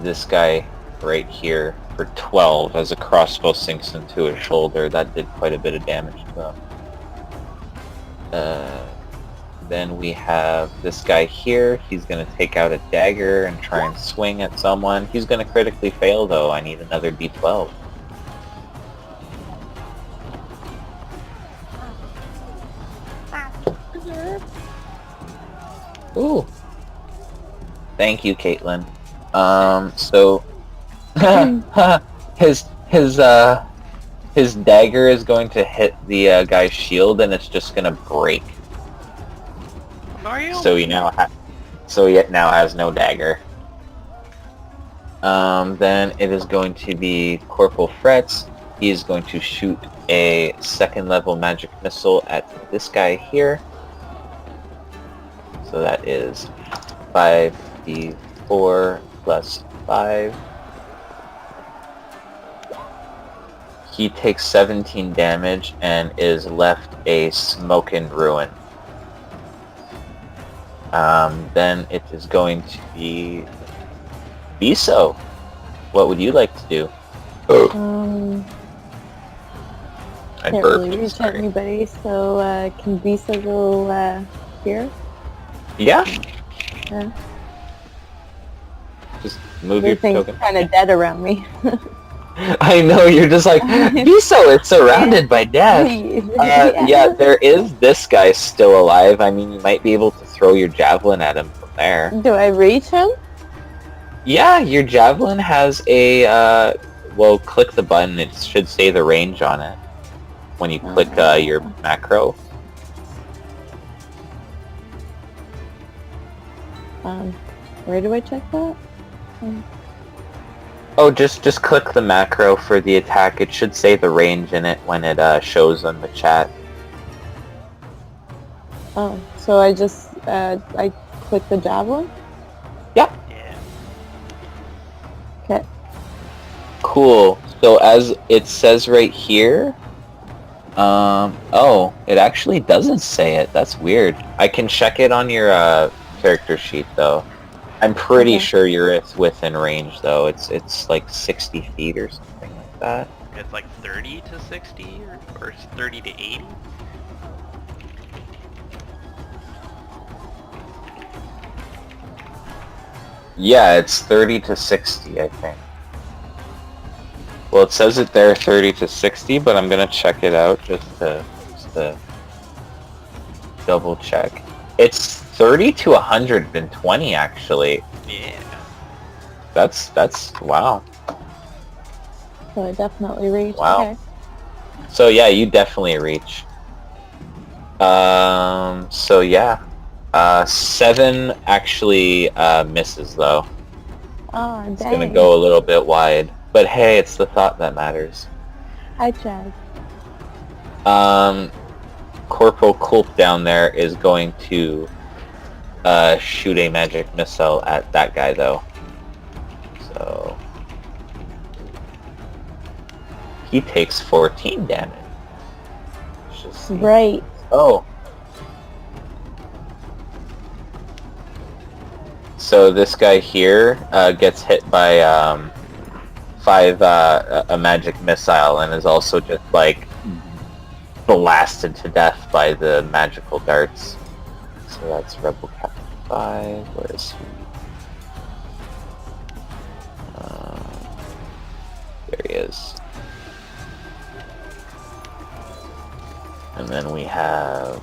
this guy right here for 12 as a crossbow sinks into his shoulder. That did quite a bit of damage to him. Then we have this guy here. He's going to take out a dagger and try and swing at someone. He's going to critically fail, though. I need another d12. Ooh. Thank you, Caitlin. So his dagger is going to hit the guy's shield, and it's just going to break. Mario? So he now has no dagger. Then it is going to be Corporal Fretz. He is going to shoot a 2nd level magic missile at this guy here. So that is 5d4 plus 5. He takes 17 damage and is left a smoking ruin. Then it is going to be Viso. What would you like to do? I Can't burped, really reach sorry. anybody, so can Visa go here? Yeah, Yeah. just move your Everything's token. kind of dead around me. I know, you're just like, Viso, it's surrounded by death. Yeah, there is this guy still alive. I mean, you might be able to throw your javelin at him from there. Do I reach him? Yeah, your javelin has a, well, click the button. It should say the range on it when you click your macro. Where do I check that? Oh, just click the macro for the attack. It should say the range in it when it shows on the chat. Oh, so I just I click the javelin. Yep. Yeah. Okay. Cool. So as it says right here, oh, it actually doesn't say it. That's weird. I can check it on your character sheet though. I'm pretty Okay. sure you're within range though. It's like 60 feet or something like that. It's like 30 to 60 or 30 to 80. Yeah, it's 30 to 60, I think. Well, it says it there 30 to 60, but I'm gonna check it out just to double check. It's 30 to 120 actually. Yeah. That's wow. So I definitely reach. Wow. Okay. So yeah, you definitely reach. So yeah. 7 actually misses though. Oh, It's dang. gonna go a little bit wide. But hey, it's the thought that matters. Hi, Chad. Corporal Culp down there is going to shoot a magic missile at that guy though. So he takes 14 damage. Let's just see. Right. Oh. So this guy here gets hit by 5 a magic missile and is also just like blasted to death by the magical darts. So that's Rebel Captain 5. Where is he? There he is. And then we have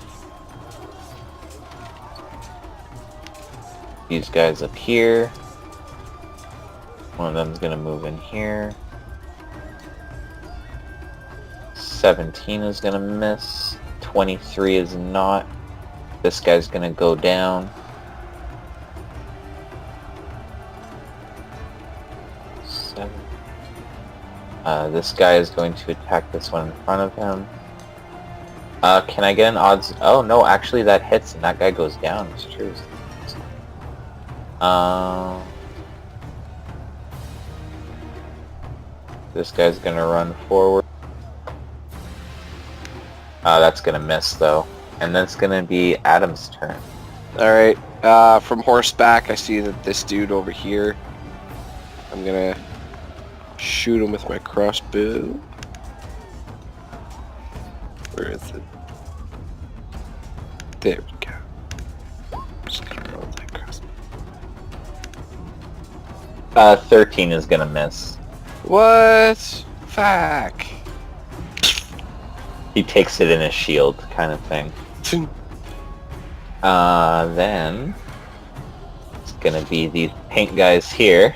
these guys up here. One of them's gonna move in here. 17 is gonna miss. 23 is not. This guy's gonna go down. 7. This guy is going to attack this one in front of him. Can I get an odds? Oh no, actually that hits and that guy goes down. It's true. This guy's gonna run forward. That's gonna miss though. And then it's gonna be Adam's turn. Alright, from horseback, I see that this dude over here, I'm gonna shoot him with my crossbow. Where is it? There we go. Just gonna roll that crossbow. 13 is gonna miss. What? Fuck. He takes it in his shield, kind of thing. Then it's gonna be these pink guys here.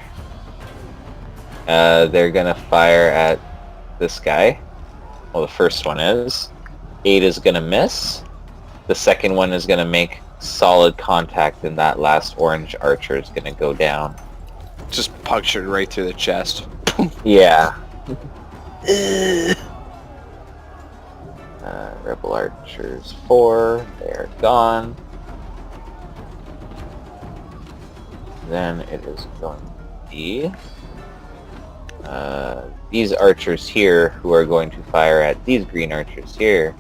They're gonna fire at this guy. Well, the first one is. 8 is gonna miss. The second one is gonna make solid contact, and that last orange archer is gonna go down. Just punctured right through the chest. Yeah. Rebel archers 4, they're gone. Then it is going to be these archers here who are going to fire at these green archers here.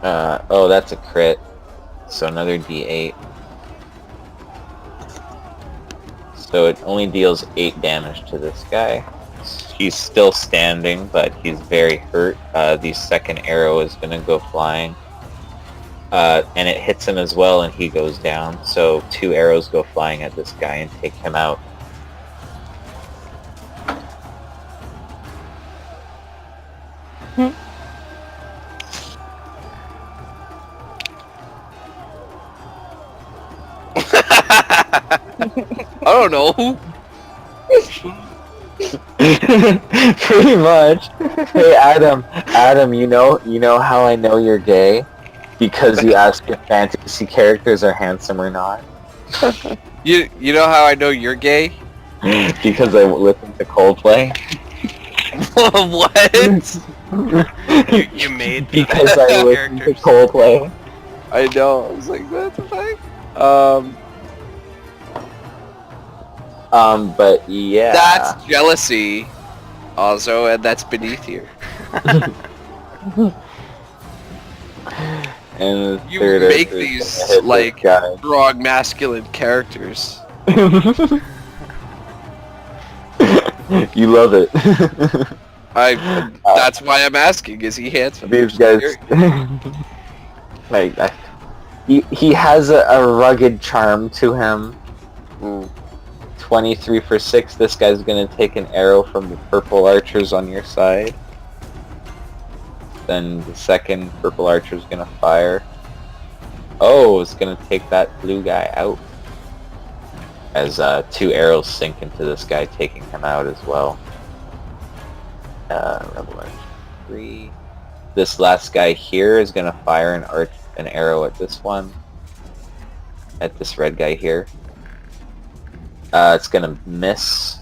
Oh, that's a crit. So another D8. So it only deals 8 damage to this guy. He's still standing, but he's very hurt. The second arrow is going to go flying. And it hits him as well, and he goes down. So 2 arrows go flying at this guy and take him out. I don't know. Pretty much. Hey Adam, you know how I know you're gay? Because you ask if fantasy characters are handsome or not. You know how I know you're gay? Because I listen to Coldplay. What? You made Because I listen to Coldplay. I know. I was like, what the fuck? But yeah. That's jealousy, also, and that's beneath you. And the You third make archer is these, gonna hit this like, guy. strong masculine characters. You love it. That's why I'm asking, is he handsome? These guys, like, he has a rugged charm to him. Mm. 23 for 6. This guy's gonna take an arrow from the purple archers on your side. Then the second purple archer's gonna fire. Oh, it's gonna take that blue guy out. As 2 arrows sink into this guy, taking him out as well. Rebel Archer 3. This last guy here is gonna fire an arrow at this one. At this red guy here. It's gonna miss.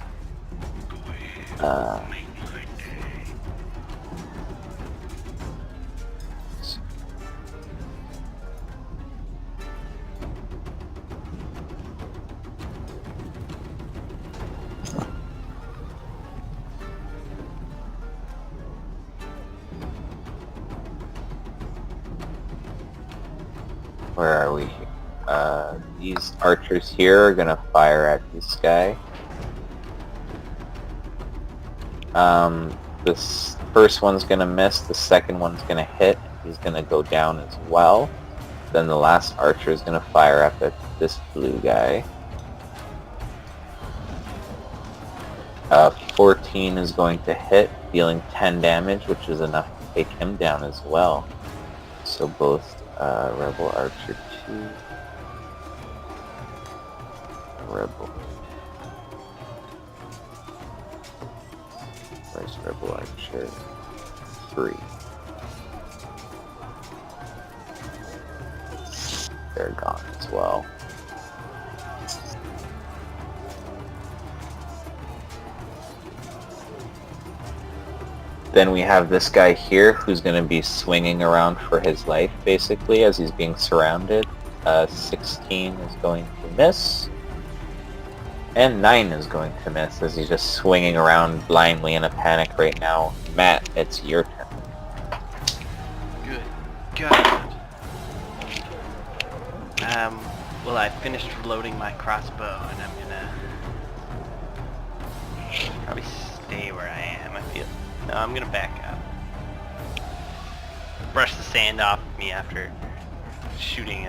Where are we? These archers here are gonna fire at this guy. This first one's gonna miss, the second one's gonna hit, he's gonna go down as well. Then the last archer is gonna fire up at this blue guy. 14 is going to hit, dealing 10 damage, which is enough to take him down as well. So both Rebel Archer 2, Rebel. Where's Rebel Archer 3? They're gone as well. Then we have this guy here who's going to be swinging around for his life basically as he's being surrounded. 16 is going to miss. And 9 is going to miss as he's just swinging around blindly in a panic right now. Matt, it's your turn. Good God. Well, I finished loading my crossbow, and I'm gonna probably stay where I am. I feel. No, I'm gonna back up. Brush the sand off of me after shooting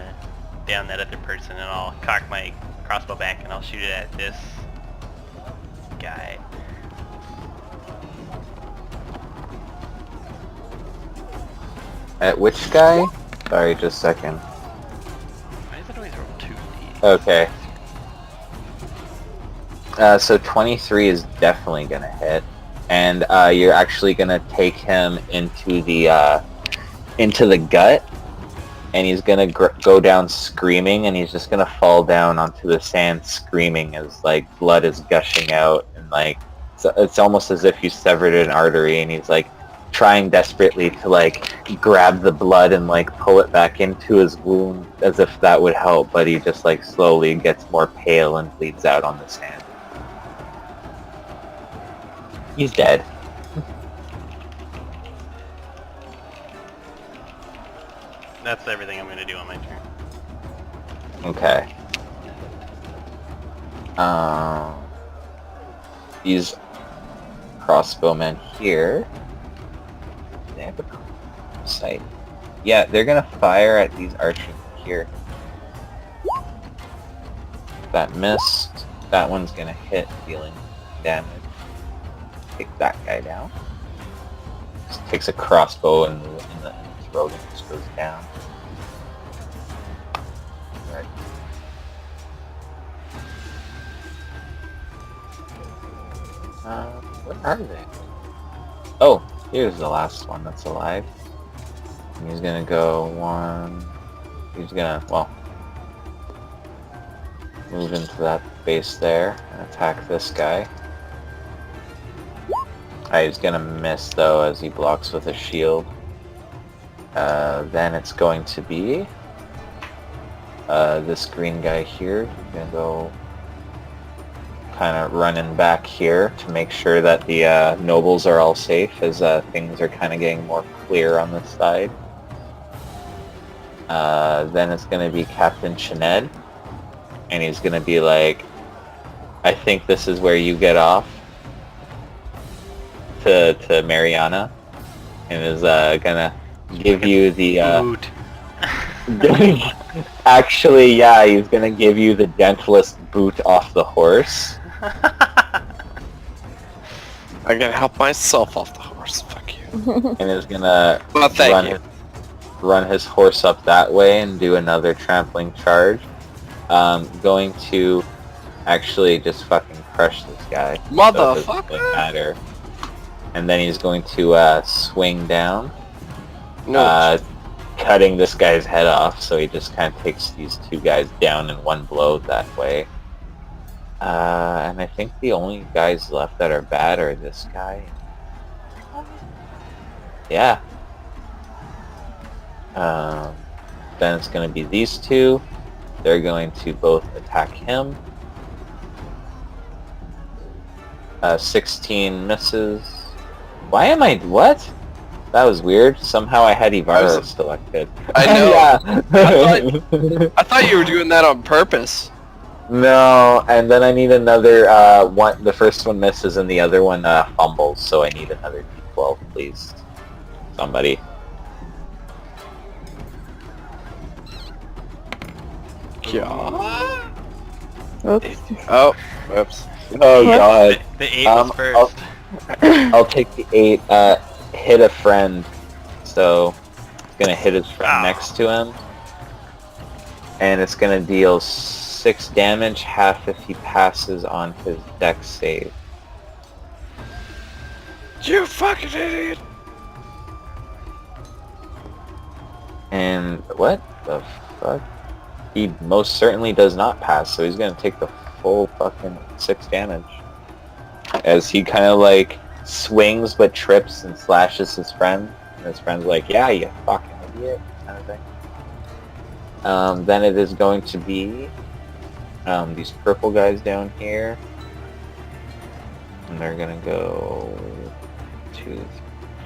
down that other person, and I'll cock my crossbow back and I'll shoot it at this guy. At which guy? Sorry, just a second. Why does it always roll 2d? Okay. So 23 is definitely gonna hit. And you're actually gonna take him into the gut. And he's gonna go down screaming, and he's just gonna fall down onto the sand screaming as like blood is gushing out, and like it's almost as if you severed an artery, and he's like trying desperately to like grab the blood and like pull it back into his wound as if that would help, but he just like slowly gets more pale and bleeds out on the sand. He's dead. That's everything I'm gonna do on my turn. Okay. These crossbowmen here. They have a sight. Yeah, they're gonna fire at these archers here. That missed. That one's gonna hit, dealing damage. Take that guy down. Just takes a crossbow in the throat and just goes down. Right. What are they? Oh, here's the last one that's alive. And he's gonna go one. He's gonna, well, move into that base there and attack this guy. He's gonna miss though as he blocks with a shield. Then it's going to be this green guy here. He's gonna go kind of running back here to make sure that the nobles are all safe as things are kind of getting more clear on this side. Then it's gonna be Captain Chened, and he's gonna be like, I think this is where you get off, to Mariana, and is gonna give you the Boot. actually, yeah, he's gonna give you the gentlest boot off the horse. I gotta help myself off the horse. Fuck you. And is gonna Well, thank you. run his horse up that way and do another trampling charge. Going to actually just fucking crush this guy. So it doesn't Motherfucker. matter. And then he's going to swing down, No. cutting this guy's head off. So he just kind of takes these two guys down in one blow that way. And I think the only guys left that are bad are this guy. Yeah. Then it's going to be these two. They're going to both attack him. 16 misses. Why am I... What? That was weird. Somehow I had Ibarra selected. I know. Yeah. I thought you were doing that on purpose. No, and then I need another, one. The first one misses and the other one fumbles, so I need another D12, please. Somebody. Yeah. Oops. Oh, whoops. Oh god. The 8 was first. I'll take the 8, hit a friend, so it's gonna hit his friend Ow. next to him. And it's gonna deal 6 damage, half if he passes on his dex save. You fucking idiot. And what the fuck? He most certainly does not pass, so he's gonna take the full fucking 6 damage. As he kind of like swings but trips and slashes his friend. And his friend's like, yeah, you fucking idiot, kind of thing. Then it is going to be these purple guys down here. And they're gonna go 2, 3,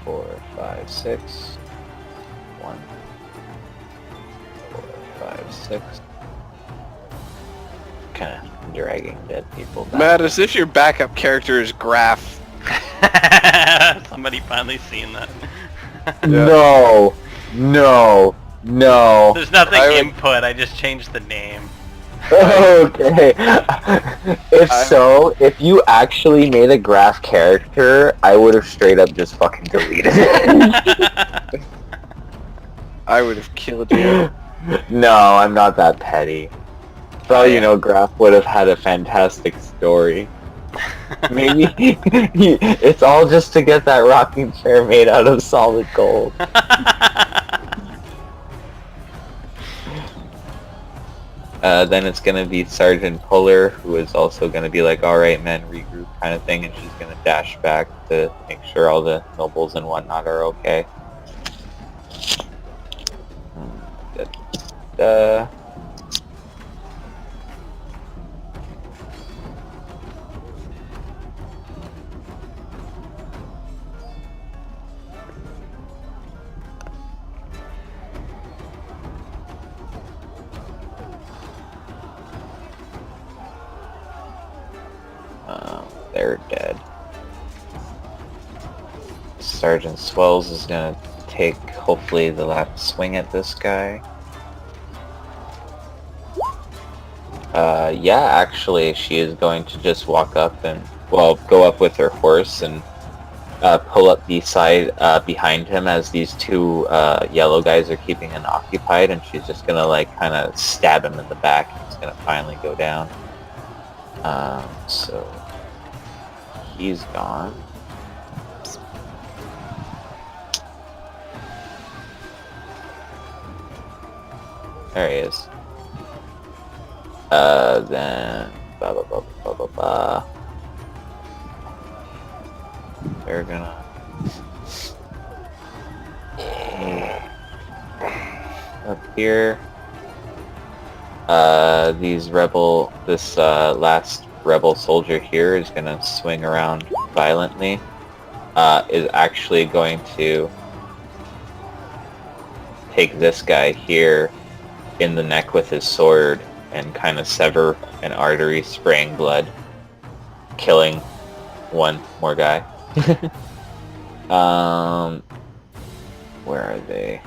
4, 5, 6. 1, 4, 5, 6. Kind of dragging dead people back. Matt, as if your backup character is Graph. Somebody finally seen that. No, no, no. There's nothing I would- input, I just changed the name. Okay. If you actually made a Graph character, I would have straight up just fucking deleted it. I would have killed you. No, I'm not that petty. For all you know, Graph would have had a fantastic story. Maybe it's all just to get that rocking chair made out of solid gold. Then it's gonna be Sergeant Puller, who is also gonna be like, alright men, regroup kind of thing, and she's gonna dash back to make sure all the nobles and whatnot are okay. They're dead. Sergeant Swells is gonna take, hopefully, the last swing at this guy. Yeah, actually, she is going to just walk up and, well, go up with her horse and pull up the side behind him as these two yellow guys are keeping him occupied, and she's just gonna, like, kind of stab him in the back, and he's gonna finally go down. So he's gone. There he is. Then blah blah blah blah blah blah. They're gonna up here. This last rebel soldier here is gonna swing around violently. Is actually going to take this guy here in the neck with his sword and kind of sever an artery, spraying blood, killing one more guy. Where are they?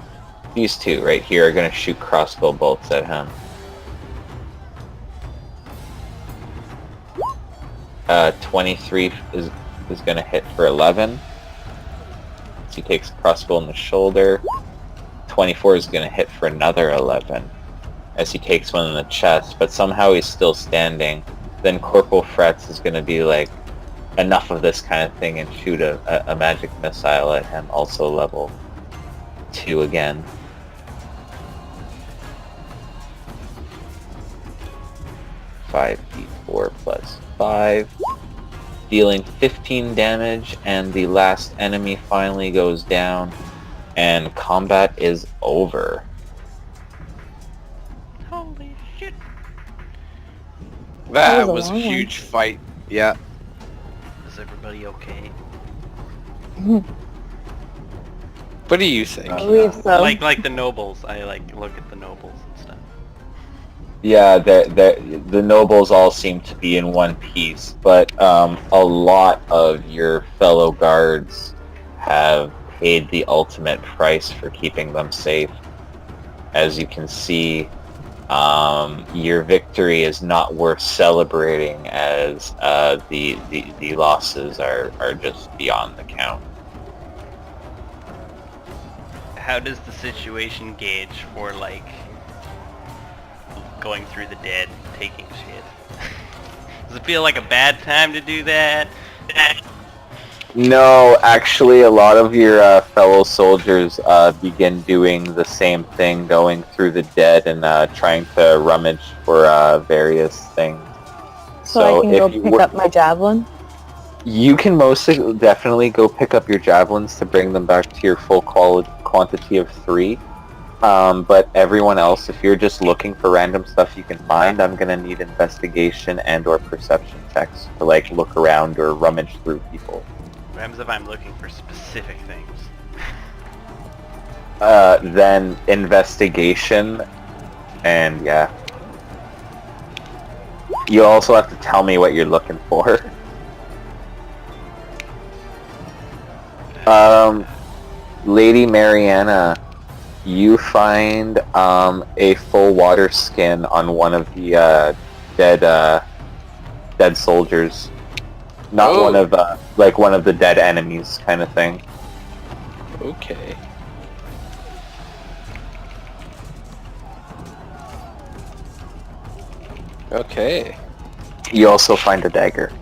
These two right here are going to shoot crossbow bolts at him. 23 is going to hit for 11. So he takes a crossbow in the shoulder. 24 is going to hit for another 11 as he takes one in the chest, but somehow he's still standing. Then Corporal Fretz is going to be like, enough of this kind of thing, and shoot a magic missile at him, also level 2 again. Five d4 plus 5, dealing 15 damage, and the last enemy finally goes down, and combat is over. Holy shit. That was was a a long one. huge fight. Yeah. Is everybody okay? What do you think? I believe so. Like the nobles. I like look at the nobles and stuff. Yeah, the nobles all seem to be in one piece, but a lot of your fellow guards have paid the ultimate price for keeping them safe. As you can see, your victory is not worth celebrating, as the losses are just beyond the count. How does the situation gauge for like going through the dead, taking shit? Does it feel like a bad time to do that? No, actually, a lot of your fellow soldiers begin doing the same thing, going through the dead and trying to rummage for various things. So I can go if you pick were- up my javelin. You can most definitely go pick up your javelins to bring them back to your full quantity of 3. But everyone else, if you're just looking for random stuff you can find, I'm gonna need investigation and or perception checks to like look around or rummage through people. What happens if I'm looking for specific things? Then investigation, and yeah. You also have to tell me what you're looking for. Lady Mariana, you find a full water skin on one of the dead soldiers. Not Oh. one of like one of the dead enemies kind of thing. Okay. Okay. You also find a dagger.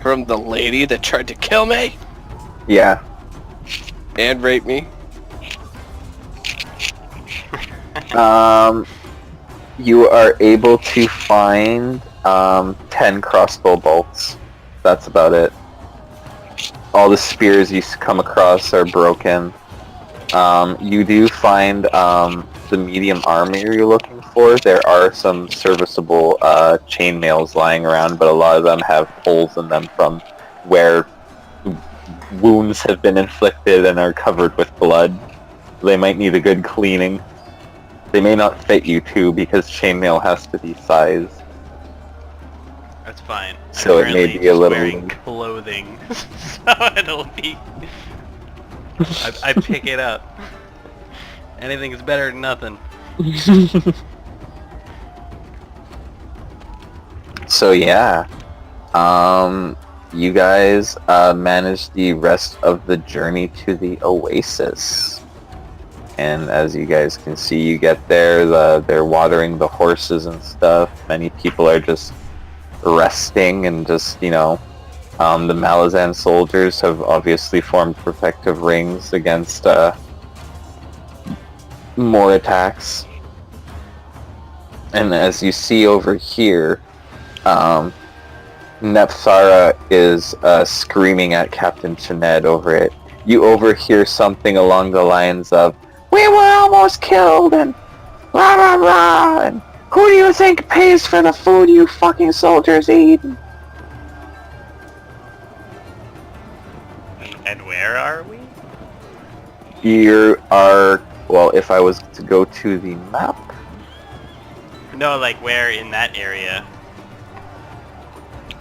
From the lady that tried to kill me Yeah. and rape me. You are able to find 10 crossbow bolts. That's about it. All the spears you come across are broken. You do find the medium armor you're looking for. There are some serviceable chainmails lying around, but a lot of them have holes in them from where wounds have been inflicted and are covered with blood. They might need a good cleaning. They may not fit you too, because chainmail has to be sized. That's fine. So I'm it may currently be a just little wearing loose. clothing, so it'll be. I pick it up. Anything is better than nothing. So yeah, you guys managed the rest of the journey to the Oasis. And as you guys can see, you get there, they're watering the horses and stuff. Many people are just resting and just, you know, the Malazan soldiers have obviously formed protective rings against more attacks. And as you see over here, Nepthara is screaming at Captain Chened over it. You overhear something along the lines of, "We were almost killed," and rah rah rah, and "Who do you think pays for the food you fucking soldiers eat?" And where are we? You are, well, if I was to go to the map, No, like where in that area?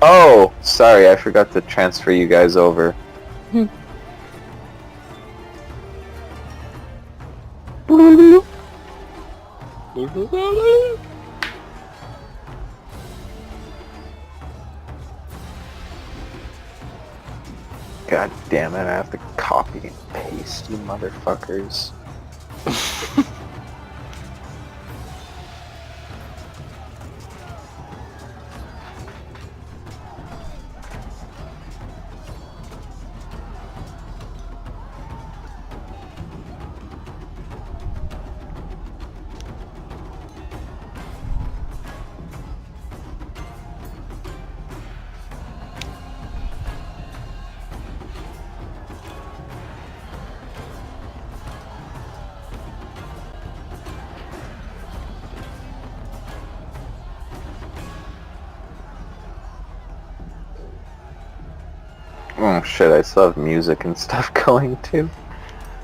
oh, sorry, I forgot to transfer you guys over. God damn it, I have to copy and paste, you motherfuckers. Oh shit, I still have music and stuff going too.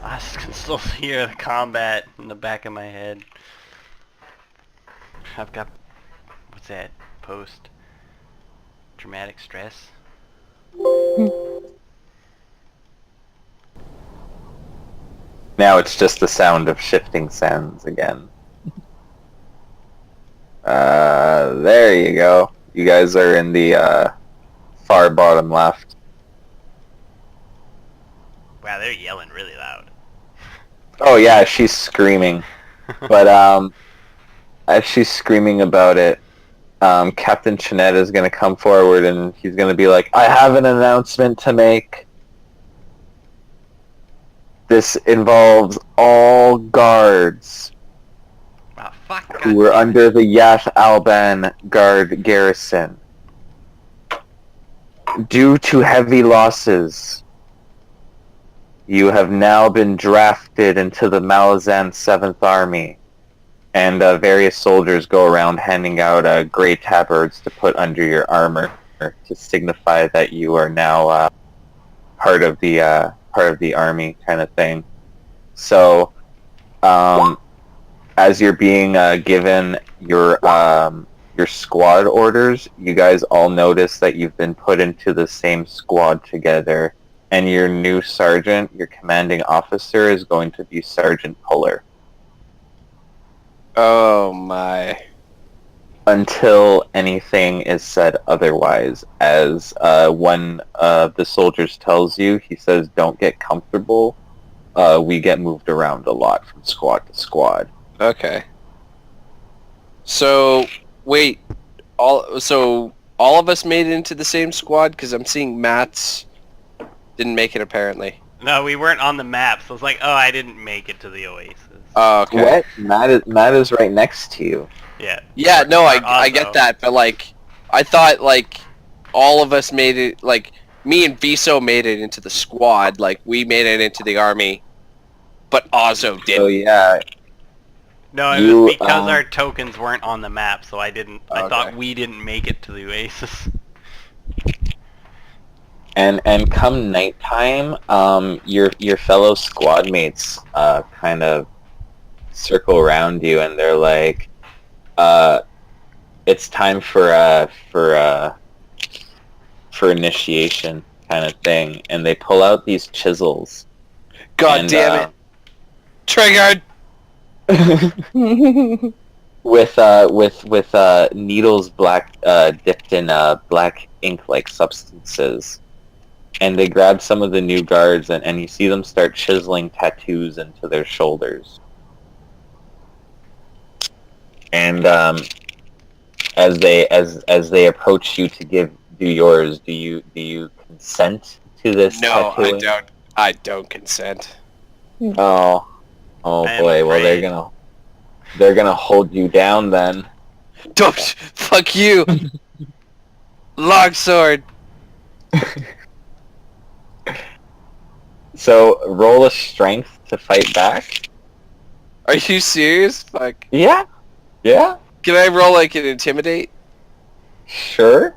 I can still hear the combat in the back of my head. I've got, what's that? Post traumatic stress. Now it's just the sound of shifting sands again. There you go. You guys are in the far bottom left. Wow, they're yelling really loud. Oh yeah, she's screaming. But as she's screaming about it, Captain Chinette is gonna come forward and he's gonna be like, I have an announcement to make. This involves all guards Oh, fuck. who were goddamn it. under the Yath Alban guard garrison. Due to heavy losses, you have now been drafted into the Malazan 7th Army, and various soldiers go around handing out grey tabards to put under your armor to signify that you are now part of the army, kind of thing. So, as you're being given your squad orders, you guys all notice that you've been put into the same squad together, and your new sergeant, your commanding officer, is going to be Sergeant Puller. Oh my. Until anything is said otherwise. As one of the soldiers tells you, he says, don't get comfortable. We get moved around a lot from squad to squad. Okay. So wait, all of us made it into the same squad? Because I'm seeing Matt's didn't make it apparently. No, we weren't on the map, so it's like, oh, I didn't make it to the Oasis. Oh, okay. What? Matt is right next to you. Yeah. Yeah, no, Or I get Ozzo. that, but like, I thought like all of us made it. Like me and Viso made it into the squad. Like we made it into the army, but Ozzo So didn't. yeah, No, it You, was because um, our tokens weren't on the map, so I didn't. I Okay. thought we didn't make it to the Oasis. and come nighttime, your fellow squad mates kind of circle around you, and they're like, it's time for initiation, kind of thing, and they pull out these chisels. God and, damn it! Triggered. with needles dipped in black ink-like substances, and they grab some of the new guards, and you see them start chiseling tattoos into their shoulders. And as they approach you to do yours, do you consent to this No, tattooing? I don't consent. Oh I am boy, well afraid. they're gonna hold you down then. Don't fuck you. Longsword. So roll a strength to fight back. Are you serious? Fuck. Yeah. Yeah. Can I roll like an intimidate? Sure.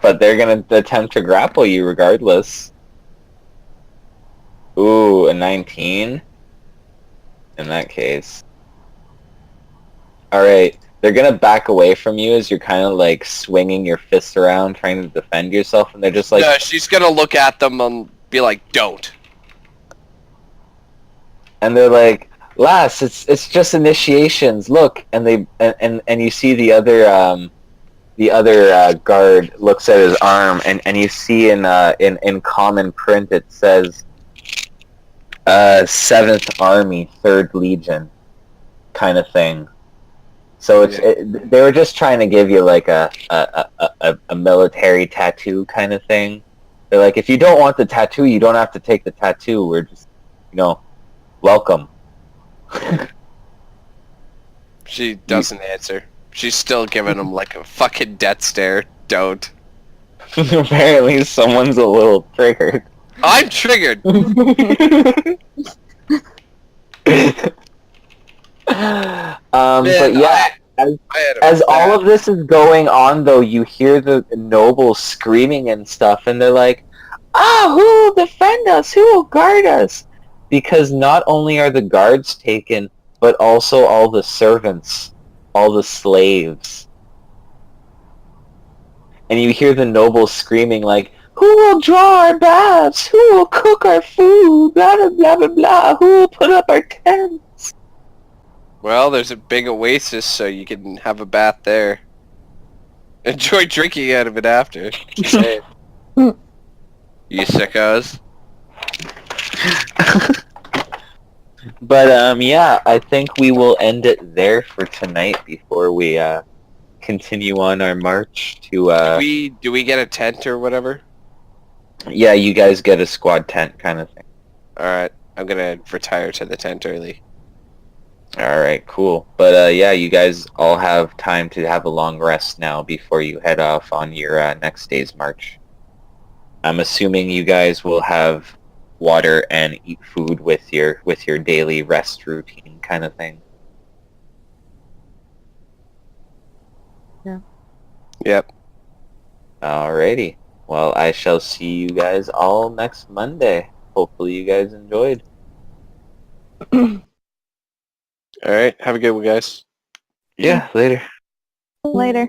But they're gonna attempt to grapple you regardless. Ooh, a 19? In that case. Alright, they're gonna back away from you as you're kind of like swinging your fists around trying to defend yourself, and they're just like, No, she's gonna look at them and be like, "Don't." and they're like, "Lass, it's just initiations. Look," and they and you see the other guard looks at his arm, and you see in common print it says 7th Army, 3rd Legion, kind of thing. So they were just trying to give you like a military tattoo kind of thing. They're like, if you don't want the tattoo, you don't have to take the tattoo. We're just, welcome. She doesn't answer. She's still giving him like a fucking death stare. Don't. Apparently someone's a little triggered. I'm triggered. But yeah, as all of this is going on, though, you hear the nobles screaming and stuff, and they're like, "Ah, who will defend us? Who will guard us?" Because not only are the guards taken, but also all the servants, all the slaves. And you hear the nobles screaming like, "Who will draw our baths? Who will cook our food? Blah, blah, blah, blah, blah. Who will put up our tents?" Well, there's a big oasis, so you can have a bath there. Enjoy drinking out of it after. Just saying. You sickos. But yeah, I think we will end it there for tonight before we continue on our march to Do we get a tent or whatever? yeah, you guys get a squad tent kind of thing. Alright, I'm gonna retire to the tent early. Alright, cool. But yeah, you guys all have time to have a long rest now before you head off on your next day's march. I'm assuming you guys will have water and eat food with your daily rest routine kind of thing. Yep. Alrighty. Well, I shall see you guys all next Monday. Hopefully you guys enjoyed. Alright, have a good one, guys. Yeah, later. Later.